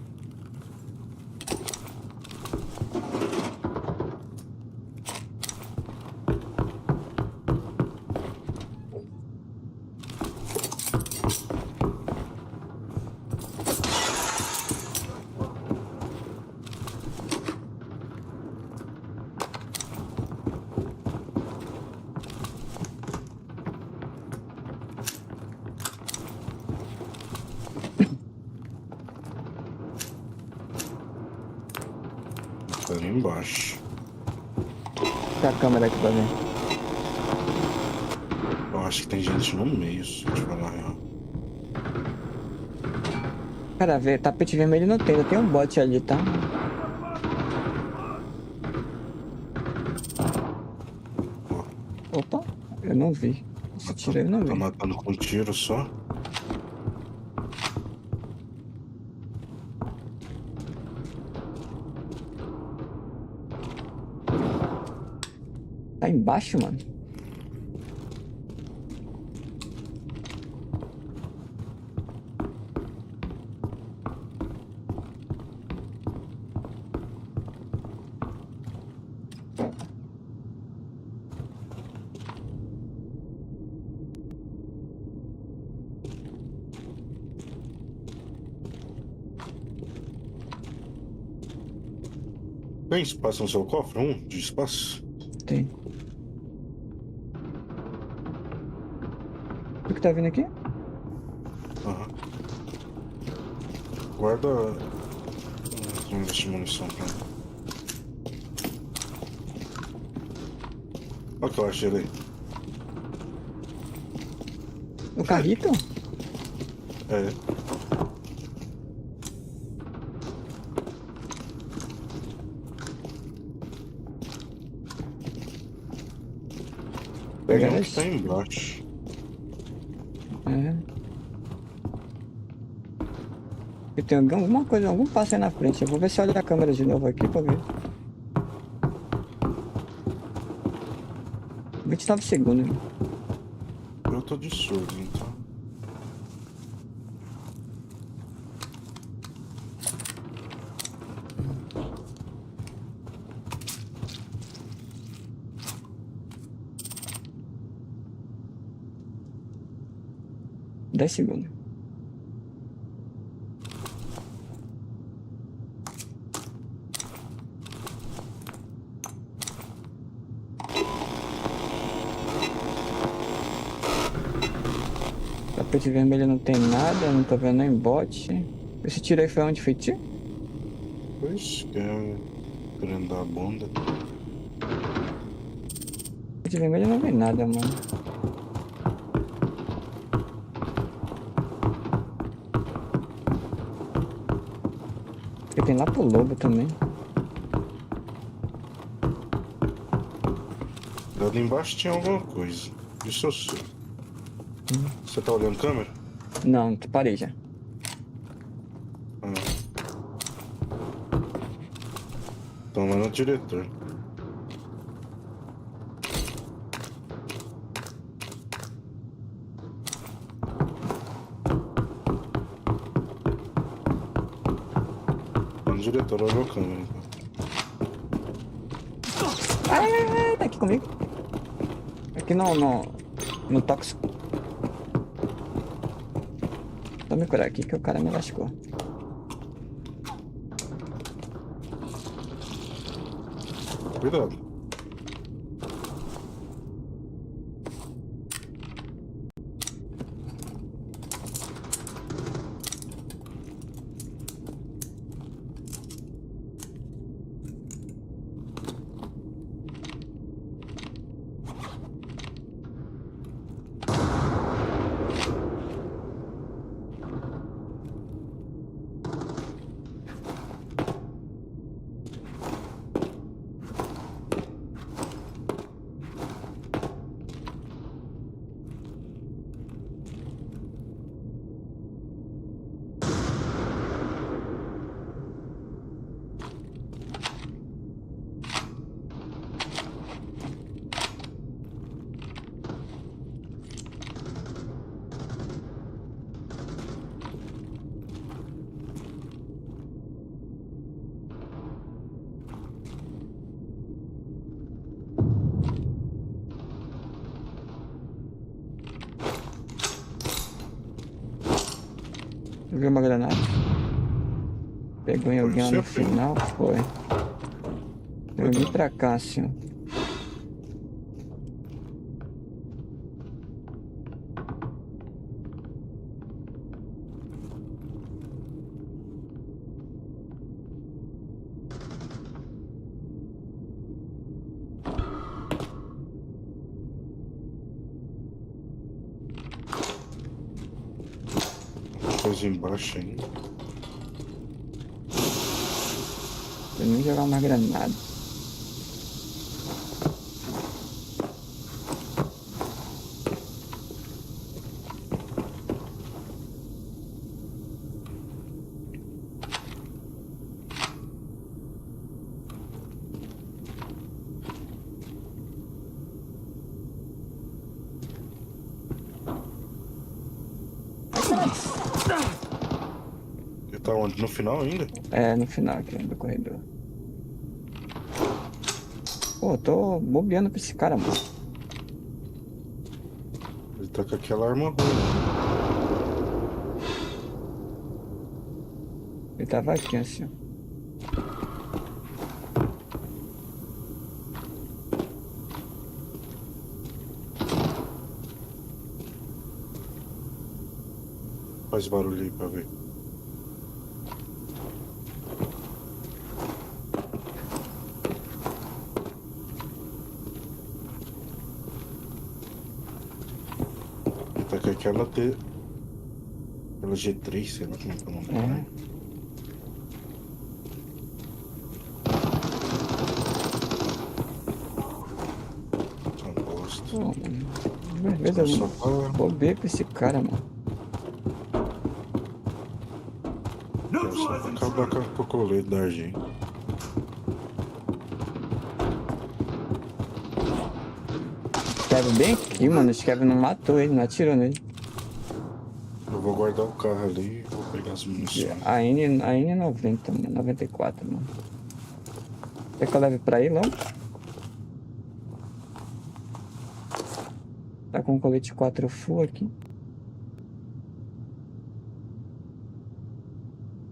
Tá ali embaixo. Tá a câmera aqui pra ver. Eu acho que tem gente no meio, se eu te falar a real. Cara, tapete vermelho não tem, tem um bot ali, tá? Opa, eu não vi. Se tira, eu não Tá vi. matando com tiro só? Tá embaixo, mano. Tem espaço no seu cofre? Um de espaço? Tem. O que tá vindo aqui? Aham. Guarda. Vou investir munição pra mim. Olha o que eu achei ali. O carrito? É. Peguei um que tá embaixo. É. E tem alguma coisa, algum passo aí na frente. Eu vou ver se olha a câmera de novo aqui pra ver. 29 segundos. Eu tô de surdo, então. Dez segundos. Tapete vermelho não tem nada, não tô vendo nem bot. Esse tiro aí foi onde foi tiro? Pois, que é querendo dar a bunda. Tapete vermelho não vem nada, mano. E tem lá pro lobo também. Lá de embaixo tinha alguma coisa. Isso eu sei. Você tá olhando a câmera? Não, parei já. Ah. Então lá no diretor. Lá no diretor olhou a câmera, então. Tá aqui comigo. Aqui no tóxico. Vou me curar aqui que o cara me lascou. Cuidado. Joguei uma granada. Pegou em alguém lá no Você final, foi. Eu vim pra cá, assim. Coisa embaixo ainda. Eu nem jogar uma granada. Ele tá onde? No final ainda? É, no final aqui do corredor. Pô, eu tô bobeando pra esse cara, mano. Ele tá com aquela arma ruim. Ele tava aqui, assim, ó. Faz barulho aí pra ver. Tá com aquela G3, sei lá como é que é o nome dela. Só bosta. Pô, mano. Beleza, eu Só tá... bobeei com esse cara, mano. Só acabar com o colete da gente. Kevin bem aqui, mano. Esse Kevin não matou ele, não atirou nele. Eu vou guardar o carro ali e vou pegar as munições. A N90, mano. 94, mano. Quer que eu leve pra aí logo? Tá com o colete 4 full aqui.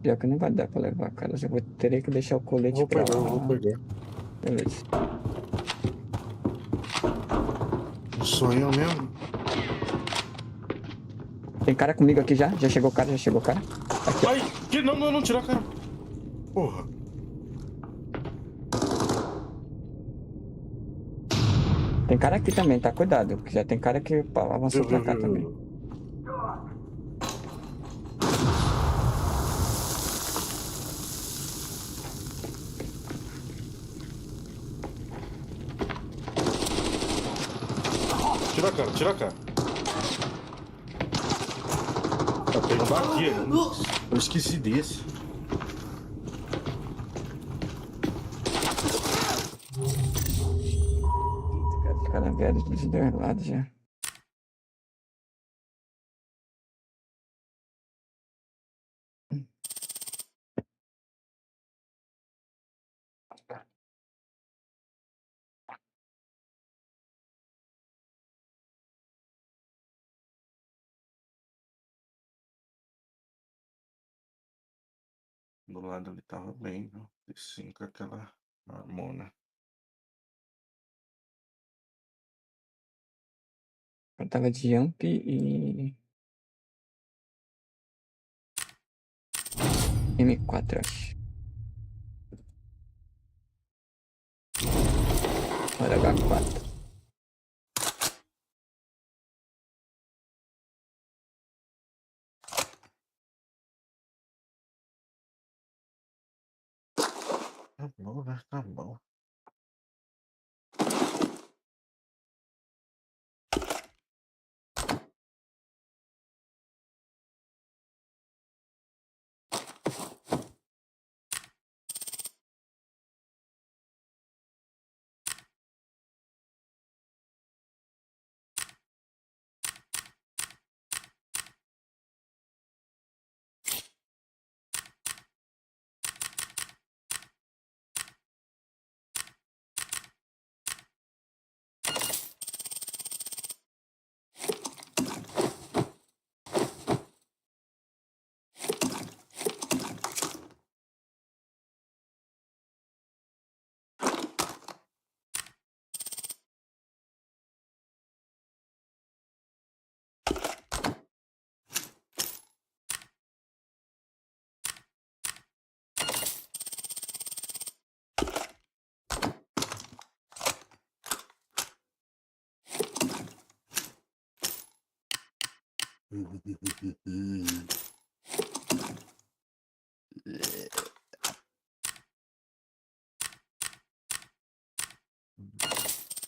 Pior que não vai dar pra levar, cara. Eu vou teria que deixar o colete pra Eu lá. vou pegar. Beleza. Sou eu mesmo? Tem cara comigo aqui já? Já chegou o cara? Já chegou o cara? Aqui, ó. Ai, que não, tira a cara. Porra. Tem cara aqui também, tá? Cuidado. Que já tem cara que avançou pra cá também. Tira a cara. Tem um daqui ainda. Eu esqueci desse. Os caras vieram dos dois lados já. Do lado ali tava bem, viu? Sim, com aquela harmona. Eu tava de jump e... M4, acho. Olha H4. Tá bom, né? Tá bom.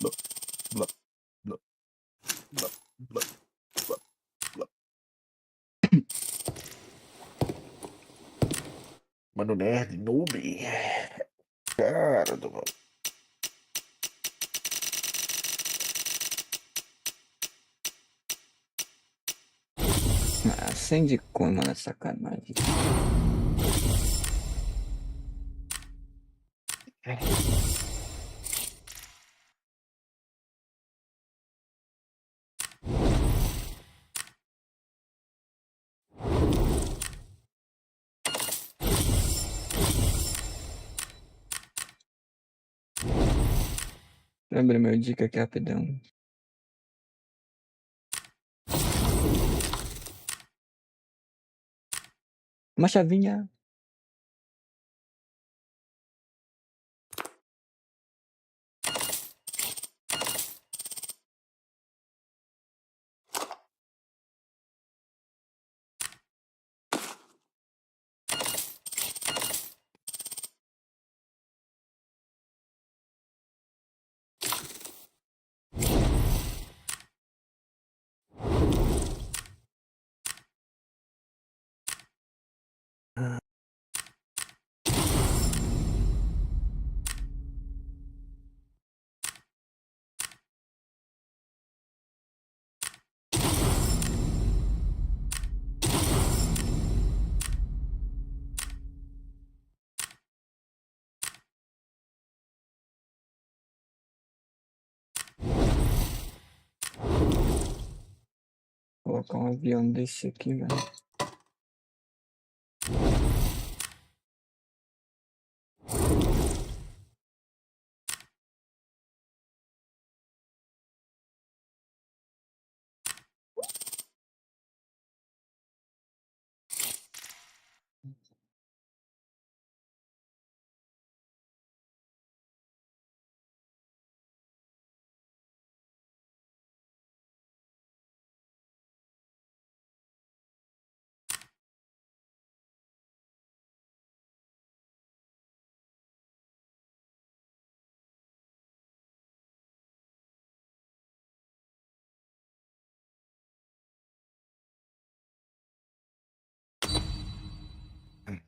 Blá, blá, blá, blá, blá, blá, blá. Mano, nerd, noob. Cara do mal. Acende como, mano, sacanagem. Lembra meu dica aqui rapidão. Uma chavinha. Vou colocar um avião desse aqui, velho.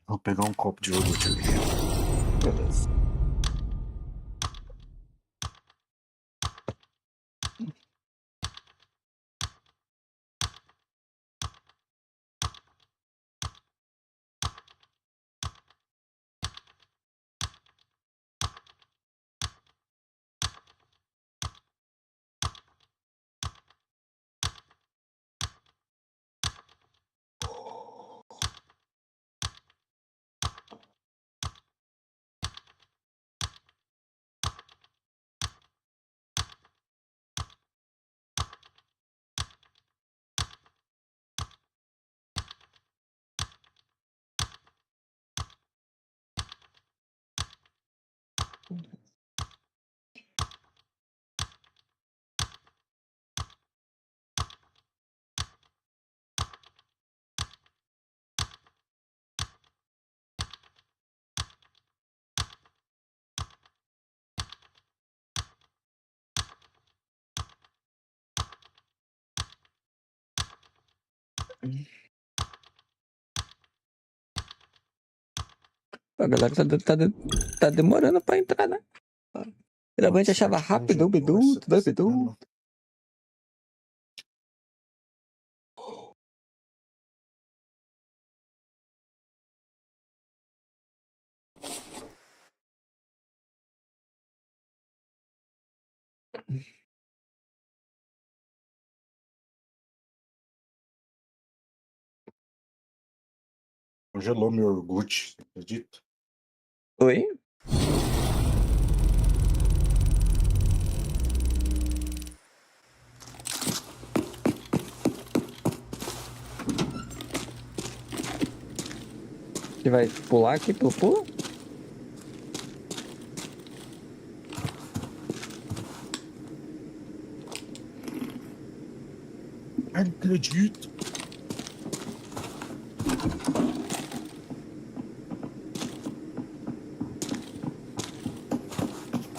Vou pegar um copo de iogurte ali. Beleza. Pô, a galera tá demorando pra entrar, né? Geralmente achava rápido, bidu, tudo bidu. Congelou meu iogurte, você acredita? Oi? Você vai pular aqui pro pulo? Não acredito.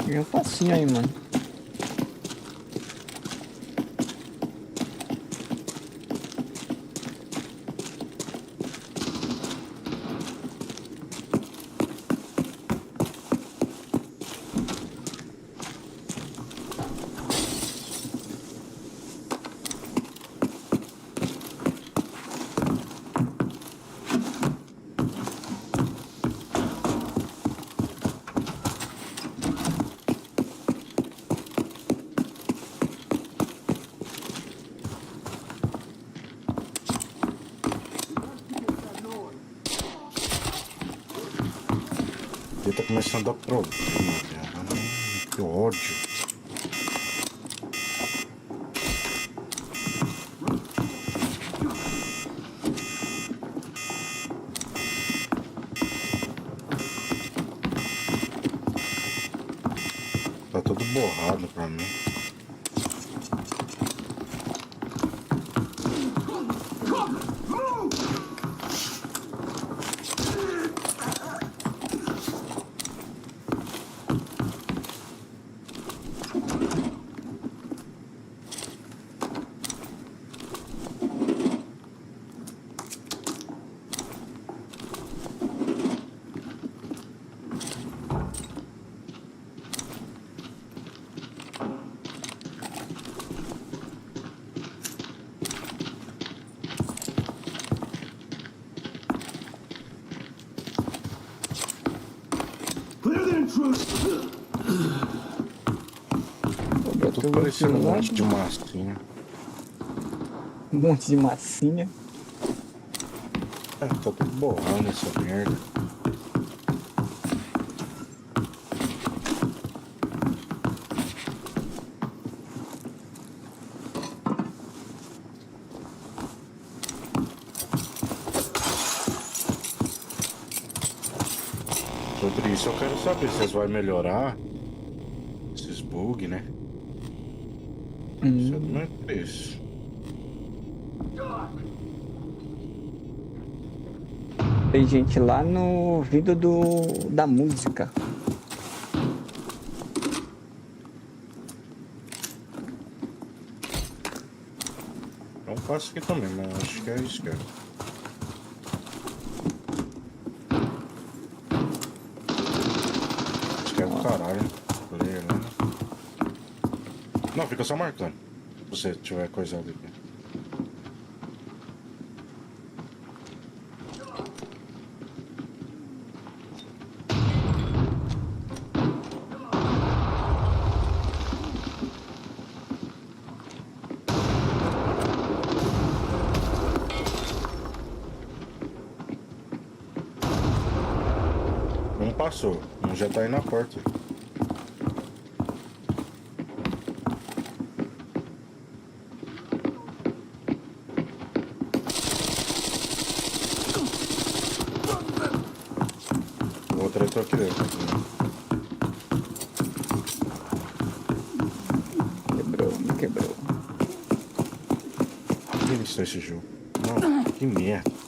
Tem um passinho aí, mano. Ele tá começando a dar problema, cara. Que ódio. todo borrado pra mim. Tudo parecendo um monte de massinha. Um monte de massinha. Tá tudo borrado nessa merda. Sobre isso eu quero saber se vocês vão melhorar esses bugs, né? Isso é do meu interesse. Tem gente lá no vídeo da música. Eu faço aqui também, mas acho que é esquerda. Esquerda do caralho. Player, né? Não, fica só marcando. Se você tiver coisado aqui. Um passou, um já tá aí na porta. O outro entrou aqui dentro. Me quebrou. Que isso é esse jogo? Não, que merda.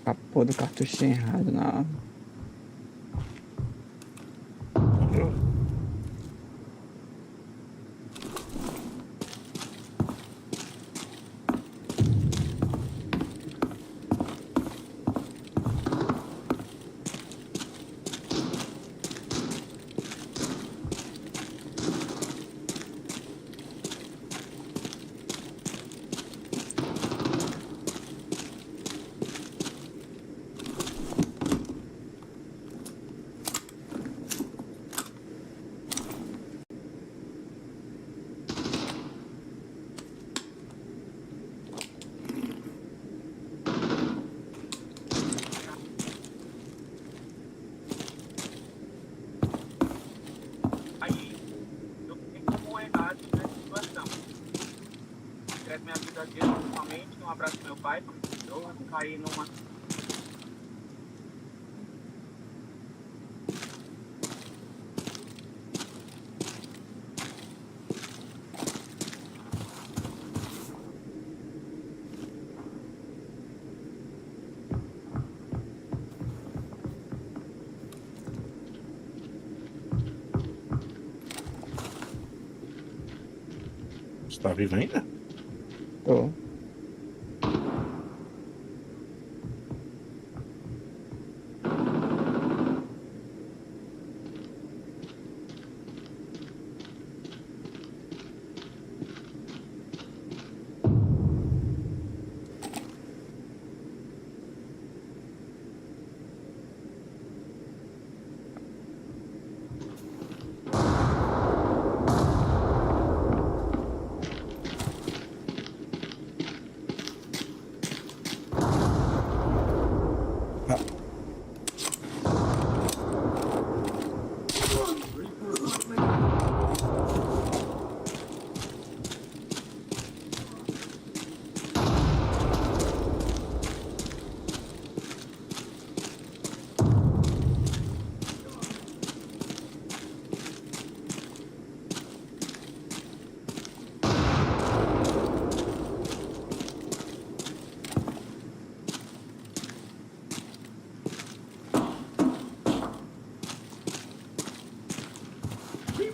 A porra do cartucho errado na. Minha vida aqui, normalmente, um abraço do meu pai, eu caí numa. Você tá vivo ainda? Tô.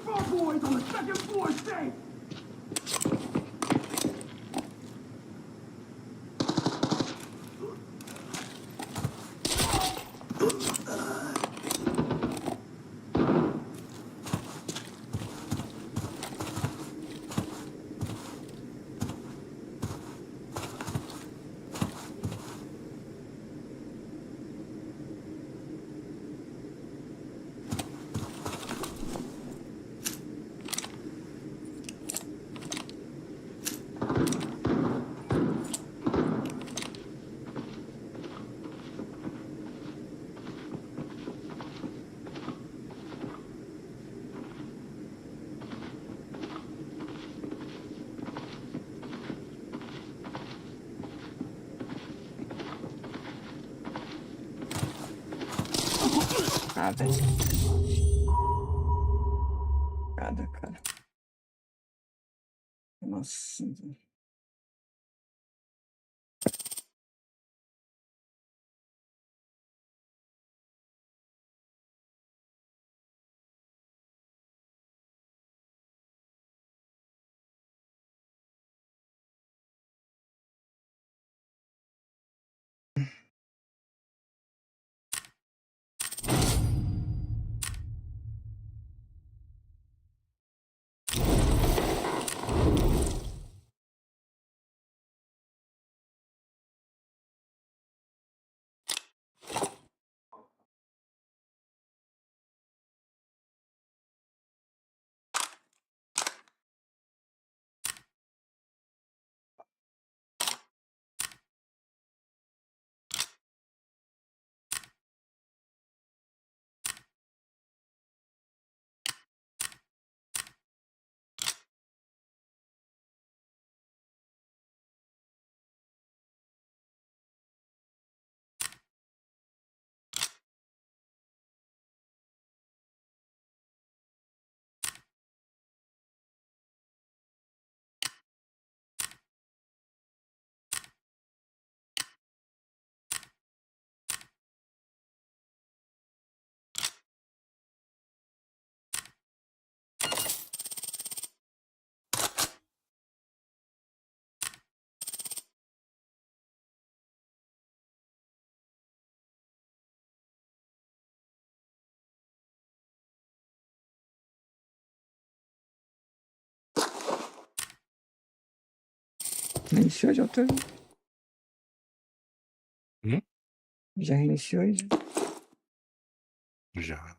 boys on the second floor safe! Ah, velho. Cara. Nossa. Reiniciou já, Otávio? Já reiniciou já? Já.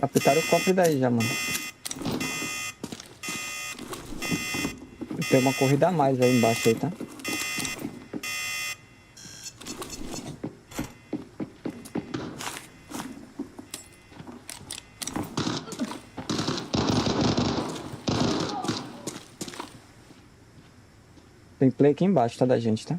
Apitaram o cofre daí já, mano. Tem uma corrida a mais aí embaixo aí, tá? Tem play aqui embaixo, tá, da gente, tá?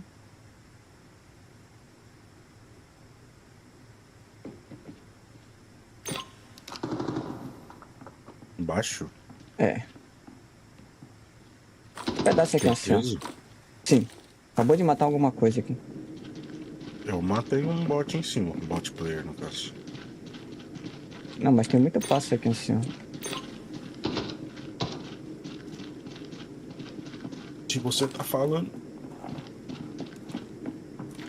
Embaixo? É. Que pedaço aqui, assim, ó. Certeza? Sim. Acabou de matar alguma coisa aqui. Eu matei um bot em cima, um bot player no caso. Não, mas tem muito passo aqui, assim, ó. Se você tá falando.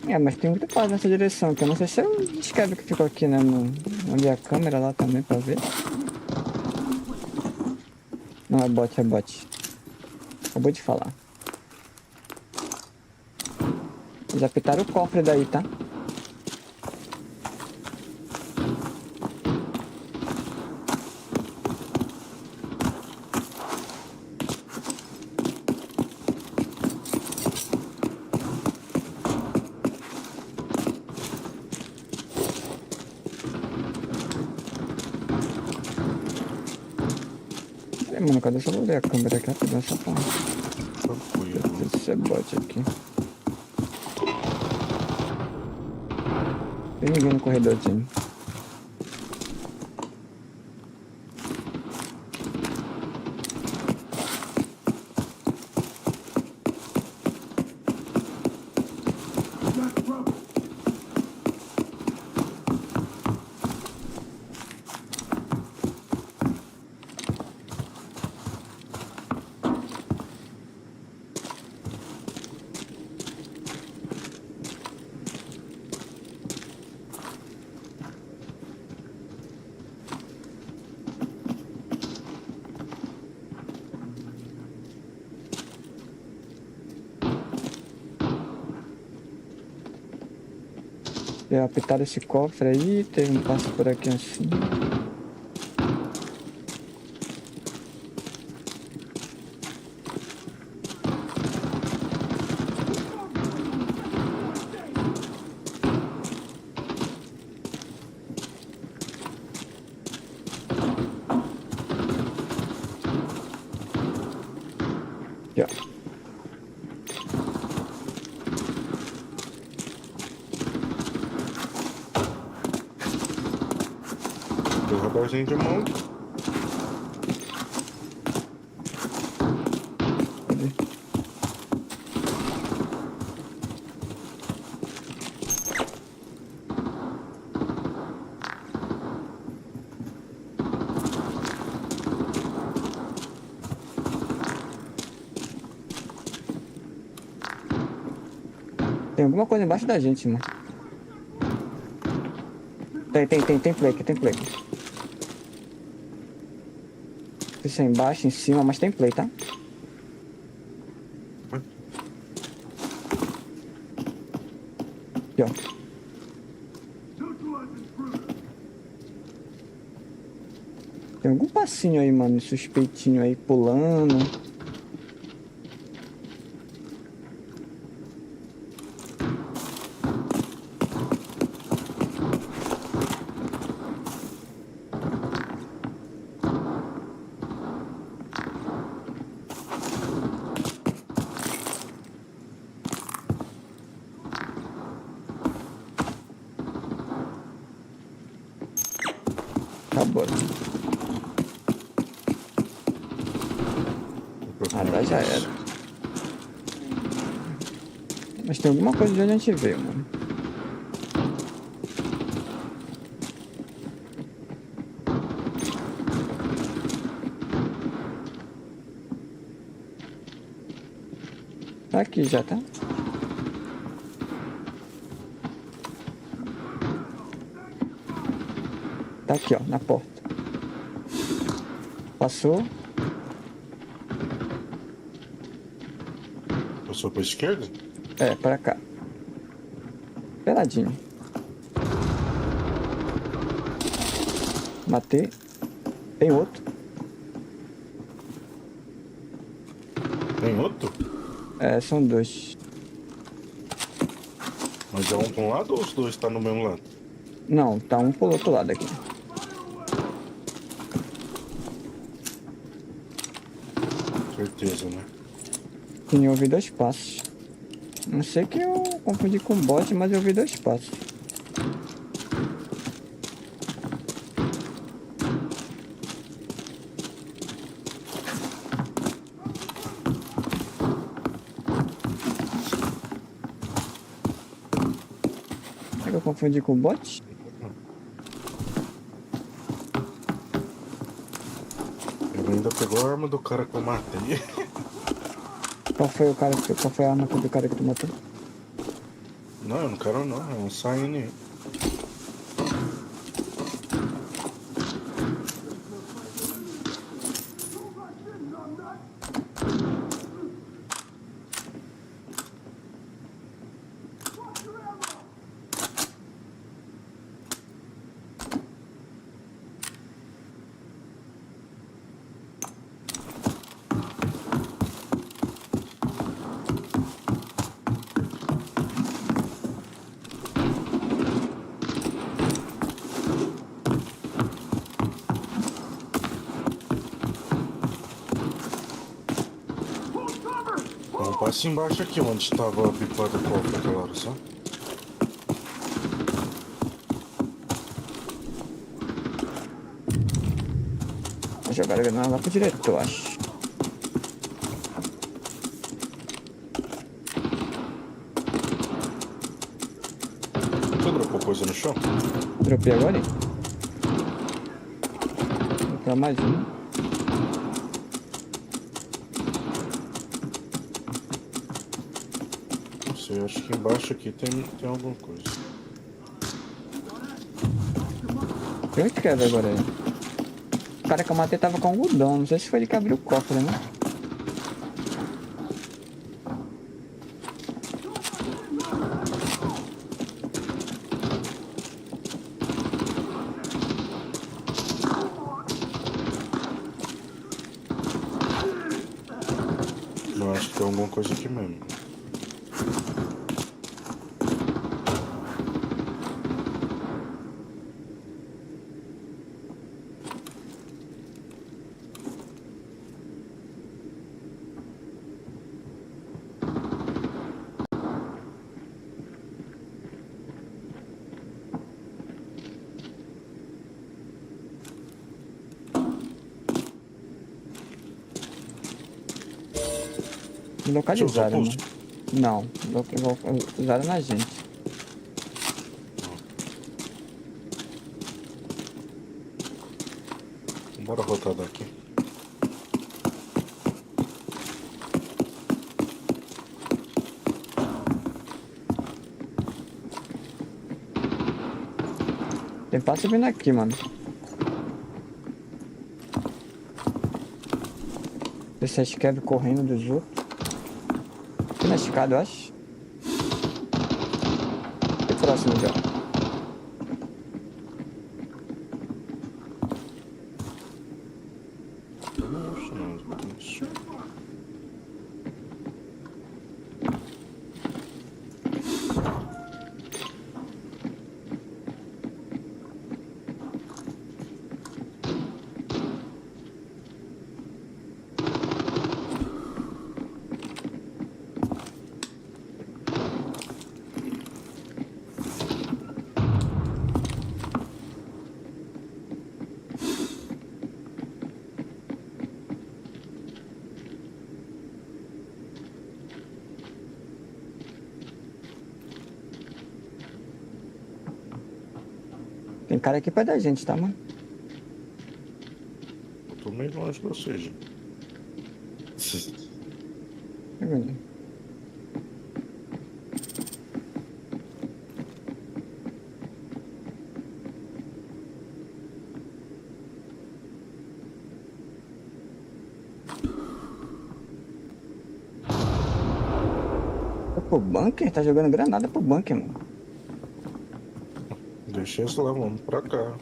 É, mas tem muito passo nessa direção aqui. Eu não sei se é um descreve que ficou aqui, né? Onde é a câmera lá também pra ver. Não, é bot, é bot. Acabou de falar. Eles apitaram o cofre daí, tá? Ei, mano, cadê? Só vou ver a câmera aqui rapidão, só pra... Tranquilo. Esse é bot aqui. Tem ninguém no corredorzinho. Got trouble. Já apitaram esse cofre aí, teve um passo por aqui assim. Aqui, ó. Deu um radarzinho de mão. Cadê? Tem alguma coisa embaixo da gente, mano. Tem play aqui, tem play aqui. Não sei se é embaixo, em cima, mas tem play, tá? Aqui, ó. Two to us, intruder. Tem algum passinho aí, mano, suspeitinho aí, pulando. Acabou. Agora já era. Mas tem alguma coisa de onde a gente veio, mano. Tá aqui já, tá? Tá aqui, ó, na porta. Passou. Passou pra esquerda? É, pra cá. Peladinho. Matei. Tem outro. Tem outro? É, são dois. Mas é um pra um lado ou os dois tá no mesmo lado? Não, tá um pro outro lado aqui. Certeza, né? Sim, eu ouvi dois passos. Não sei que eu confundi com bot, mas eu ouvi dois passos. Será que eu confundi com bot? Ele ainda pegou a arma do cara que eu matei. Qual foi a arma do cara que tu matou? Não, eu não quero não, é um Saine. Vamos passa embaixo aqui, onde tava bipado o copo naquela hora, só. Vou jogar a granada lá pro diretor, eu acho. Você dropou coisa no chão? Dropei agora, hein? Vou pra mais um. Não sei, acho que embaixo aqui tem alguma coisa. Tem um quebra agora aí. O cara que eu matei tava com algodão. Não sei se foi ele que abriu o cofre, né? Eu acho que tem alguma coisa aqui mesmo. Me localizaram, Você né? usou Não, localizaram na gente. Bora voltar daqui. Tem passe vindo aqui, mano. Esse esquerdo correndo dos outros. Aqui na escada, eu acho. E próximo já. Nossa, não, isso. Tem cara aqui perto da gente, tá, mano? Eu tô meio longe de você, gente. Tá vendo? Pro bunker? Tá jogando granada pro bunker, mano. Deixa isso lá, vamos pra cá.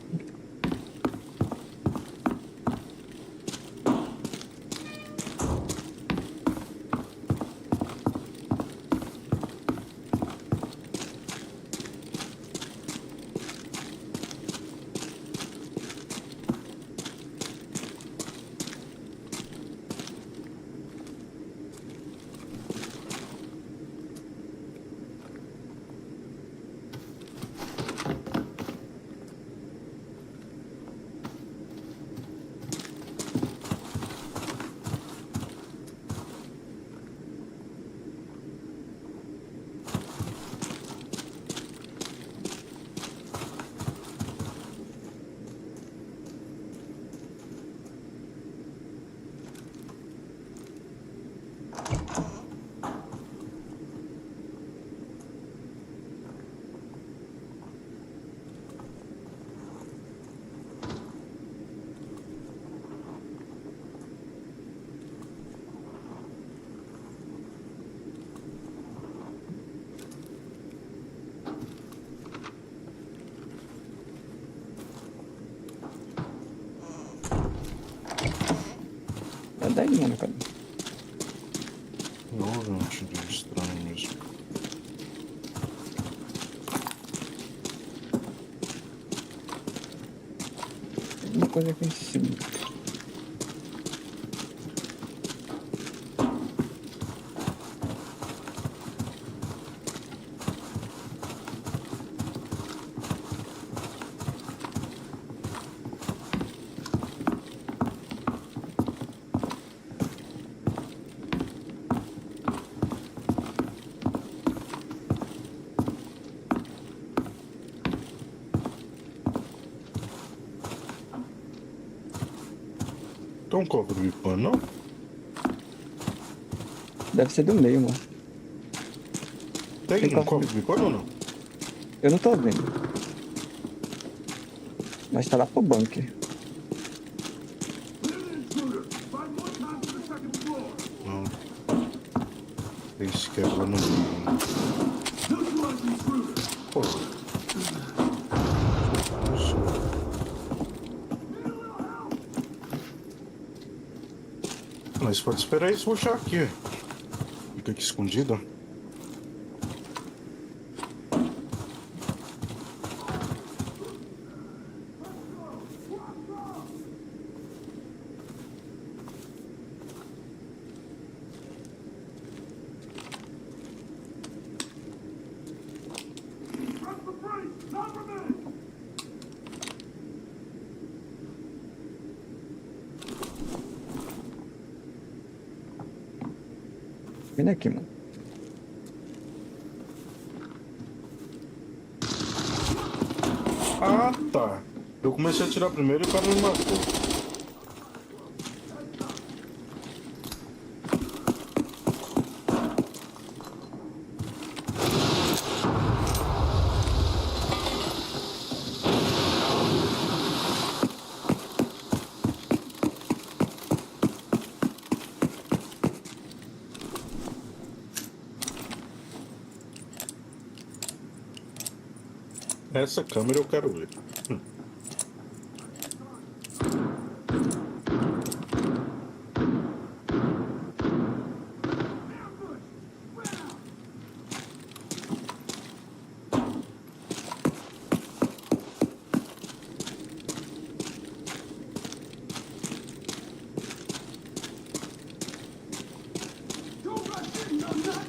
É daí, mano, cara. Não, é um tiro estranho mesmo. Uma coisa aqui em cima. Tem um copo de pano, não? Deve ser do meio, mano. Tem Tem um copo copo de pano ou não? Eu não tô vendo. Mas tá lá pro bunker. Clear the intruder. Find more time to the second floor. Não. Esse quebra no meio. Neutralize intruder. Pô. Isso. Mas pode esperar isso puxar aqui. Fica aqui escondido. Press the brake. Not remain. Vem aqui, mano. Ah, tá. Eu comecei a atirar primeiro e o cara me matou. Essa câmera eu quero ver. Go back in, young nut.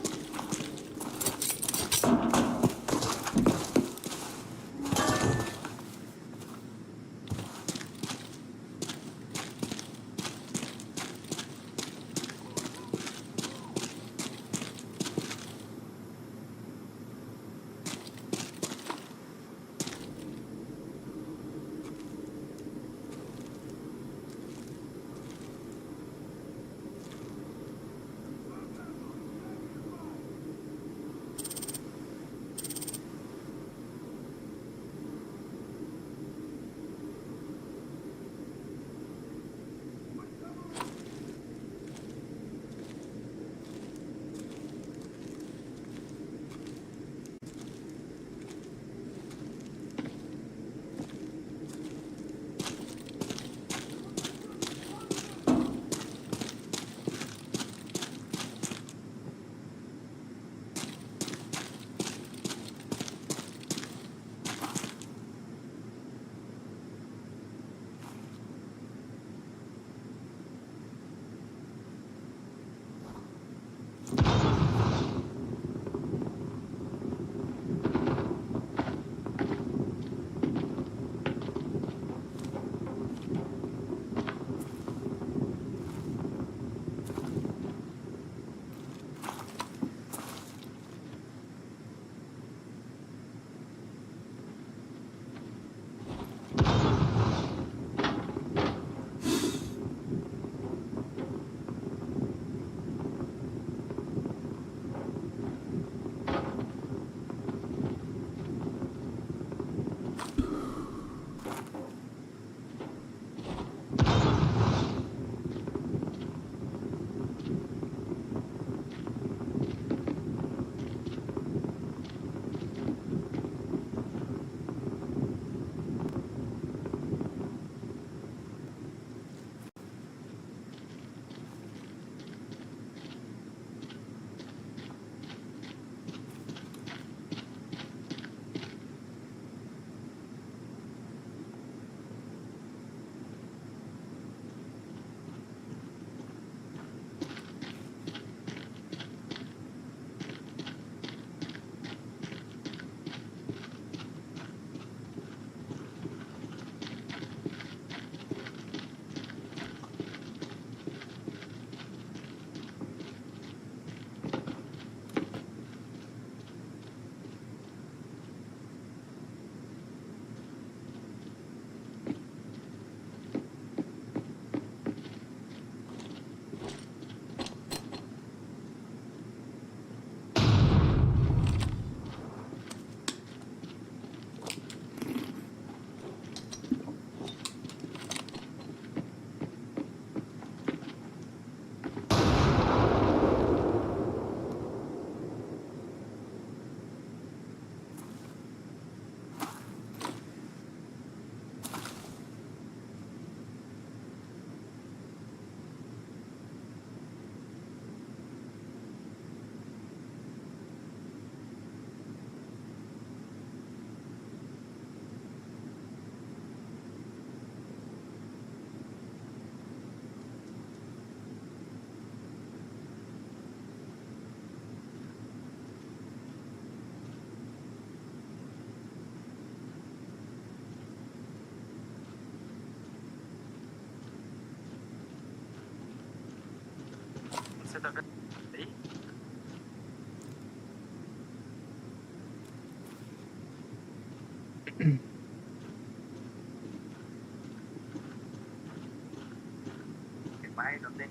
Mais não tem.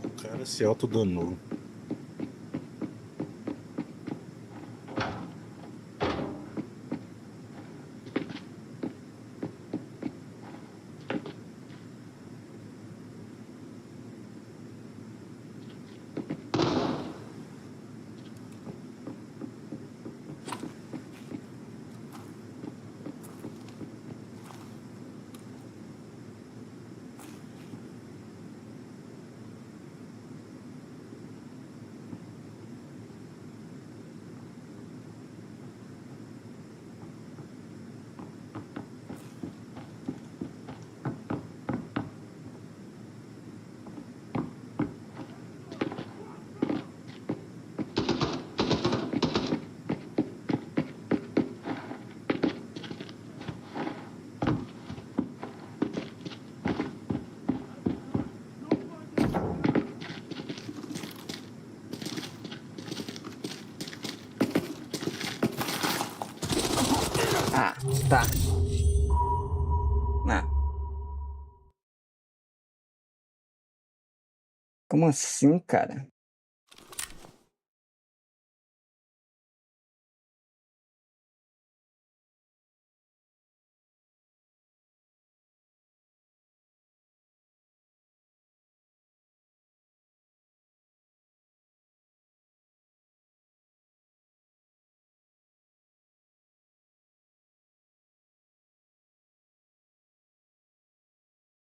O cara se autodanou. Ah, tá. Ah. Como assim, cara?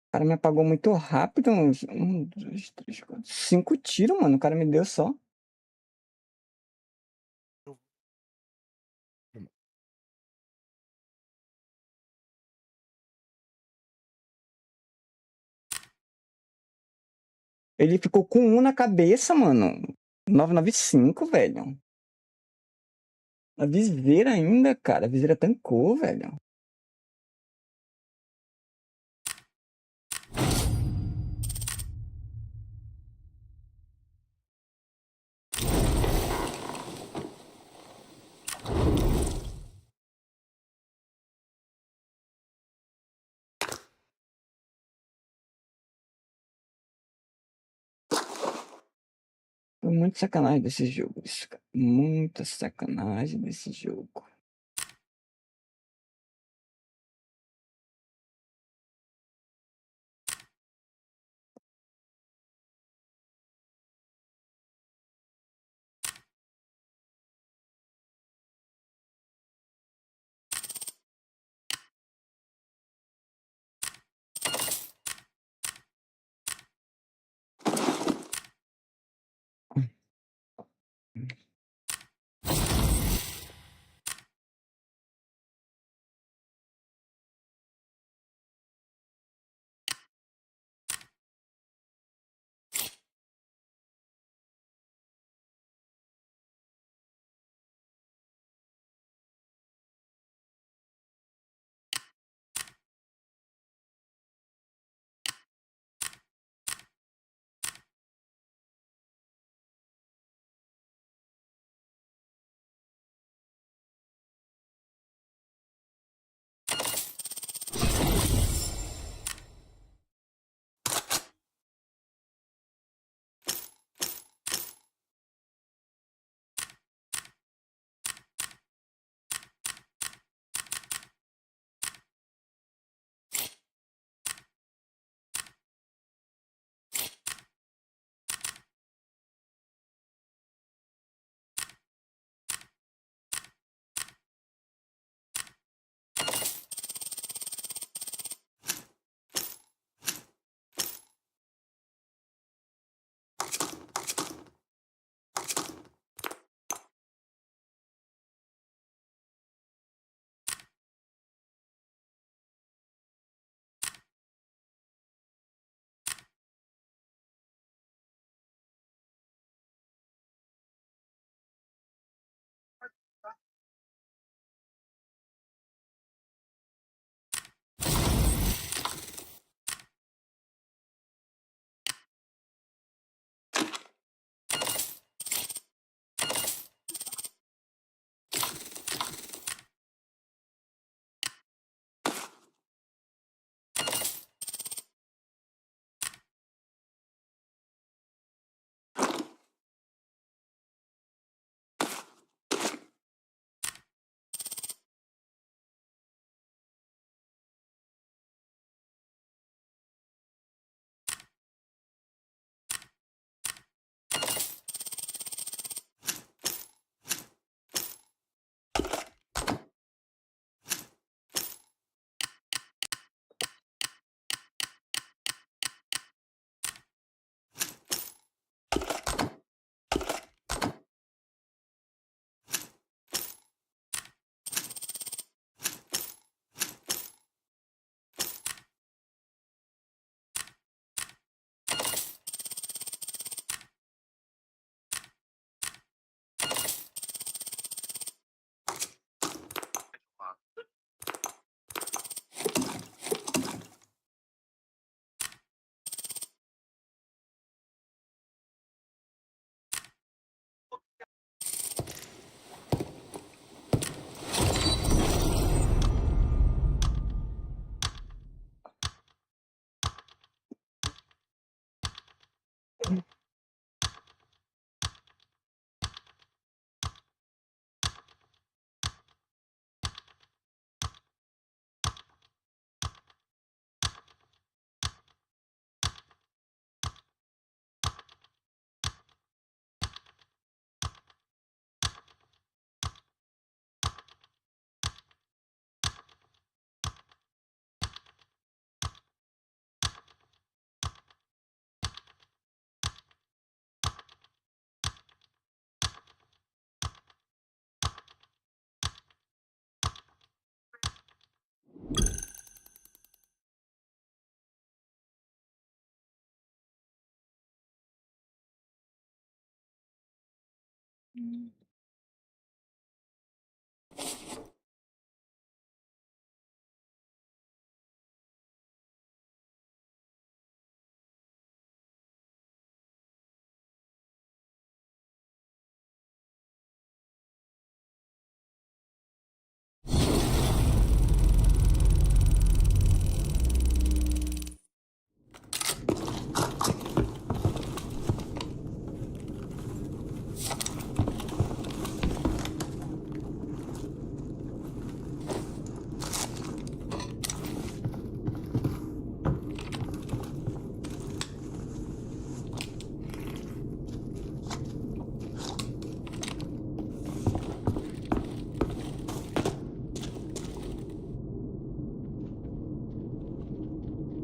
O cara me apagou muito rápido. Um, dois, três, quatro, 5 tiros, mano. O cara me deu só. Ele ficou com um na cabeça, mano. 995, velho. A viseira ainda, cara. A viseira tancou, velho. Foi muito sacanagem desse jogo, isso, cara. Muita sacanagem desse jogo.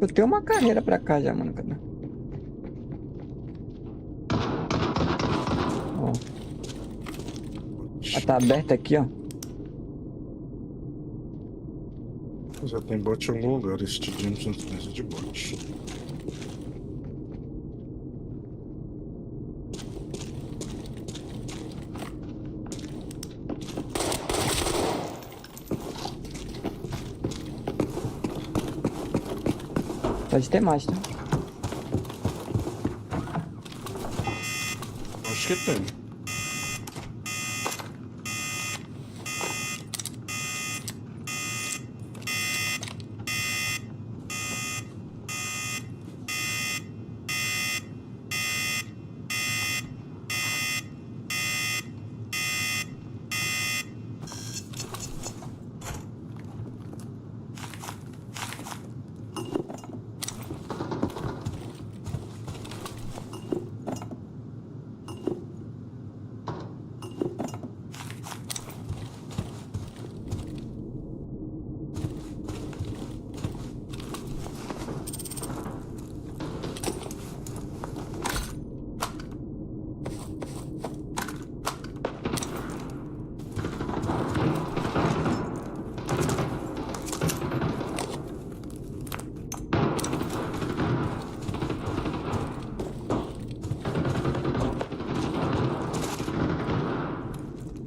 Eu tenho uma carreira pra cá já, mano. Cadê? Ó. Ela tá aberta aqui, ó. Já tem bot em algum lugar, este dia não precisa de bot. Pode ter mais, tá? Acho que tem.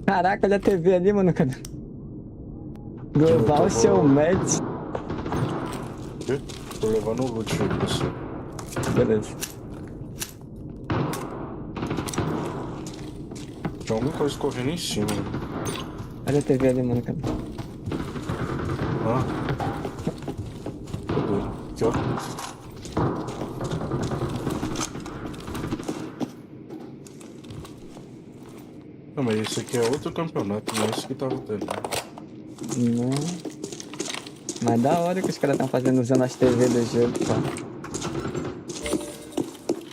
Caraca, olha a TV ali, mano. Cadê? Global seu match. Tô levando o loot aí pra você. Beleza. Tem alguma coisa correndo em cima. Olha a TV ali, mano. Cadê? Ah. Cadê? Aqui, ó. Não, mas esse aqui é outro campeonato, não é esse que tava tendo. Não. Mas da hora que os caras estão fazendo usando as TV do jogo, pá.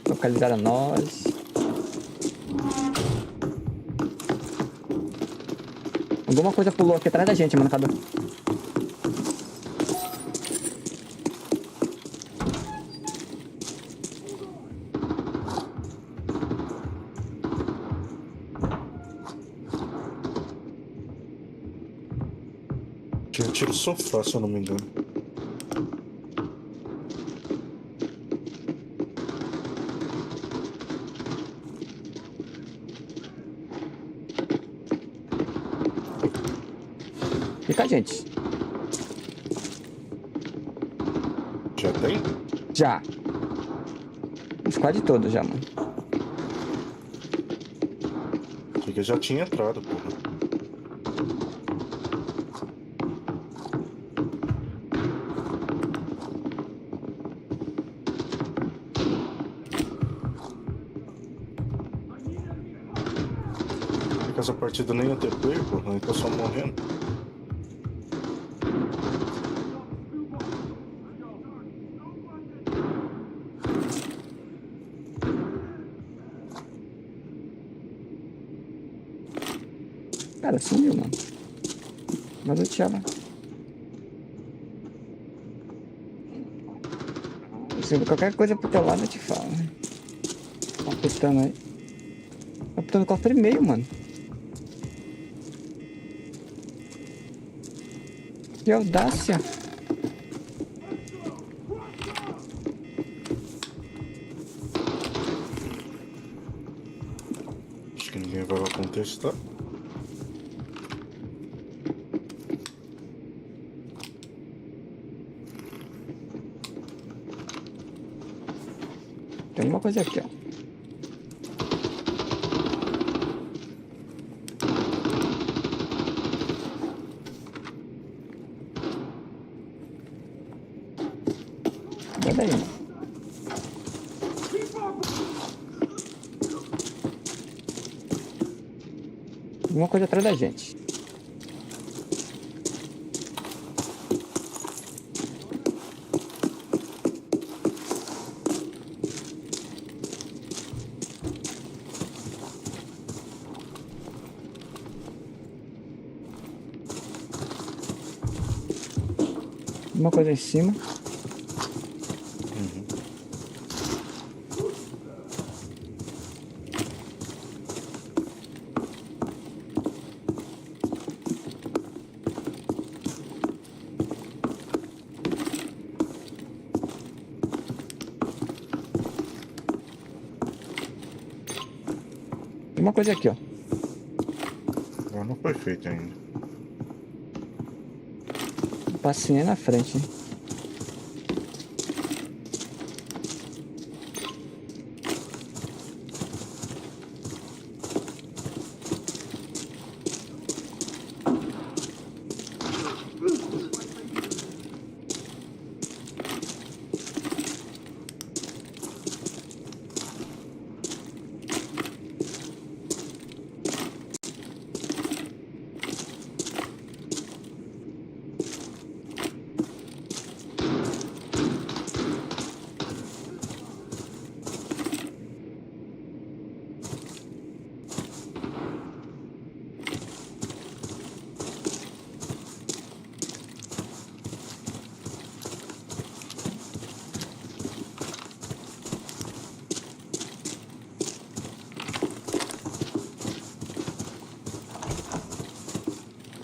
Localizaram nós. Alguma coisa pulou aqui atrás da gente, mano. Cadê? Tinha um tiro sofá, se eu não me engano. Fica a gente. Já tem? Já. O squad todo já, mano. Achei que já tinha entrado, porra. Essa partida nem ia ter play, porra, então só morrendo. Cara, sumiu, mano. Mas eu te amo. Se qualquer coisa pro teu lado, eu te falo. Tá apertando aí. Tá apertando o cofre meio, mano. Que audácia. Acho que ninguém vai lá com TV. está. Tem alguma coisa aqui, ó. Sai daí, mano. Alguma coisa atrás da gente. Alguma coisa em cima. Tem uma coisa aqui, ó. Não foi feito ainda. Um passinho na frente, hein?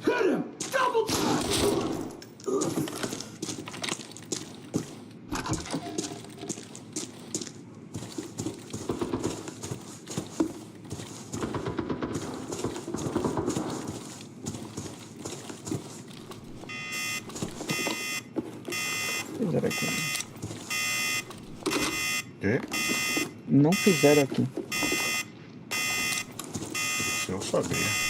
Hit him! Double! Fizeram aqui. Quê? Não fizeram aqui. Se eu sabia.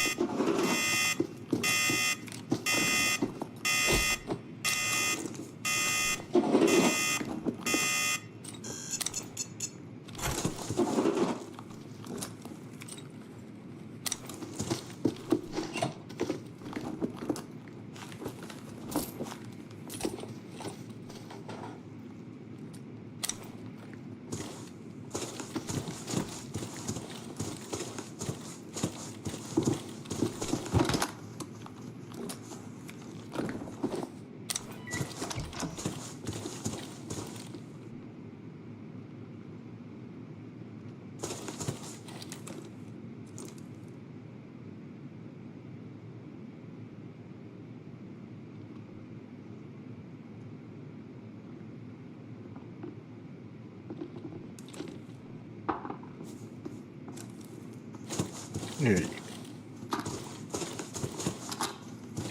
E aí?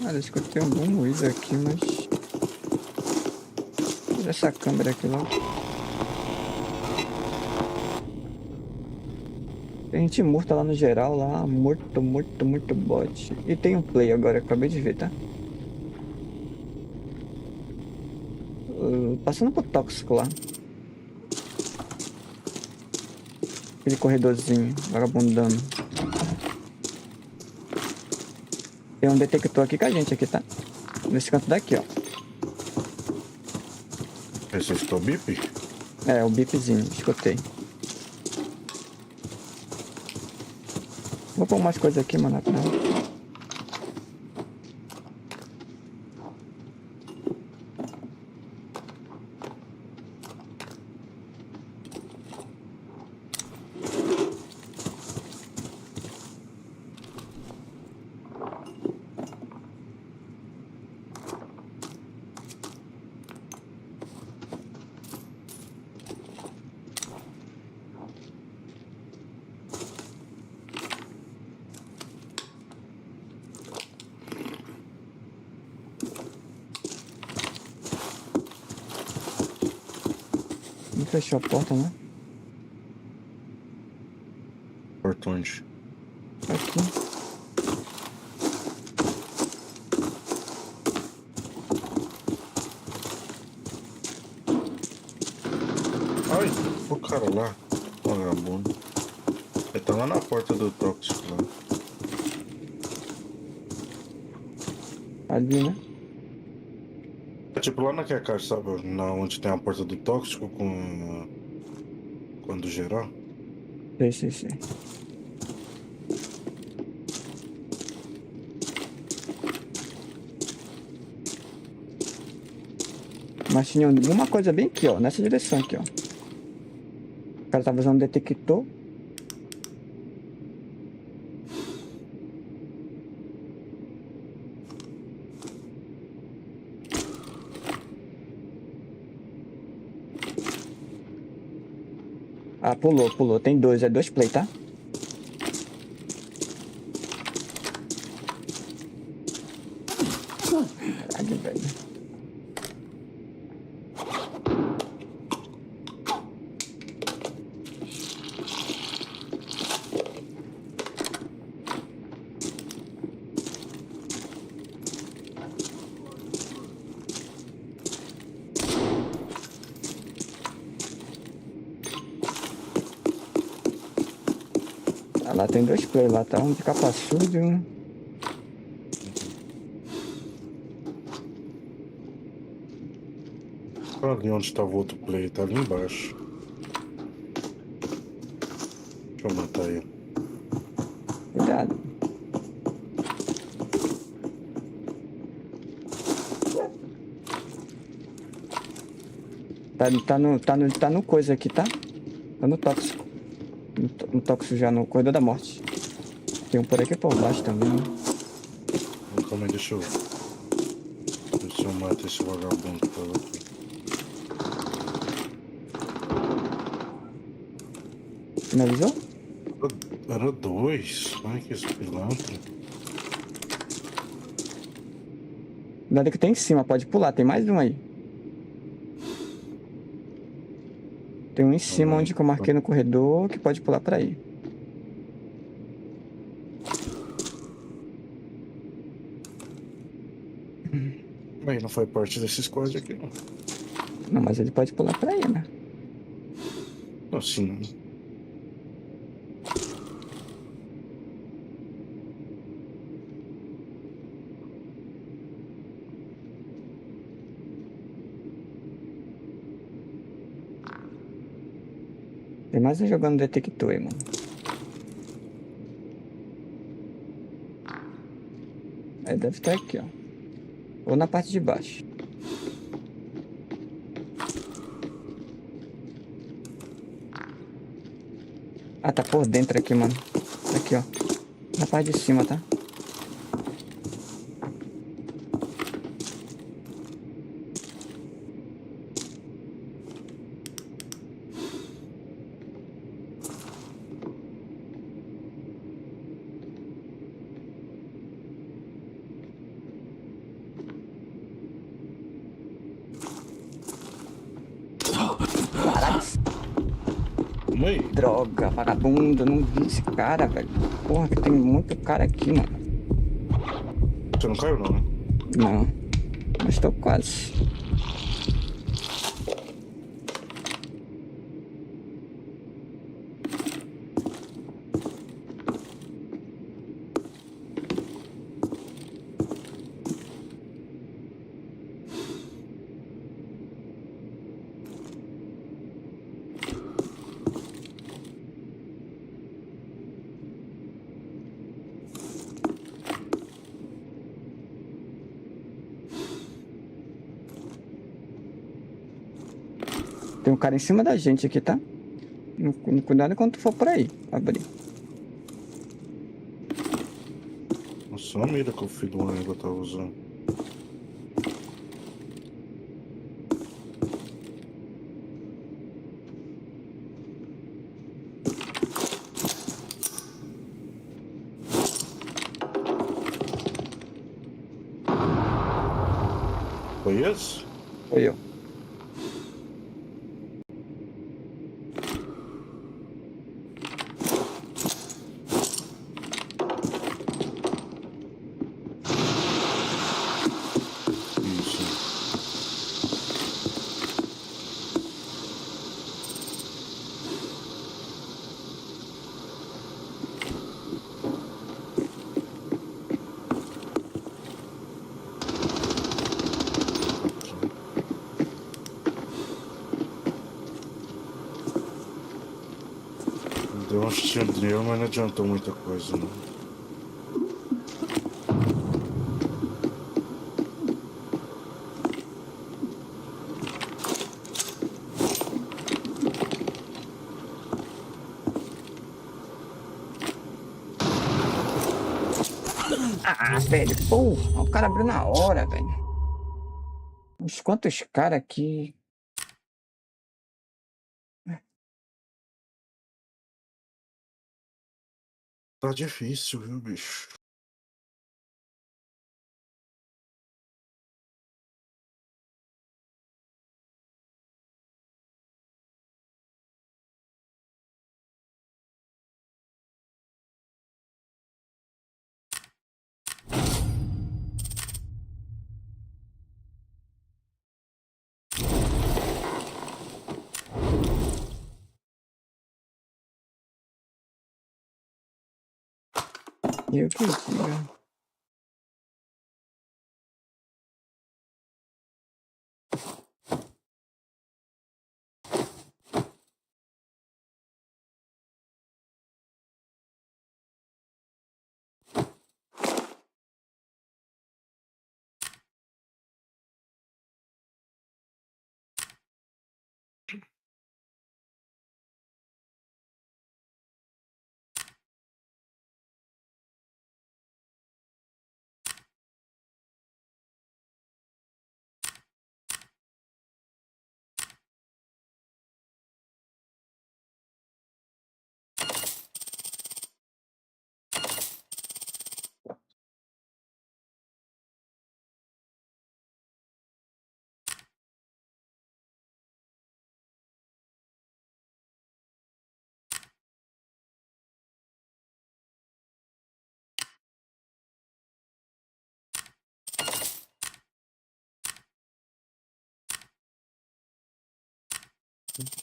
Ah, eu escutei algum ruído aqui, mas... Tira essa câmera aqui logo. Tem gente morta lá no geral, lá. Morto, morto, muito bot. E tem um play agora, acabei de ver, tá? Passando pro tóxico lá. Aquele corredorzinho, vagabundando. Tem um detector aqui com a gente aqui, tá? Nesse canto daqui, ó. Esse é o bip? É, o bipzinho, escutei. Vou pôr umas coisas aqui, mano. Não fechou a porta, né? Porta onde? Aqui. Ai, o cara lá. Vagabundo. Ele tá lá na porta do tóxico lá. Ali, né? É tipo lá naquela caixa, sabe? Na onde tem a porta do tóxico quando geral. Sei. Mas tinha alguma coisa bem aqui, ó. Nessa direção aqui, ó. O cara tava usando detector. Ah, pulou. Tem dois, é dois play, tá? Caralho, velho. Ah, lá tem dois play lá, tá? Um de capa suja e um. Olha ali onde tava o outro play, tá ali embaixo. Deixa eu matar ele. Cuidado. Tá no coisa aqui, tá? Tá no tóxico. No tóxico já, no corredor da morte. Tem um por aqui por baixo também, né? Calma aí, deixa eu ver se eu mato esse vagabundo que tava aqui. Finalizou? Era dois. Ai, que esse pilantra. Cuidado que tem em cima, pode pular. Tem mais um aí. Tem um em cima onde que eu marquei no corredor que pode pular pra aí. Mas não foi parte desse squad aqui, não. Não, mas ele pode pular pra aí, né? Assim. Tem mais um jogando detector aí, mano. Aí deve estar aqui, ó. Ou na parte de baixo. Ah, tá por dentro aqui, mano. Aqui, ó. Na parte de cima, tá? Caralho, Mãe, droga, vagabundo. Eu não vi esse cara, velho. Porra, que tem muito cara aqui, mano. você não caiu, não, né? Não. Mas tô quase. Tem um cara em cima da gente aqui, tá? Cuidado quando tu for por aí. Abrir. Nossa, a mira que o filho do égua tava usando. Foi esse? Foi eu. Deu um shield, mas não adiantou muita coisa, não. Ah, velho, porra, o cara abriu na hora, velho. Uns quantos caras aqui. Tá difícil, viu, bicho? Eu que diga.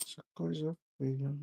Essa coisa feia.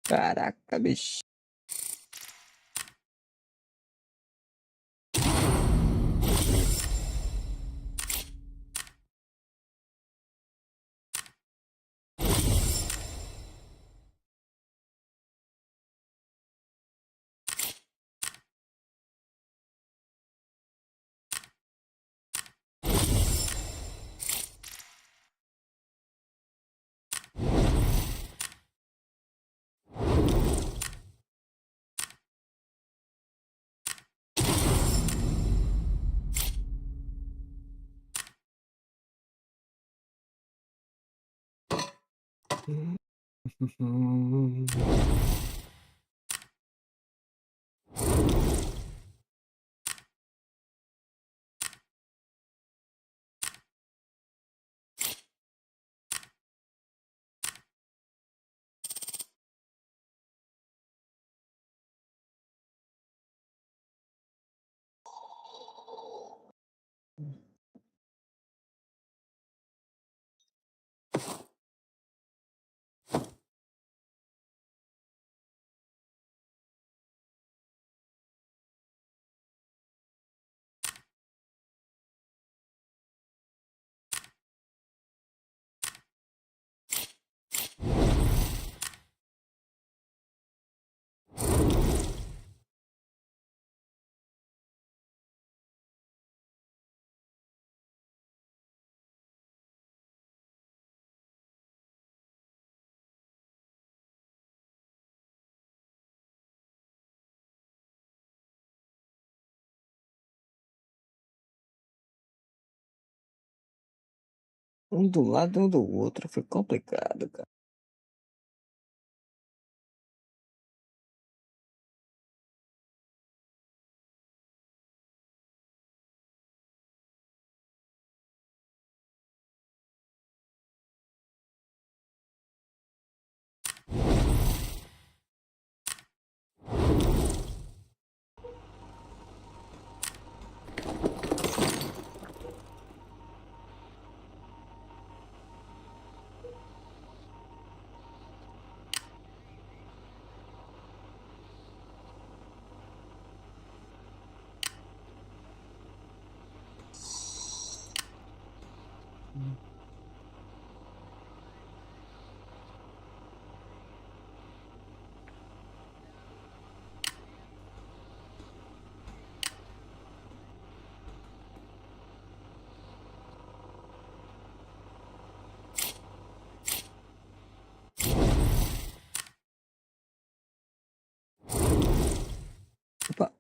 Caraca, bicho. Um do lado, um do outro. Foi complicado, cara. Opa.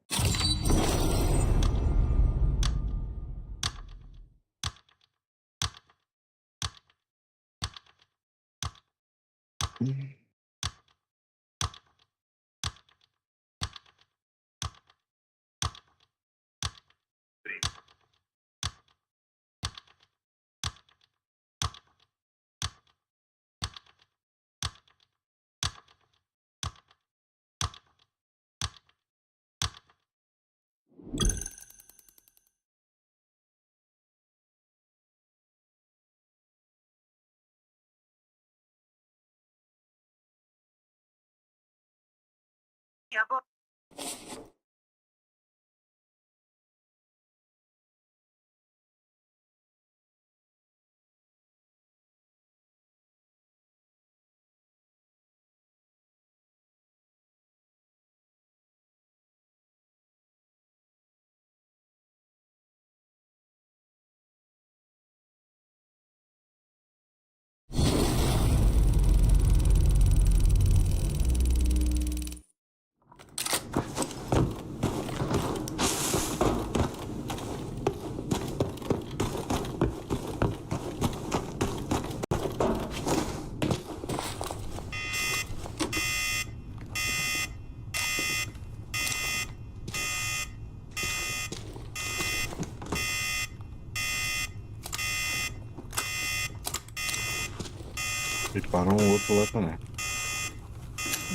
E para um outro lá também.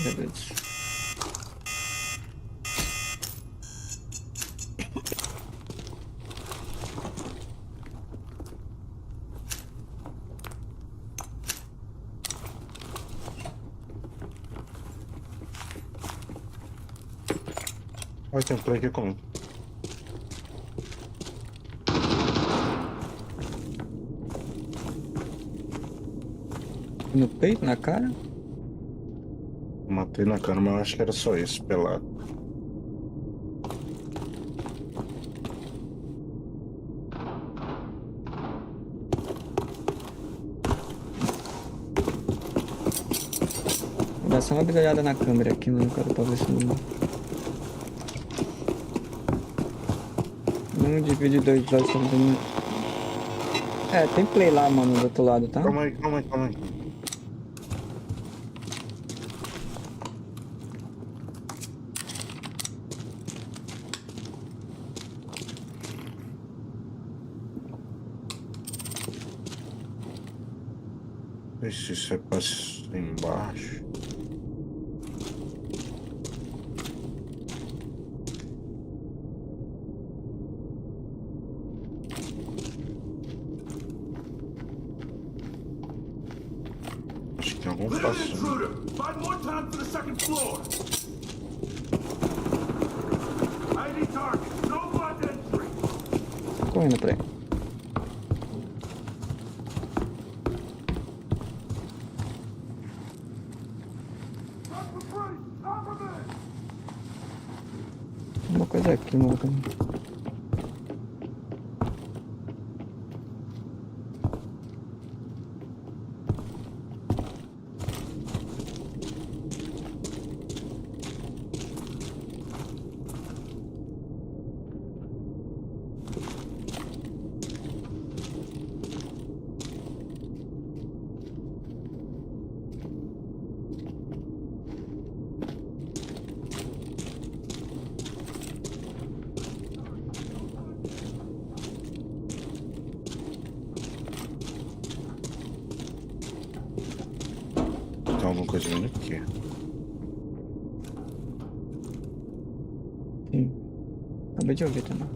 Beleza. Olha, tem um play aqui comigo. No peito, na cara. Matei na cara, mas eu acho que era só esse, pelado. Vou dar só uma bisalhada na câmera aqui, mano, cara, pra ver se não divide dois olhos também. É, tem play lá, mano, do outro lado, tá? Calma aí, calma aí, calma aí. Ixi, isso é pra embaixo. Acho que tem algum Clear passo. the intruder! Find more time for the second floor! ID target, no blood entry! Tô correndo pra ele. Time for free! Time for men! Uma coisa aqui, mano. Tem alguma coisa vindo aqui. Sim. Acabei de ouvir também.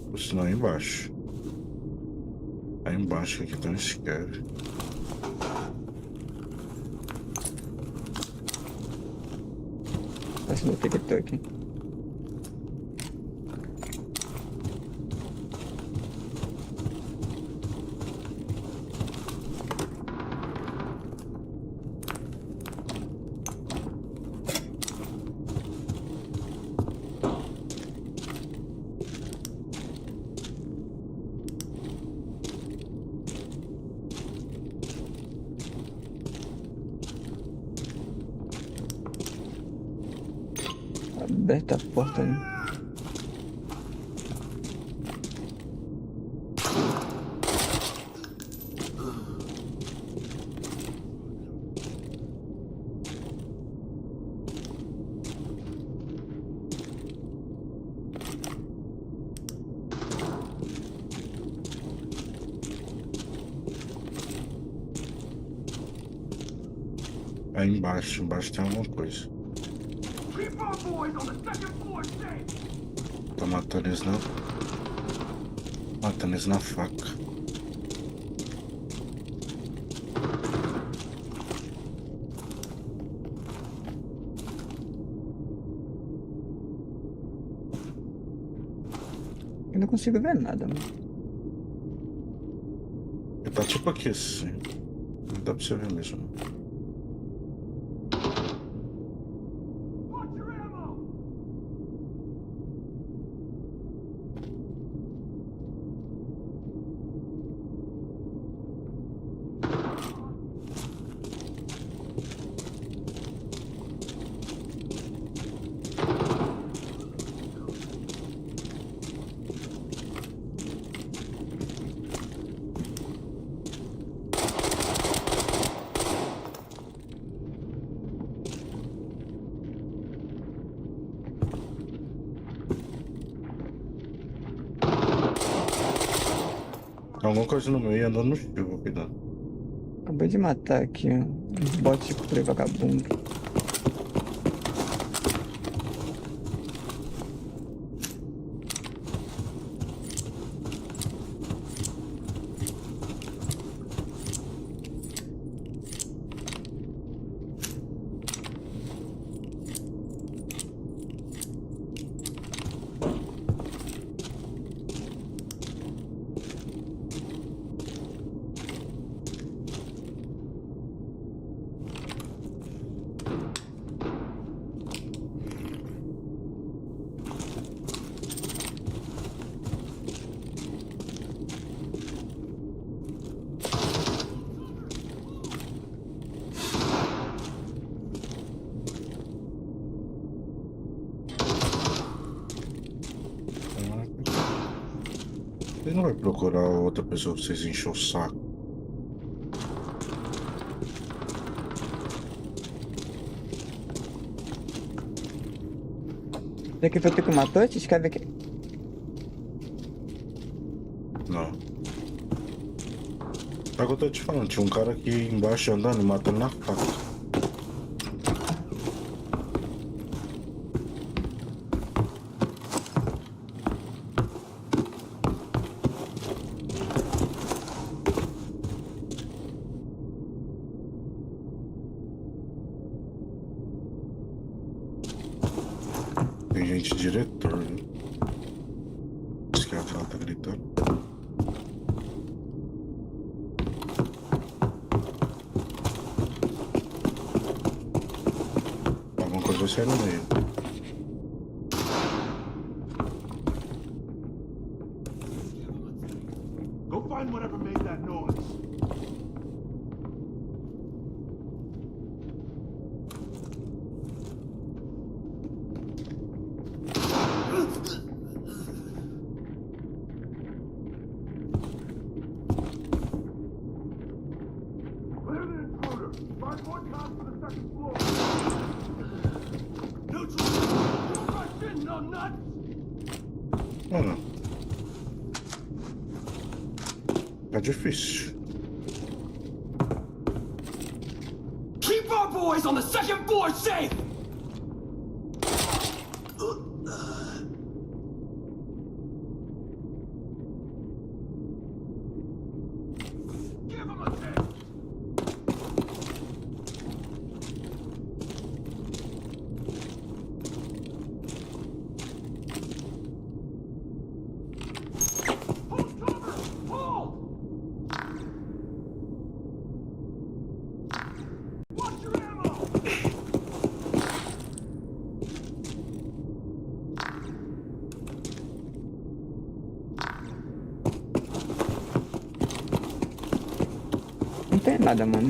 Ou senão aí embaixo. Aí embaixo aqui tem um esquerdo. Parece no TikTok. Aberta a porta ali. Aí embaixo tem alguma coisa. Keep our boys on the second floor safe. Tá matando eles na faca. Eu não consigo ver nada, mano. Ele tá tipo aqui assim. Não dá pra você ver mesmo. Watch your ammo. Tem alguma coisa no meio andando no chuva, cuidado. Acabei de matar aqui, ó. Uns bots por aí vagabundo. Ele não vai procurar outra pessoa pra vocês encher o saco. Isso aqui foi tu que matou? Te escreve aqui. Não. É o que eu tô te falando, tinha um cara aqui embaixo andando e matando na faca. Tem gente diretor, viu? Isso que a fala tá gritando. Alguma coisa vai sair no meio. Go find whatever made that noise. Clear the intruder. Find more cops for the second floor. Neutral. Rush in, no nuts. Mano, É difícil. Keep our boys on the second floor safe! Give him a chance! Hold cover! Hold! Watch your ammo! Não tem nada, mano.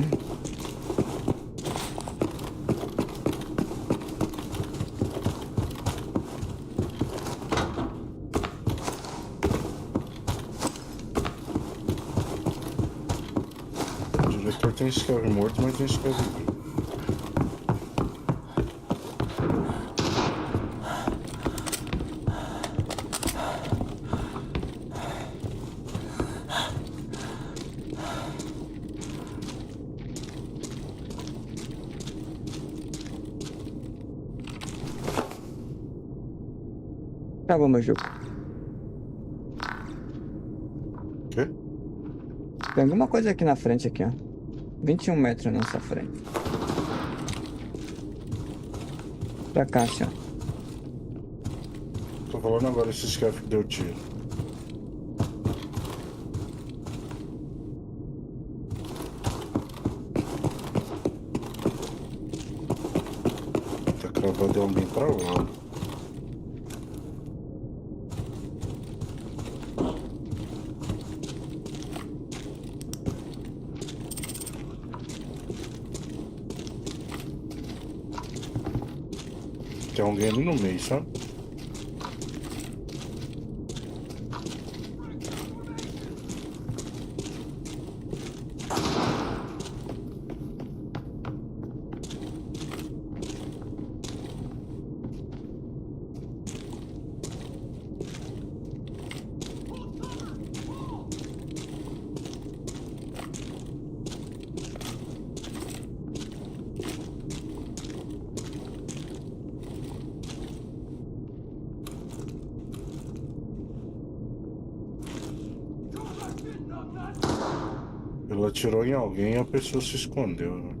O diretor tem escreve morto, mas tem escreve vivo. Acabou meu jogo. Quê? Tem alguma coisa aqui na frente, aqui, ó. 21 metros na nossa frente. Pra cá, assim, ó. Tô falando agora esse escreve que deu tiro. Tá cravado alguém pra lá. Tem alguém ali no meio, sabe? Ele atirou em alguém e a pessoa se escondeu, né?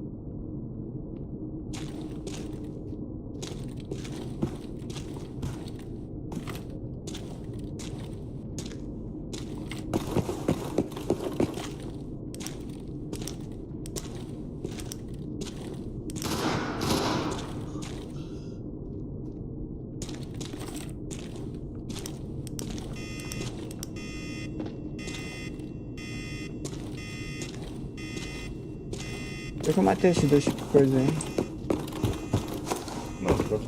Eu que eu matei esses dois coisas aí. Não, cara.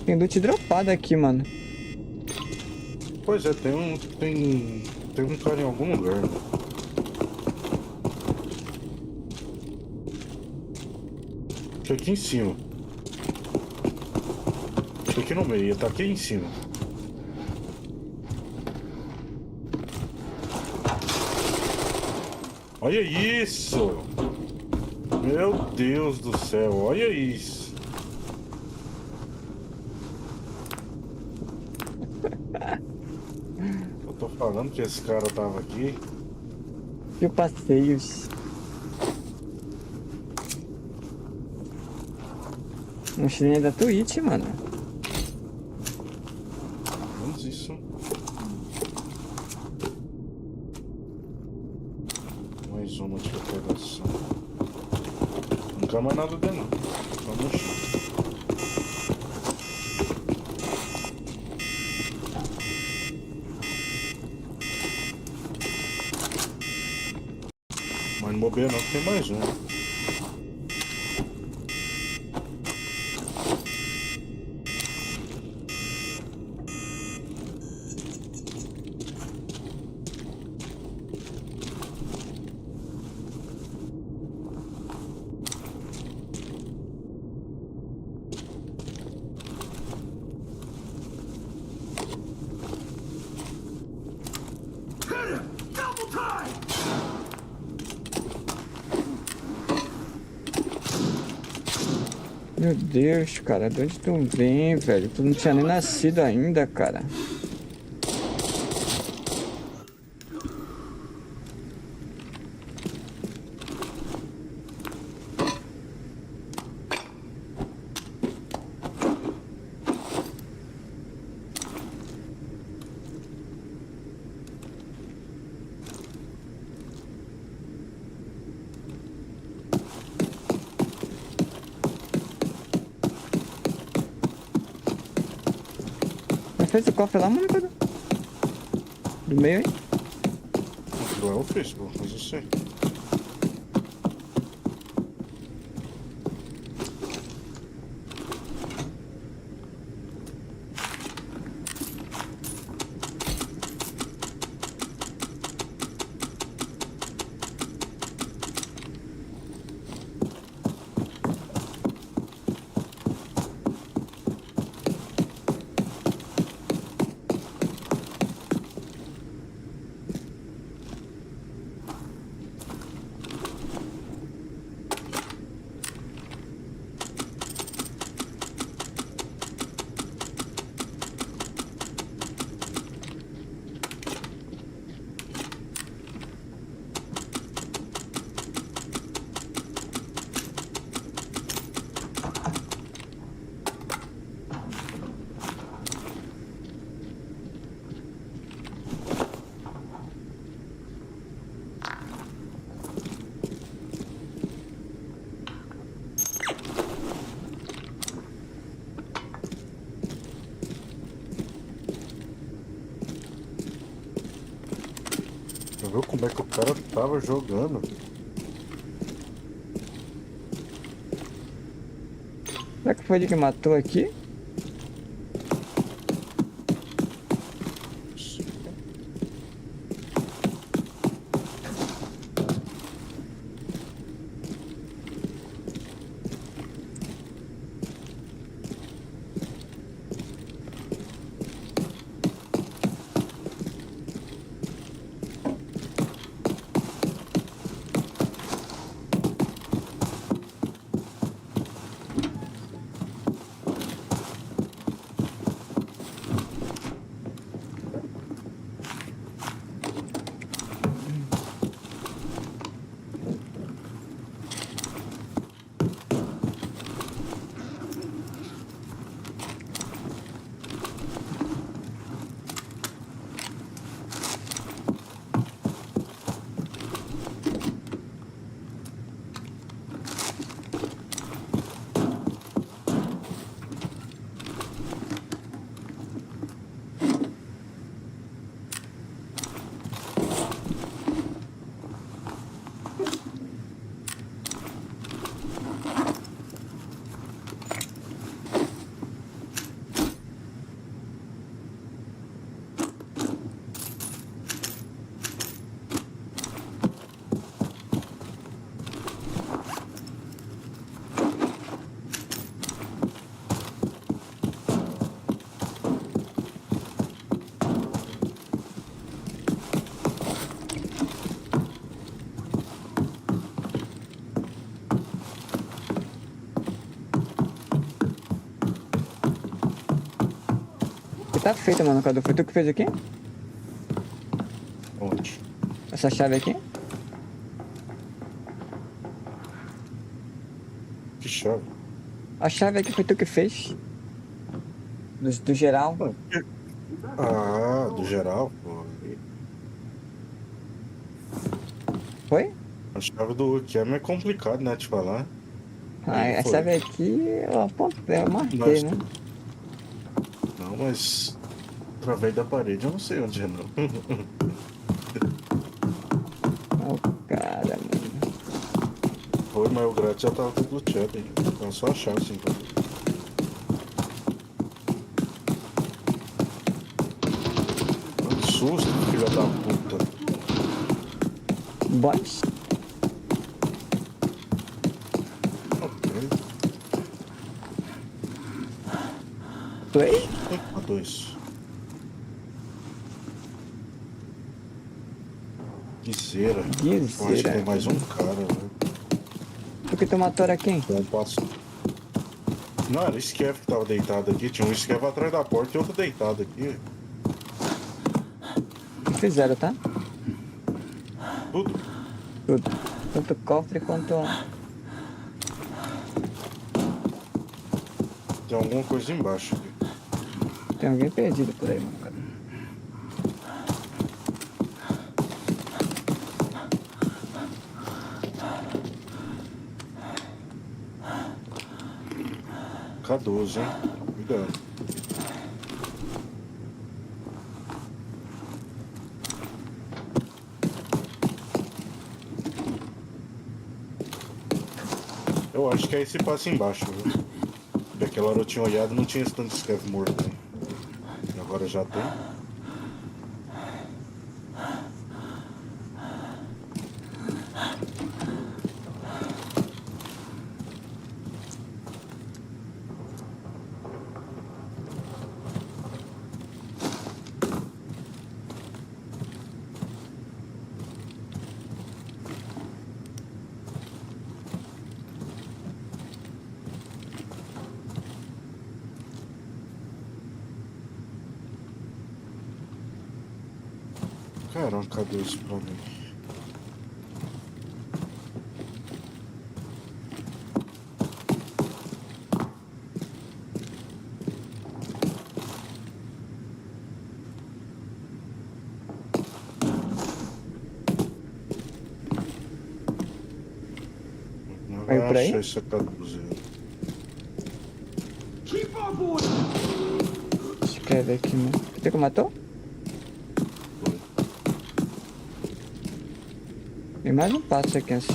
Tem loot dropado aqui, mano. Pois é, tem um cara em algum lugar, né? Fica aqui em cima. Fica aqui no meio, tá aqui em cima. Olha isso! Meu Deus do céu, olha isso! Eu tô falando que esse cara tava aqui. E o passeios. Mochilinha da Twitch, mano. Menos isso. Mais uma de operação. Não quer mais nada dentro, não. Só no chão. Mas no bobeira não, tem mais um. Meu Deus, cara, de onde tu vem, velho? Tu não tinha nem nascido ainda, cara. Mas fez o cofre lá, mano, cara? Do meio, hein? Não é o Facebook, mas eu sei. Já viu como é que o cara tava jogando? Será que foi ele que matou aqui? Que tá feito, mano, Cadu. Foi tu que fez aqui? Onde? Essa chave aqui? Que chave? A chave aqui foi tu que fez? Do geral? Ah, do geral, pô. Foi? A chave do que é meio complicado, né, de falar. Ah, Aí a foi. chave aqui eu apontei, eu marquei, Mas- né? Não, mas através da parede eu não sei onde é, não. Ó, cara, mano. Foi, mas o grátis já tava tudo luteado aí. Então só achar assim, cara. Que susto, filha da puta. Boss? Ok. Foi? A dois. Guiseira. Eu acho que Guiseira. tem mais um cara, né? Tu que tu matou era quem? Bom passo. Não, era o Skev que tava deitado aqui. Tinha um Skev atrás da porta e outro deitado aqui. O que fizeram, tá? Tudo. Tudo. Tanto cofre quanto... Tem alguma coisa embaixo aqui. Tem alguém perdido por aí, mano, cara. K12, hein? Cuidado. Eu acho que é esse passo embaixo, viu? Porque aquela hora eu tinha olhado e não tinha esse tanto de Skev morto, né? E agora já tem. Caramba, cadê isso pra mim? Não Caiu vai por aí? achar esse K12 aí. Keep on board! Escreve aqui, né? Você que matou? Foi. Tem mais um passo aqui assim.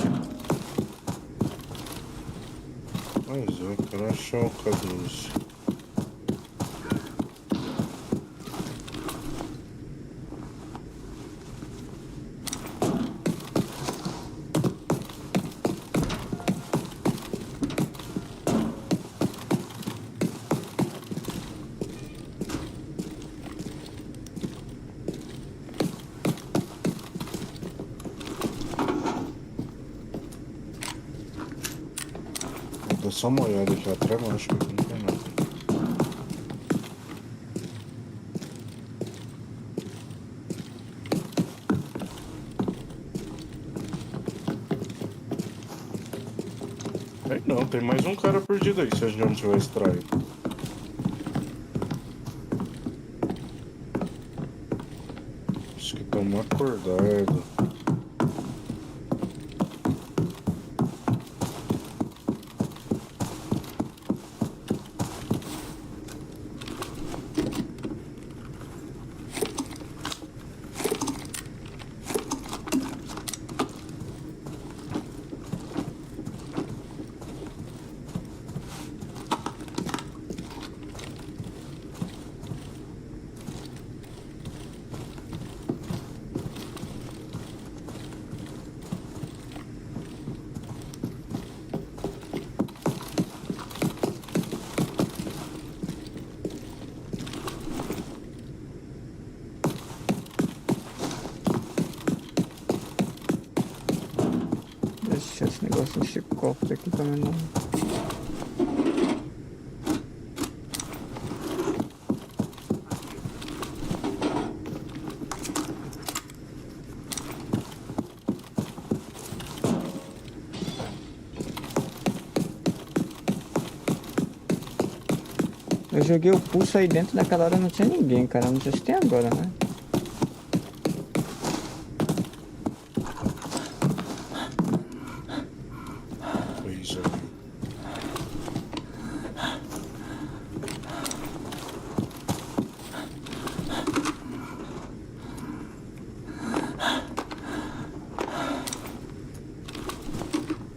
Mas eu quero achar o K12. Vou dar só uma olhada aqui atrás, mas acho que aqui não tem nada. Aí não, tem mais um cara perdido aí se a gente não tiver extraído. Acho que estamos acordados. Deixa esse negócio nesse cofre aqui pra mim não. Eu joguei o pulso aí dentro, naquela hora não tinha ninguém, cara. Não sei se tem agora, né? Pois é.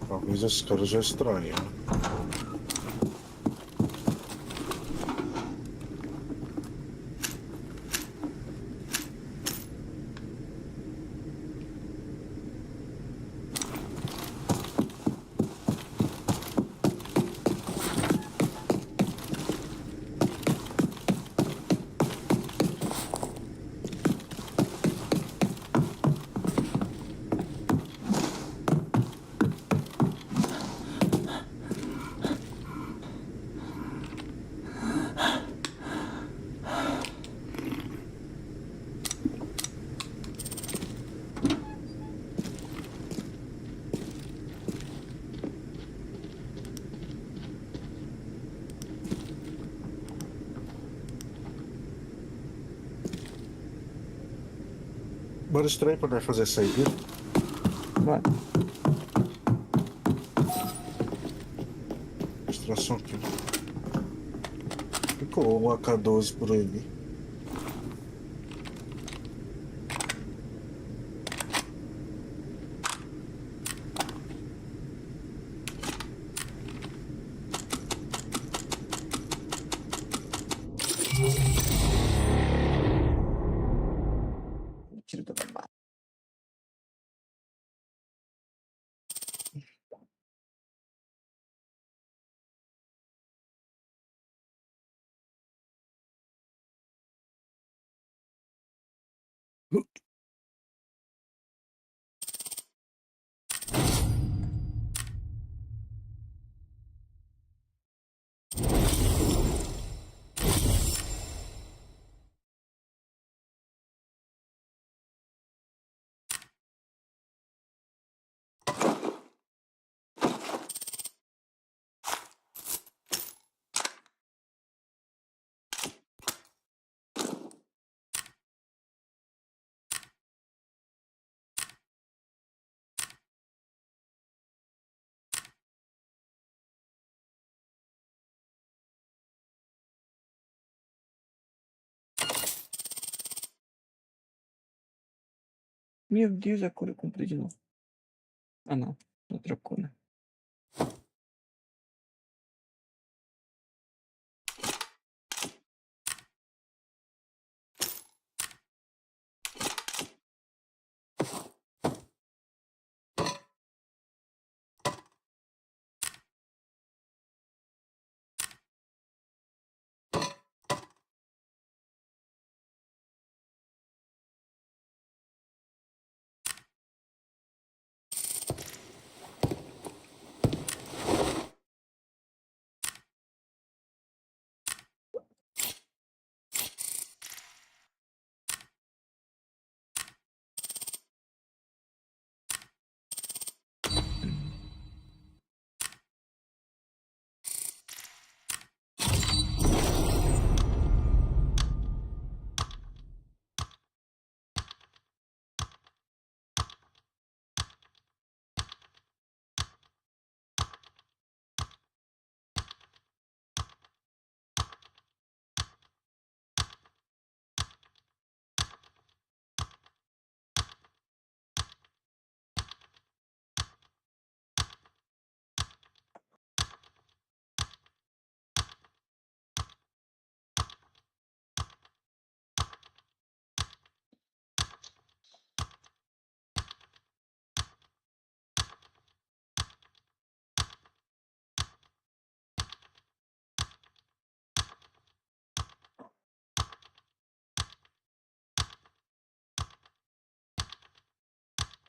Talvez esse cara já estranhe, né? Bora extrair pra nós fazer saideira. Bora. Extração aqui. Ficou um AK-12 por aí. Tiro toda a bala. Meu Deus, a cor eu comprei de novo. Ah, não. Outra cor, né?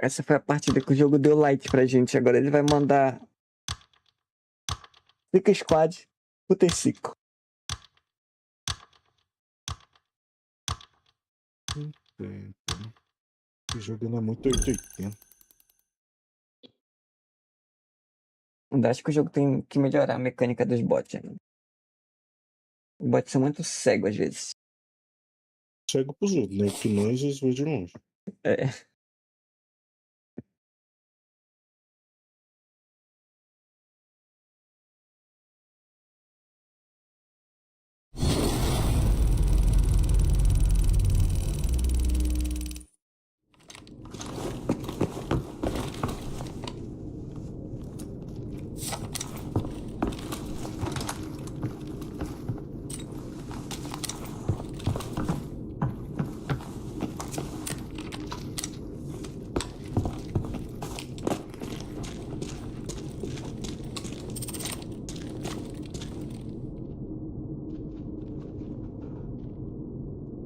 Essa foi a partida que o jogo deu like pra gente. Agora ele vai mandar Fica Squad pro T5. Esse jogo não é muito 880. Acho que o jogo tem que melhorar a mecânica dos bots, né? Os bots são muito cegos às vezes. Cego pros outros, né? Que nós eles veem de longe. É.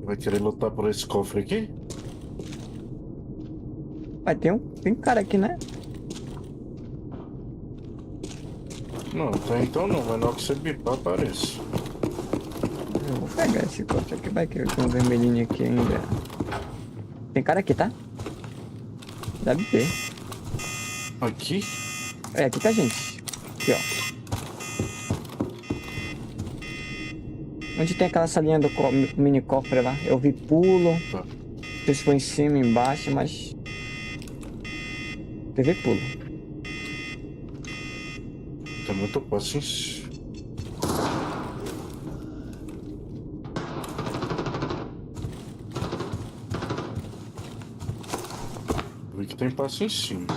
Vai querer lutar por esse cofre aqui? Vai ter tem cara aqui, né? Não, até então não, mas na hora que você bipar aparece. Eu vou pegar esse cofre aqui, vai que tem um vermelhinho aqui ainda. Tem cara aqui, tá? Deve ter. Aqui? É, aqui tá a gente. Aqui, ó. Onde tem aquela salinha do mini cofre lá? Eu vi pulo. Tá. sei se foi em cima, embaixo, mas... TV pulo. Também eu tô quase em... Vi que tem passo em cima.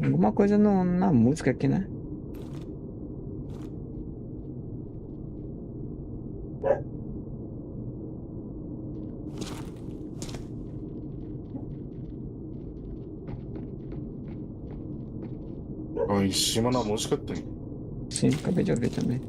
Alguma coisa na música aqui, né? Ó, em cima na música tem. Sim, acabei de ouvir também.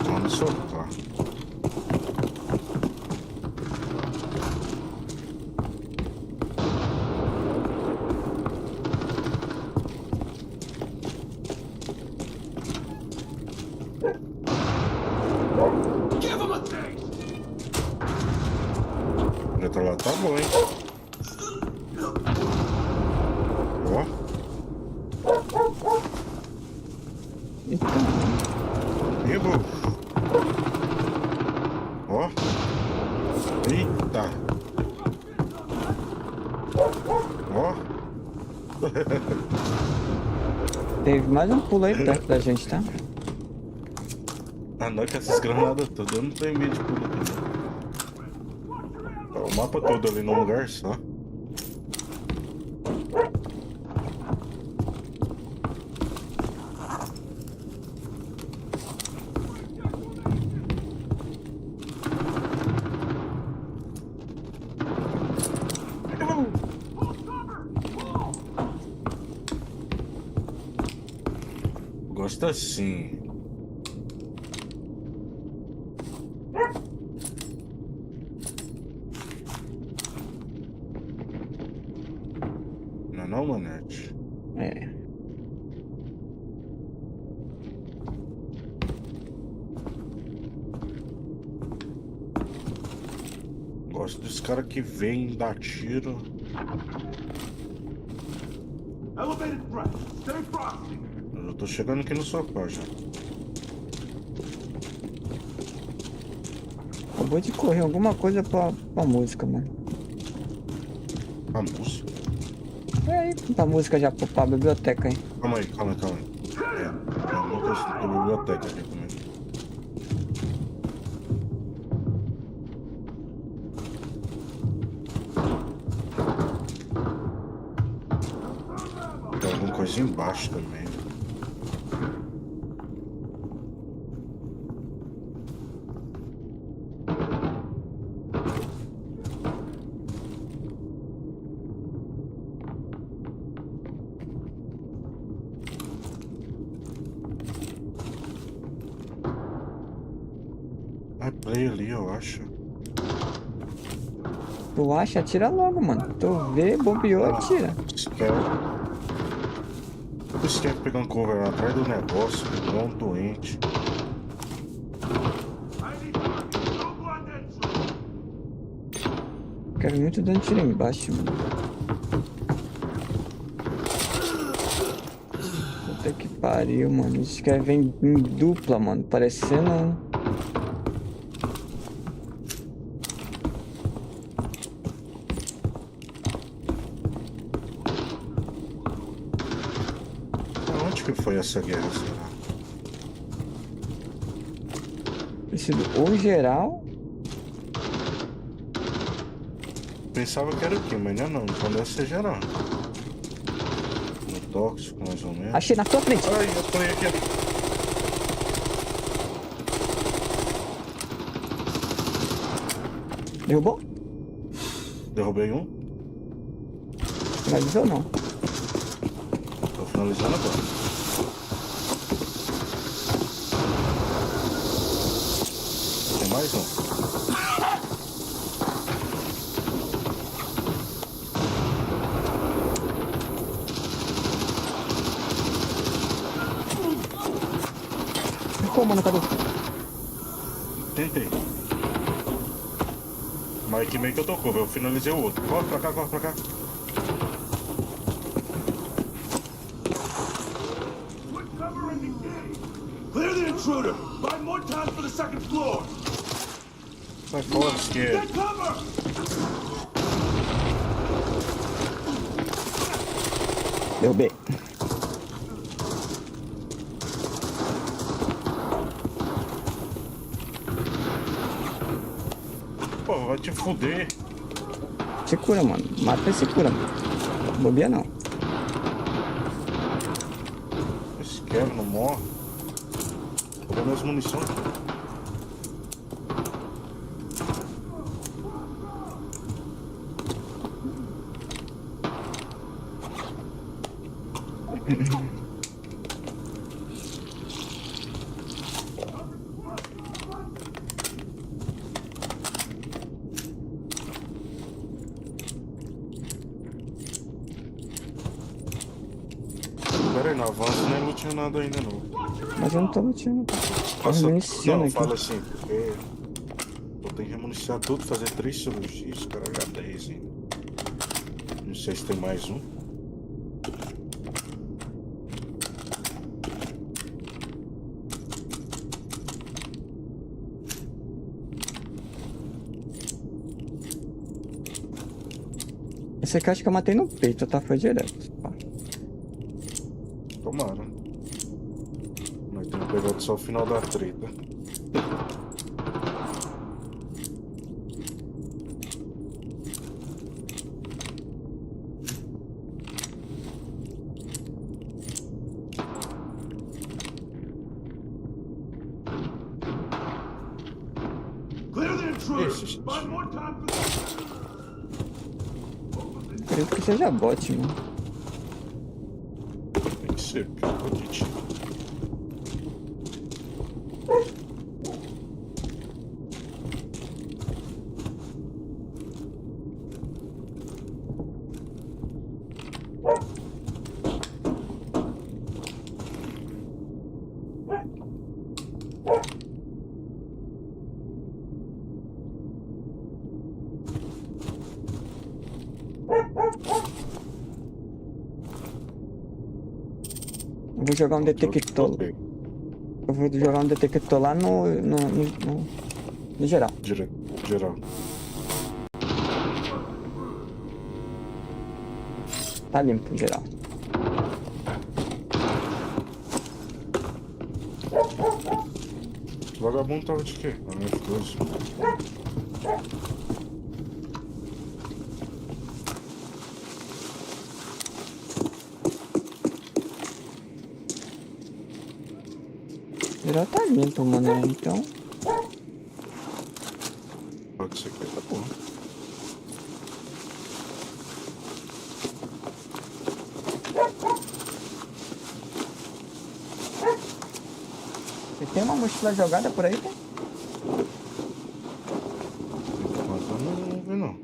Vamos soltar. Give him a taste! Já tá lá, tá bom, hein? Ó. Errou. Ó. Eita. Ó. Teve mais um pulo aí perto da gente, tá? Ah, não, que essas granadas todas eu não tenho medo de pulo aqui. Tá o mapa todo ali num lugar só. Gosto assim. Não é não, Manete? É. Gosto dos caras que vêm dar tiro. Elevated threat. Stay frosty. Eu tô chegando aqui no sofá já. Acabou de correr alguma coisa pra música, mano. A música. É aí, pra música já pra biblioteca aí. Calma aí, calma aí, calma aí. Tem a música da biblioteca aqui também. Tem alguma coisa embaixo também. Ah, play ali, eu acho. Tu acha? Atira logo, mano. Tu vê, bobeou, atira. Esse quer pegando cover lá atrás do negócio, igual um doente. Quero muito dando tiro embaixo, mano. Puta que pariu, mano. Esses caras vêm em dupla, mano. Parecendo. Onde que foi essa guerra, será? Tem sido ou geral. Pensava que era aqui, mas não. Então deve ser geral. No tóxico, mais ou menos. Achei na tua frente. Ai, eu apanhei aqui. Derrubou? Derrubei um. Finalizou ou não? Tô finalizando agora. Tem mais um. Pô, mano, cadê? Tentei. Mas que meio que eu tô cover, eu finalizei o outro. Corre pra cá, corre pra cá. Quick cover and engage. Clear the intruder. Buy more time for the second floor. Sai fora, esquerda. Get cover. Derrubei. Pô, vai te fuder. Se cura, mano. Mata e se cura, mano. Bobia não. Esse quebra, não morre. Vou dar minhas munições. Pera aí, não avança nem não tinha nada ainda não. Mas eu não tô lutando. Tô remuniciando Não, aqui. fala assim, porque eu tenho que remuniciar tudo, fazer 3 cirurgias, cara, H10 ainda. Não sei se tem mais um. Esse aqui eu acho que eu matei no peito, tá? Foi direto. Tomara. Mas tem que pegar só o final da treta. Clear the intruder. Esse, Buy more time for the... Acredito que seja bot, mano. Tem que ser, porque eu tô de tiro. Eu vou jogar um detector. Eu vou jogar um detector lá no geral. Geral. Tá limpo, geral. O vagabundo tava de quê? Na F12. Geral tá limpo, mano. Então. Pode ser que tá bom. Você tem uma mochila jogada por aí, tem? Enquanto eu não vi, não.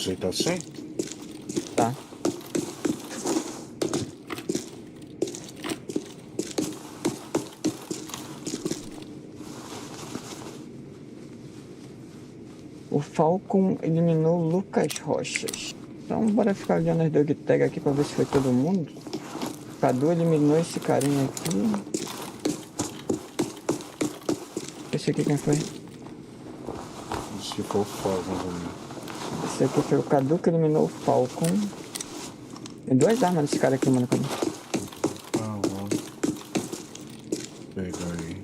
isso aí tá assim? Tá. O Falcon eliminou Lucas Rochas. Então bora ficar olhando as dog tag aqui pra ver se foi todo mundo. Cadu eliminou esse carinha aqui. Esse aqui quem foi? Se for o Falcon também. Esse aqui foi o Cadu que eliminou o Falcon. Tem 2 armas nesse cara aqui, mano. Cadu. Ah, vou pegar aí.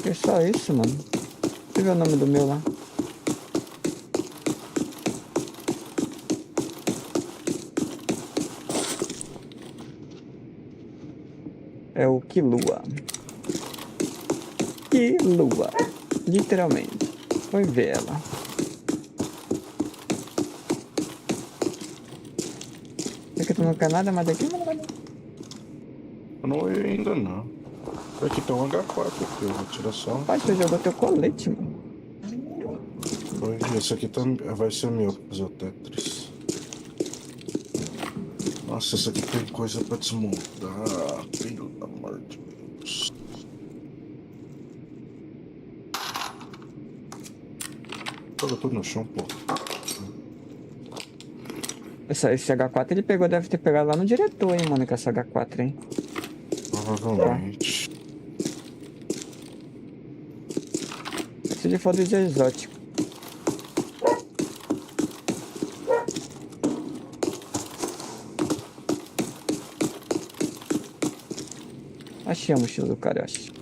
É só isso, mano. Deixa eu ver o nome do meu lá. É o Kilua. Kilua. Literalmente. Foi ver ela. Aqui tu não quer nada mais daqui, mano? Eu não ia ainda não. Aqui tem um H4 aqui, eu vou tirar só. Rapaz, tu jogou teu colete, mano. Esse aqui vai ser meu pra fazer o Tetris. Nossa, esse aqui tem coisa pra desmontar. Pelo amor de Deus. Joga tudo no chão, pô. Esse H4 ele pegou, deve ter pegado lá no diretor, hein, mano, com essa H4, hein. Provavelmente. Se ele for dos exóticos. Achei a mochila do cara, eu acho.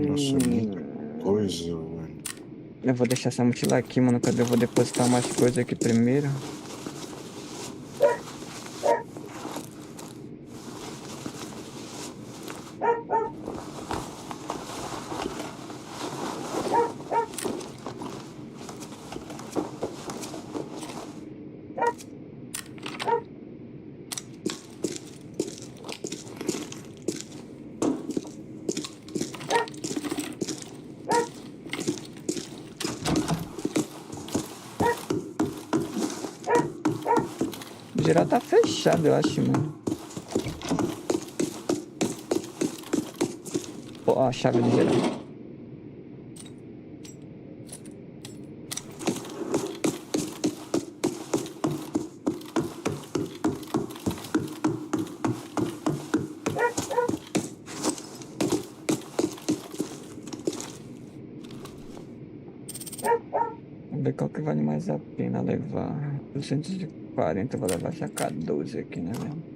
Nossa, muita coisa, velho. Eu vou deixar essa mochila aqui, mano. Cadê? Eu vou depositar mais coisas aqui primeiro. O geral tá fechado, eu acho, mano. Ó, a chave do geral. Vamos ver qual que vale mais a pena levar. 240, eu vou levar essa K12 aqui, né, velho?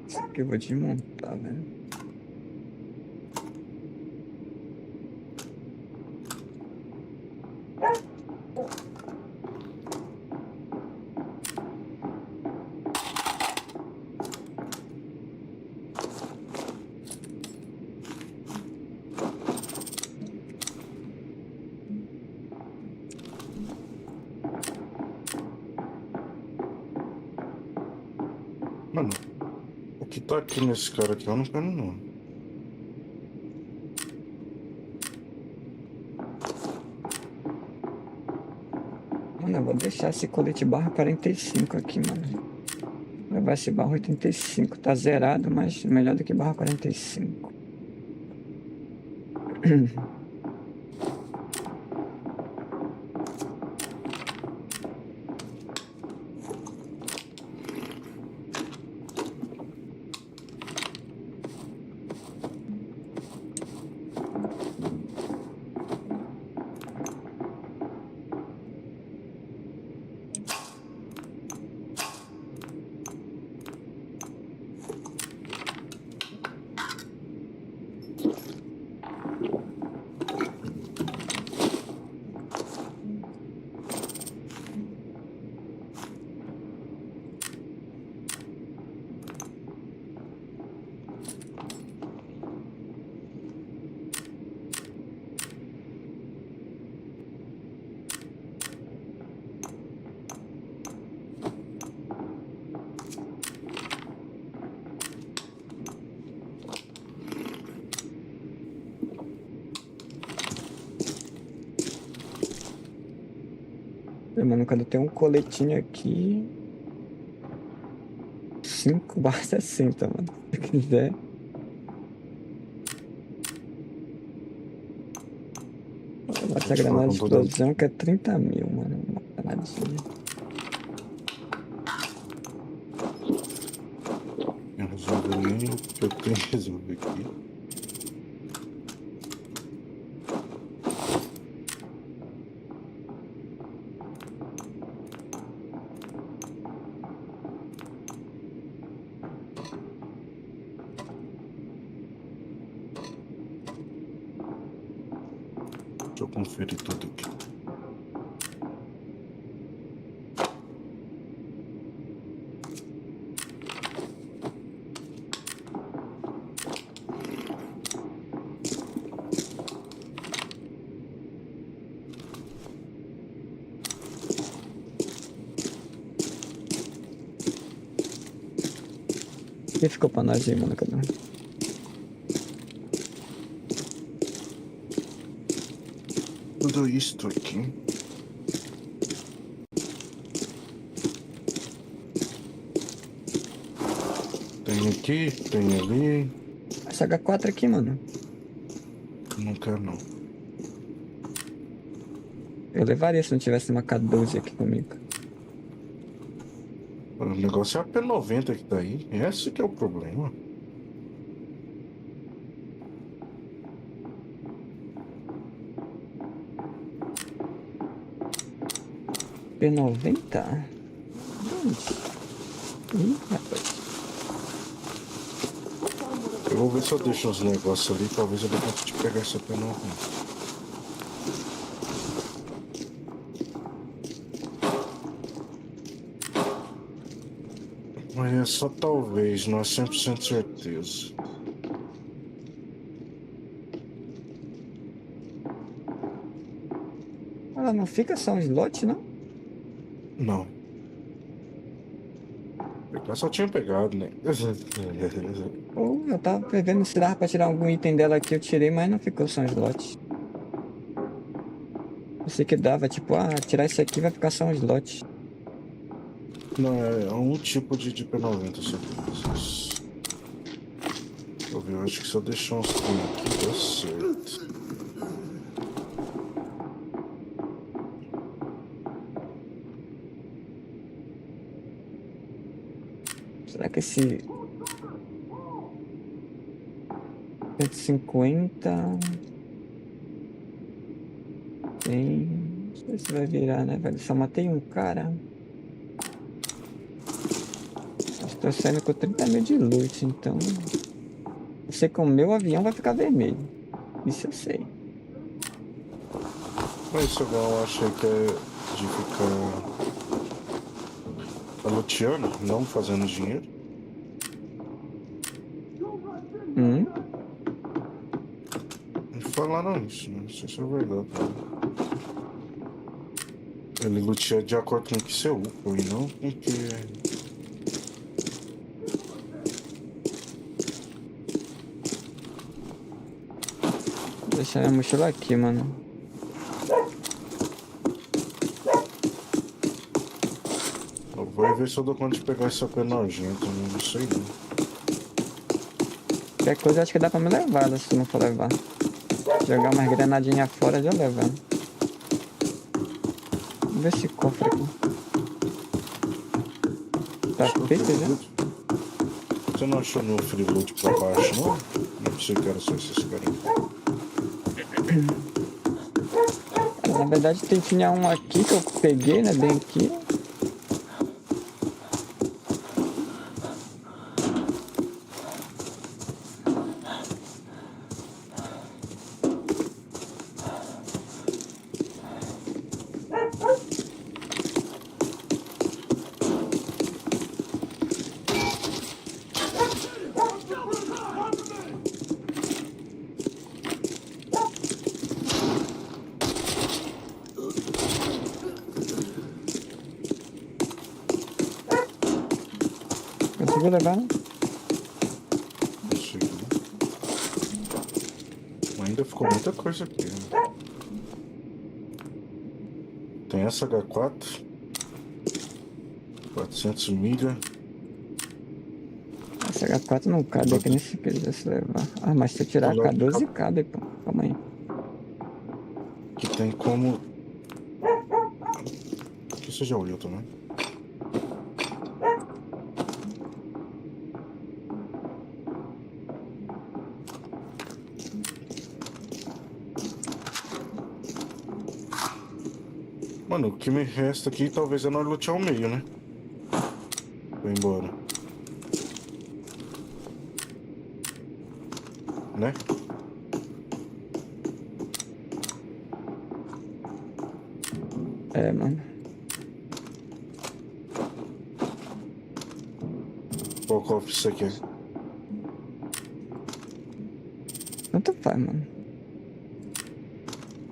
Isso aqui eu vou desmontar, velho. Mano, o que tá aqui nesse cara aqui eu não quero não. Mano, eu vou deixar esse colete barra 45 aqui, mano. Vou levar esse barra 85. Tá zerado, mas melhor do que barra 45. Mano, quando tem um coletinho aqui. 5/60, mano. Se quiser. Essa granada de explosão que é 30 mil, mano. Uma granadinha. Não resolve nem o que eu tenho que resolver aqui. Deixa eu conferir tudo aqui. O que ficou pra nós aí, mano? Cadê? Tudo isto aqui. Tem aqui, tem ali. Essa H4 aqui, mano. Não quero não. Eu levaria se não tivesse uma K12 aqui comigo. O negócio é a P90 que tá aí. Esse que é o problema. P90? Ih, rapaz. Eu vou ver se eu deixo uns negócios ali. Talvez eu dê conta de pegar essa P90. Mas é só talvez, não é 100% certeza. Ela não fica só um slot, não? Não. Eu só tinha pegado, né? Ou eu tava prevendo se dava pra tirar algum item dela aqui, eu tirei, mas não ficou só um slot. Eu sei que dava, tipo, tirar esse aqui vai ficar só um slot. Não, é um tipo de P90, certeza. Deixa eu ver, eu acho que se eu deixar uns trem aqui, dá certo. Será que esse 150 tem... Não sei se vai virar, né, velho? Só matei um cara. Estou saindo com 30 mil de loot, então... Eu sei que o meu avião vai ficar vermelho. Isso eu sei. Mas isso eu achei que é de ficar luteando, não fazendo dinheiro. Me falaram isso, né? Não sei se é verdade. Ele lutea de acordo com o que você upa e não com o que... Vou deixar minha mochila aqui, mano. Eu vou ver se eu dou conta de pegar essa pé nojenta, não sei não. Qualquer coisa acho que dá pra me levar, se tu não for levar. Jogar umas granadinhas fora já levar. Vamos ver esse cofre aqui. Tá feito já? Você não achou meu free loot pra baixo, não? Não sei que era só esses caras. Na verdade tinha um aqui que eu peguei, né? Bem aqui. Conseguiu levar, né? Consegui. Ainda ficou muita coisa aqui, né? Tem essa H4. 400 milha. Essa H4 não cabe aqui nesse que eles se levar. Ah, mas se eu tirar a K12 cabe, pô. Calma aí. Que tem como... Que você já olhou também. Mano, o que me resta aqui talvez é nós lutear o meio, né? Vou embora. Né? É, mano. Qual cofre você quer? Tanto faz, mano.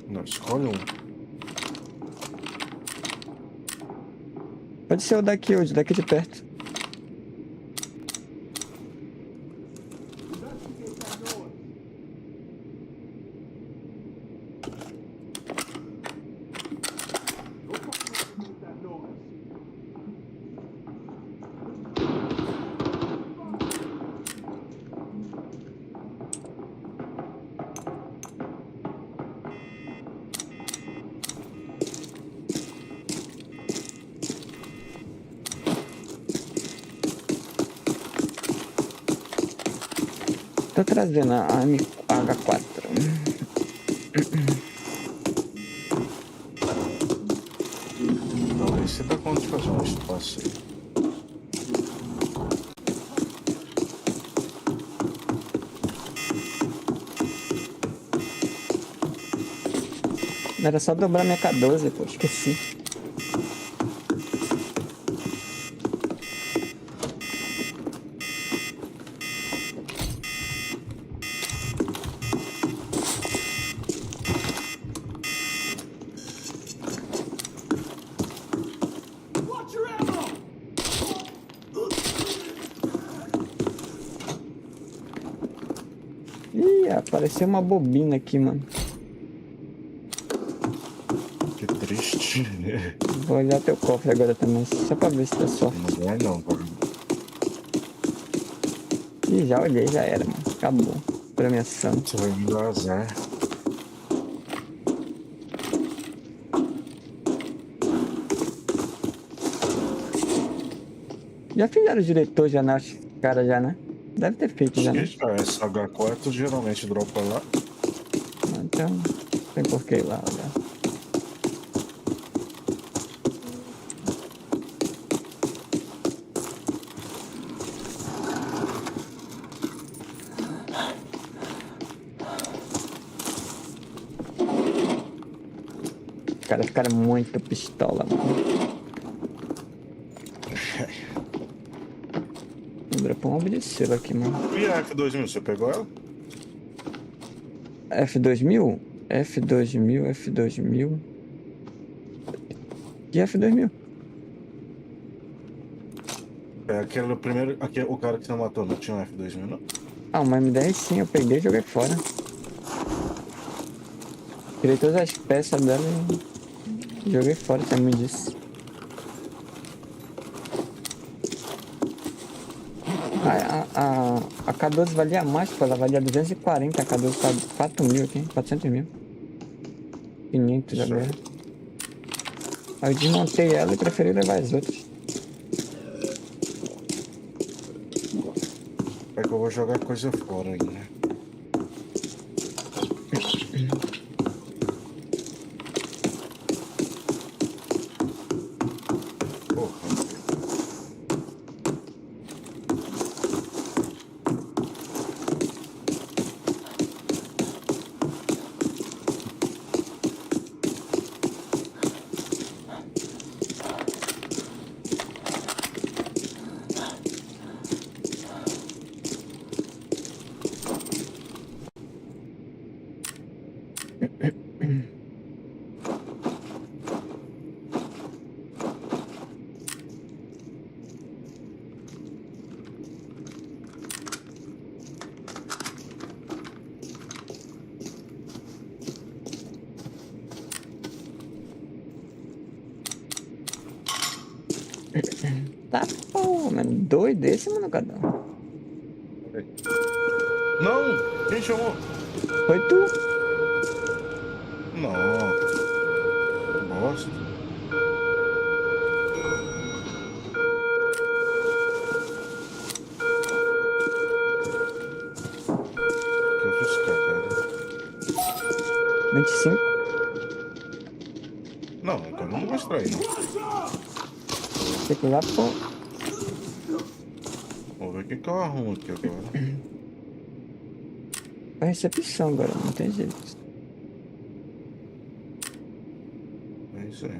Não, escolhe um. Pode ser o daqui hoje, daqui de perto. Tô trazendo a H4. Talvez você dá conta de fazer um espaço aí. Era só dobrar minha K12, pô, esqueci. Watch your ammo! Ih, apareceu uma bobina aqui, mano. Que triste. Vou olhar teu cofre agora também, só pra ver se tá sorte. Não vai não, cara. Ih, já olhei, já era, mano. Acabou. Premiação. Você vai me dar azar. Já fizeram o diretor já, né? Os caras já, né? Deve ter feito já, né? Essa H4 geralmente dropa lá. Então, tem por que ir lá olhar. Os caras ficaram muito pistola, mano. Dropou um obedeceu aqui, mano. E a F2000, você pegou ela? F2000? F2000, F2000. Que F2000? É aquele primeiro. O cara que você matou não tinha um F2000, não? Ah, uma M10 sim, eu peguei e joguei fora. Tirei todas as peças dela e joguei fora, você me disse. A K12 valia mais, pô, ela valia 240, a K12 tá 4 mil aqui, 400 mil. 500 agora. Aí eu desmontei ela e preferi levar as outras. É que eu vou jogar coisa fora ainda. Tá, pô, mano. 2 desse, mano, cada um. Não! Quem chamou? Foi tu? Não. Bosta. Que eu fiz cagada. 25. Não, então eu não vou extrair, não. Tem que ir lá, pô. Vamos ver o que eu arrumo aqui agora. Pra recepção agora, não tem jeito. É isso aí.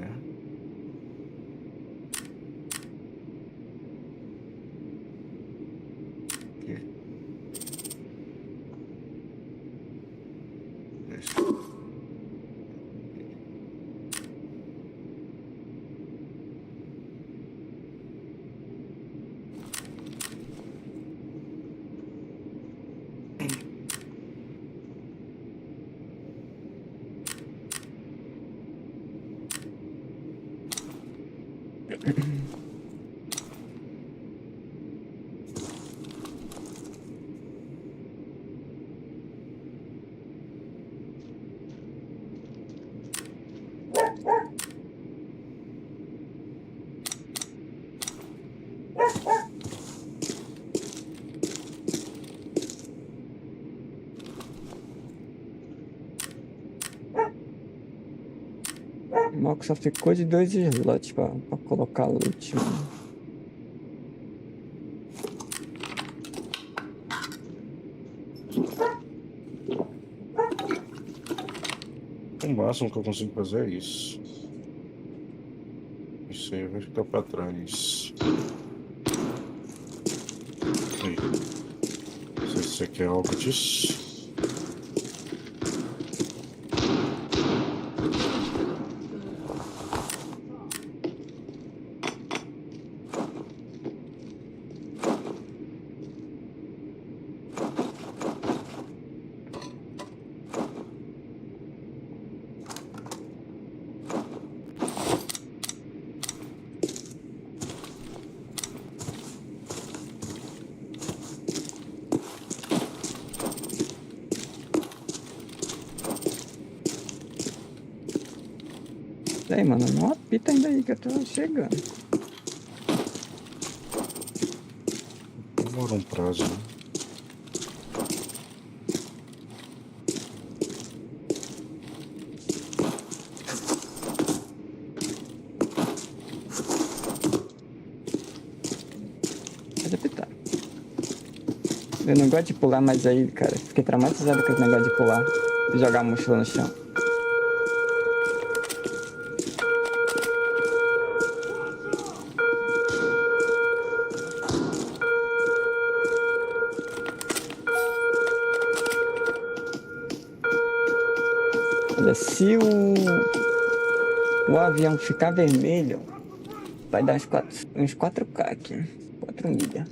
Aqui. Esse. O Malco só ficou de 2 slots pra colocar loot, mano. O máximo que eu consigo fazer é isso. Isso aí vai ficar pra trás. Aí. Não sei se você quer algo disso. E aí, mano, não apita ainda aí que eu tô chegando. Demora um prazo, né? Pode apitar. Eu não gosto de pular mais aí, cara. Fiquei traumatizado com esse negócio de pular e jogar a mochila no chão. Olha, se o avião ficar vermelho, vai dar uns 4K aqui. 4 milhas.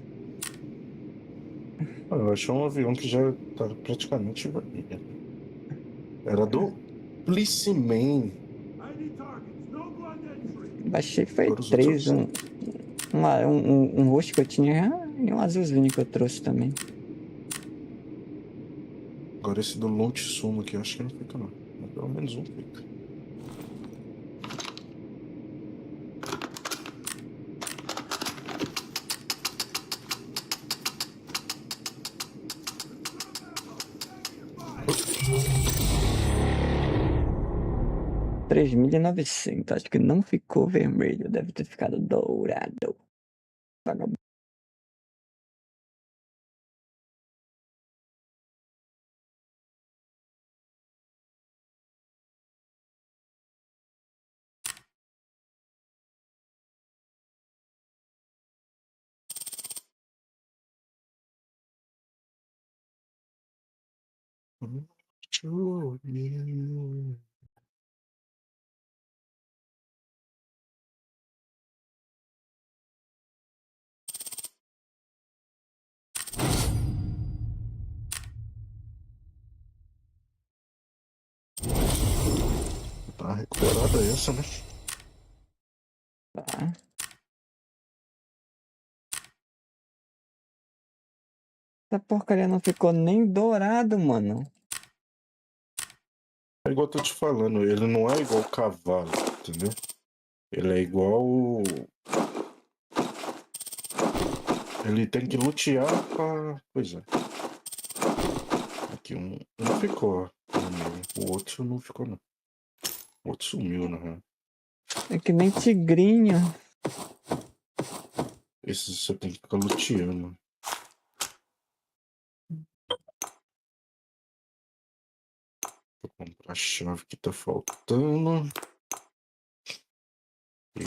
Ah, eu achei um avião que já tá praticamente vermelho. Era do Policeman. I need targets. No blind entry. Baixei, foi Agora os 3. outros. Um roxo que eu tinha e um azulzinho que eu trouxe também. Agora esse do Lonte Sumo aqui, eu acho que não fica não. Mas pelo menos um fica. R$ 3.900. Acho que não ficou vermelho. Deve ter ficado dourado. Vagabundo. Tá recuperada essa, né? Tá. Essa porcaria não ficou nem dourado, mano. É igual eu tô te falando, ele não é igual o cavalo, entendeu? Ele é igual. Ele tem que lutear pra. Pois é. Aqui um ficou, ó, vermelho. O outro não ficou, não. O outro sumiu, né? É que nem tigrinho. Esse você tem que ficar luteando. Vou comprar a chave que tá faltando. E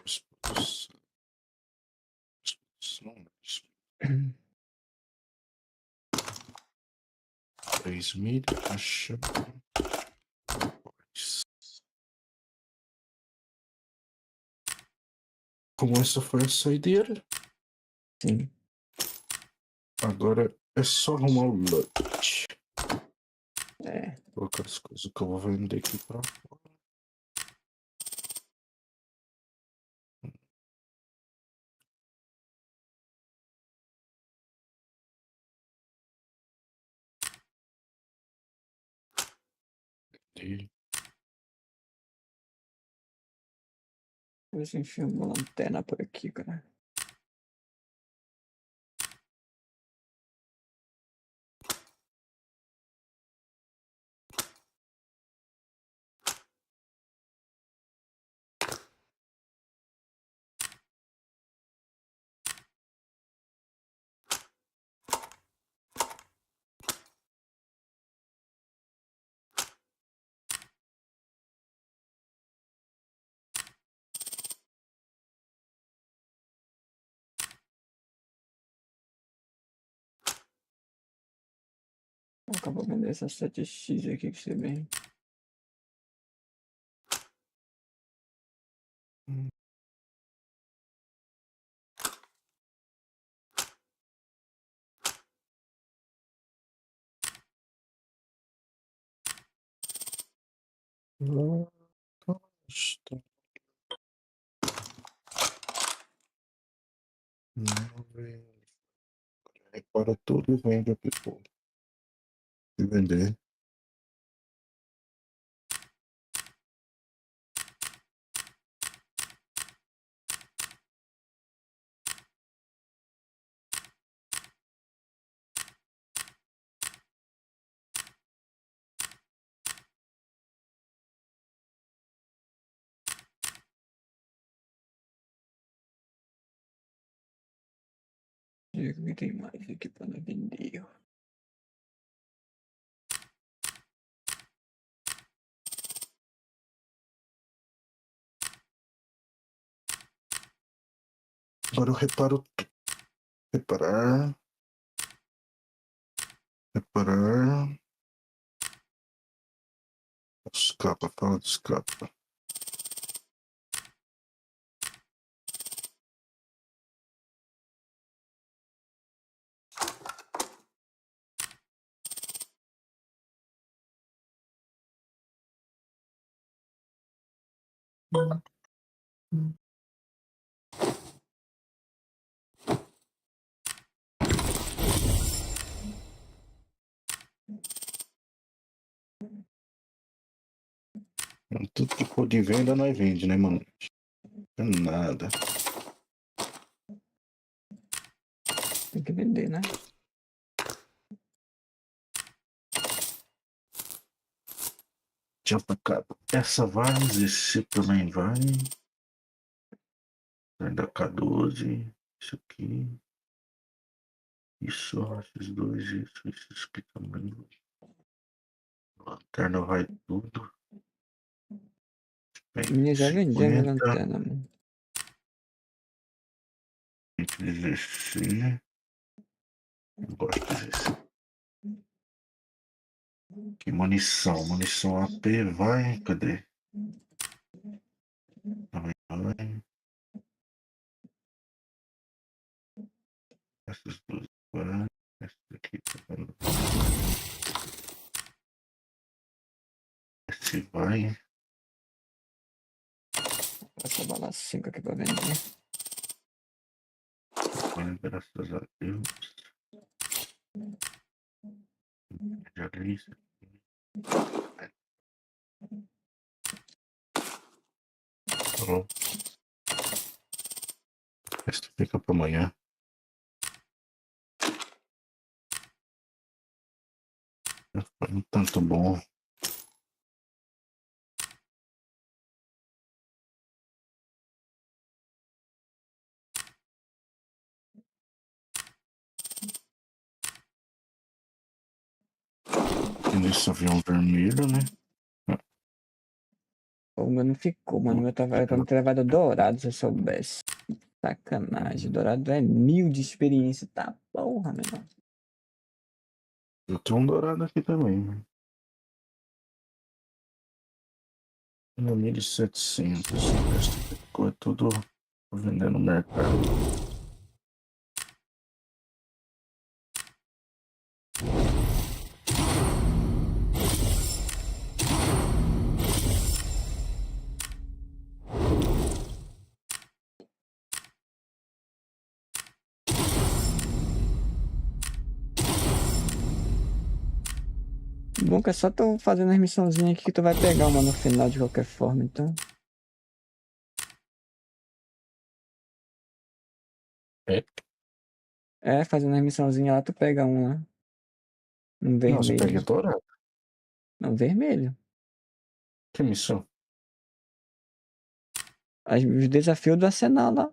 os produtos. Não, 3.000, a chave. Como essa foi a saideira, Sim. agora é só arrumar o lote. É. Colocar as coisas que eu vou vender aqui pra fora. E Deixa eu ver se enfio uma lanterna por aqui, cara. Vou acabar vendendo essa 7x aqui que você vem. está. Não vende. Repara tudo e vende aqui, pô. E vender. Deixa eu ver o que tem mais aqui pra nós vender. Agora eu reparo. Reparar. Reparar. Escapa, fala de escapa. Tudo que for de venda, nós vende, né, mano? Nada. Tem que vender, né? Adianta cá. Essa vai, esse também vai. Sai da K12. Isso aqui. Isso, esses dois, isso, esses aqui também. Lanterna vai tudo. Minha já vendi a minha 50. lanterna, mano. 16. Eu gosto desse. Que munição. Munição AP vai. Cadê? Também vai. Essas duas vai. Essa aqui também vai. Esse vai. Essa bala 5 aqui pra vender. Vai, graças a Deus. Já li isso. Bom. Esse fica pra amanhã. Foi um tanto bom. E nesse avião vermelho, né? O meu não ficou, mano. O meu tava, era pra me ter levado dourado, se eu soubesse. Sacanagem. Dourado é 1000 de experiência. Tá porra, meu irmão. Eu tenho um dourado aqui também, né? 1.700. O resto ficou tudo vendendo no mercado. Bom que é só tu fazendo as missãozinhas aqui que tu vai pegar uma no final de qualquer forma, então. É? É, fazendo as missãozinhas lá, tu pega uma. Um Não, você pega vermelho. dourado. Não, vermelho. Que missão? Os desafios do arsenal lá.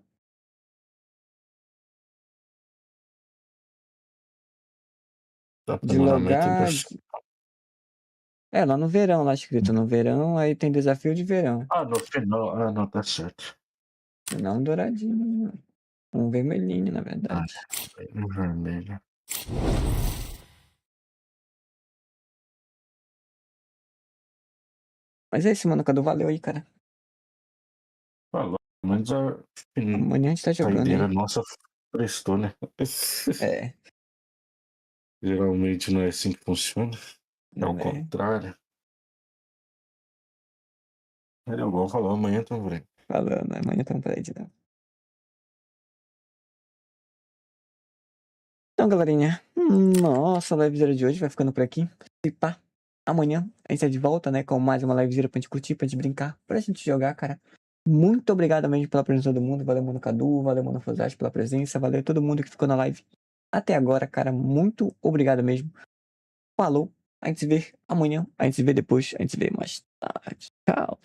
Tá De aprimoramento logar. É, lá no verão, lá escrito no verão, aí tem desafio de verão. Ah, no final. Ah, não, tá certo. Não um douradinho. Um vermelhinho, na Ah, verdade. no vermelho. Mas é isso, mano. Cadu, valeu aí, cara. Falou. Mas a Amanhã a gente tá jogando, saideira hein? nossa prestou, né? É. Geralmente não é assim que funciona. É o É. contrário. Ele é igual falou, amanhã estamos por aí. Falando, amanhã estamos por aí de novo. Então, galerinha, nossa, a livezera de hoje vai ficando por aqui. E pá, amanhã a gente tá de volta, né, com mais uma livezera pra gente curtir, pra gente brincar, pra gente jogar, cara. Muito obrigado mesmo pela presença de todo mundo. Valeu, mano Cadu, valeu, mano Fosati pela presença, valeu todo mundo que ficou na live até agora, cara. Muito obrigado mesmo. Falou, a gente se vê amanhã, a gente se vê depois, a gente se vê mais tarde. Tchau.